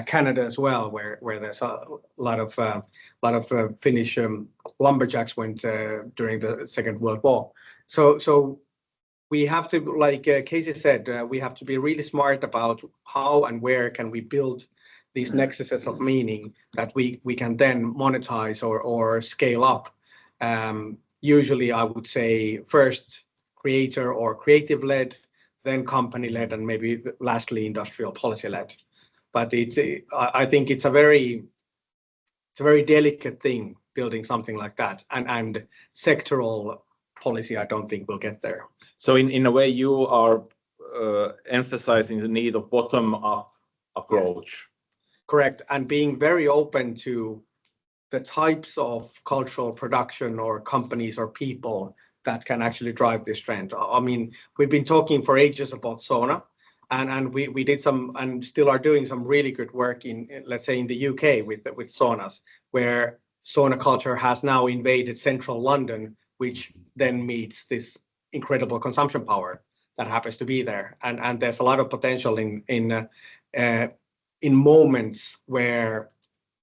Speaker 7: Canada as well, where there's a lot of Finnish lumberjacks went during the Second World War. So we have to, like Casey said, we have to be really smart about how and where can we build these nexuses of meaning that we can then monetize or scale up. Usually I would say first creator or creative led, then company led, and maybe lastly industrial policy led. But I think it's a very delicate thing building something like that, and sectoral policy I don't think will get there.
Speaker 1: So in a way you are emphasizing the need of bottom-up approach.
Speaker 7: Yes. Correct, and being very open to the types of cultural production or companies or people that can actually drive this trend. I mean, we've been talking for ages about sauna, and we did some and still are doing some really good work in let's say in the UK with saunas, where sauna culture has now invaded central London, which then meets this incredible consumption power that happens to be there, and there's a lot of potential in moments where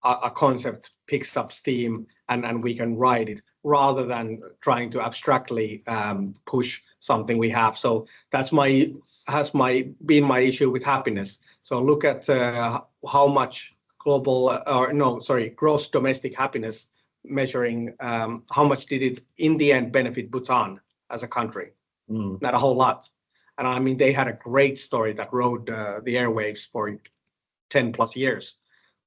Speaker 7: a concept picks up steam and we can ride it rather than trying to abstractly push something we have. So that's been my issue with happiness. So look at how much gross domestic happiness measuring, how much did it in the end benefit Bhutan as a country? Not a whole lot. And I mean, they had a great story that rode the airwaves for 10 plus years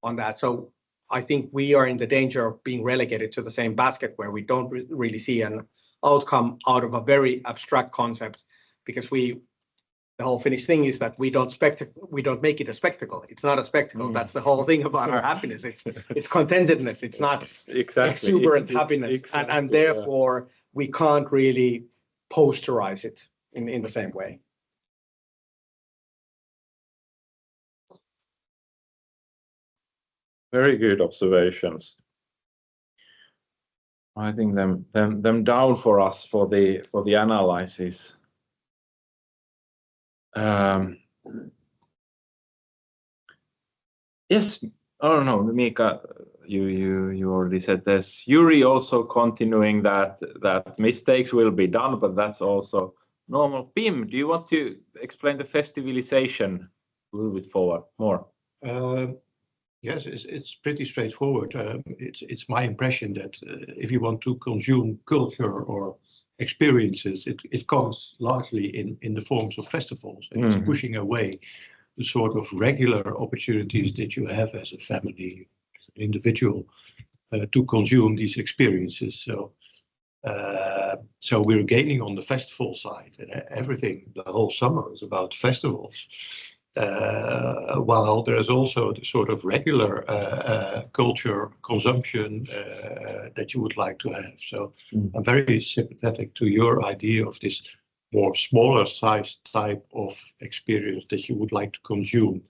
Speaker 7: on that. So I think we are in the danger of being relegated to the same basket where we don't really see an outcome out of a very abstract concept, because the whole Finnish thing is that we don't make it a spectacle. It's not a spectacle. That's the whole thing about our happiness. It's contentedness. It's not exuberant happiness. Exactly, and therefore we can't really posterize it in the same way.
Speaker 1: Very good observations. Writing them down for us for the analysis. Yes. Oh no, Mika, you already said this. Yuri also continuing that mistakes will be done, but that's also normal. Pim, do you want to explain the festivalization a little bit more?
Speaker 5: Yes, it's pretty straightforward. It's my impression that if you want to consume culture or experiences, it comes largely in the forms of festivals, and it's pushing away the sort of regular opportunities that you have as a family, as an individual, to consume these experiences. So we're gaining on the festival side, and everything, the whole summer is about festivals. While there is also the sort of regular culture consumption that you would like to have. So I'm very sympathetic to your idea of this more smaller size type of experience that you would like to consume,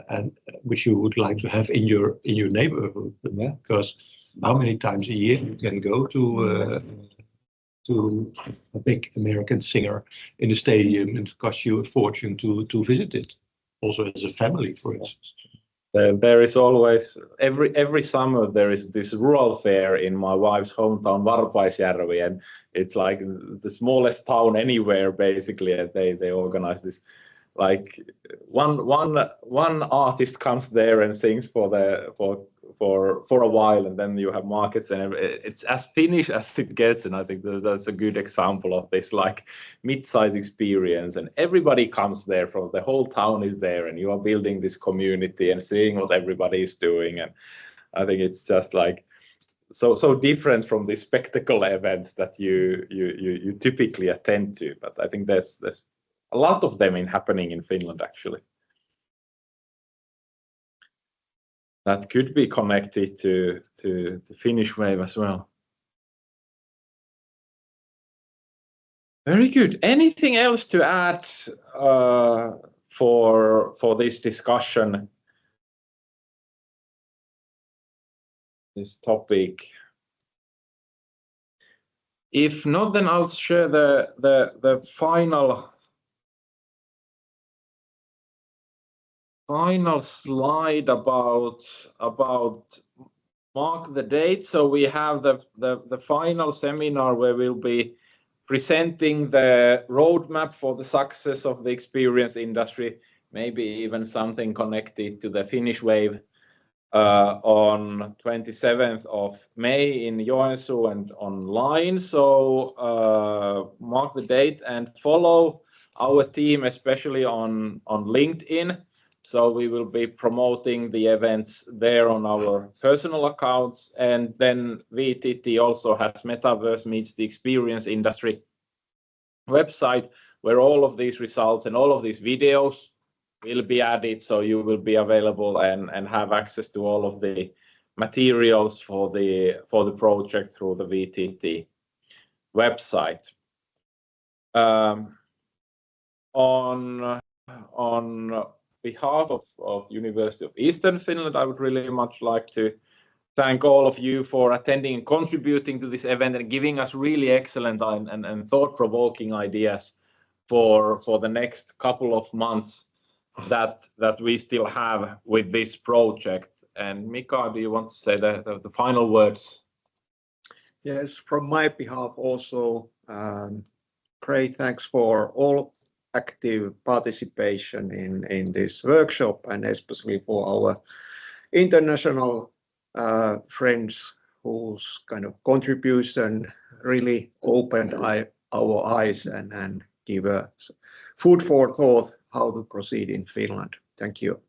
Speaker 5: and which you would like to have in your neighborhood. Yeah? Because how many times a year you can go to a big American singer in the stadium, and it costs you a fortune to visit it, also as a family, for instance.
Speaker 1: There is always, every summer, there is this rural fair in my wife's hometown, Varpaisjärvi, and it's like the smallest town anywhere, basically, and they organize this. Like one artist comes there and sings for a while, and then you have markets, and it's as Finnish as it gets. And I think that's a good example of this, like mid-size experience, and everybody comes there, from the whole town is there, and you are building this community and seeing what everybody is doing. And I think it's just like so different from the spectacle events that you typically attend to. But I think there's a lot of them happening in Finland, actually. That could be connected to the Finnish wave as well. Very good. Anything else to add for this discussion, this topic? If not, then I'll share the final slide about mark the date. So we have the final seminar where we'll be presenting the roadmap for the success of the experience industry, maybe even something connected to the Finnish wave, on 27th of May in Joensuu and online. So mark the date and follow our team, especially on LinkedIn. So we will be promoting the events there on our personal accounts. And then VTT also has Metaverse Meets the Experience Industry website, where all of these results and all of these videos will be added. So you will be available and have access to all of the materials for the project through the VTT website. On behalf of University of Eastern Finland, I would really much like to thank all of you for attending and contributing to this event and giving us really excellent and thought-provoking ideas for the next couple of months that we still have with this project. And Mika, do you want to say the final words?
Speaker 2: Yes, from my behalf also, great thanks for all active participation in this workshop, and especially for our international friends whose kind of contribution really opened our eyes and give us food for thought how to proceed in Finland. Thank you.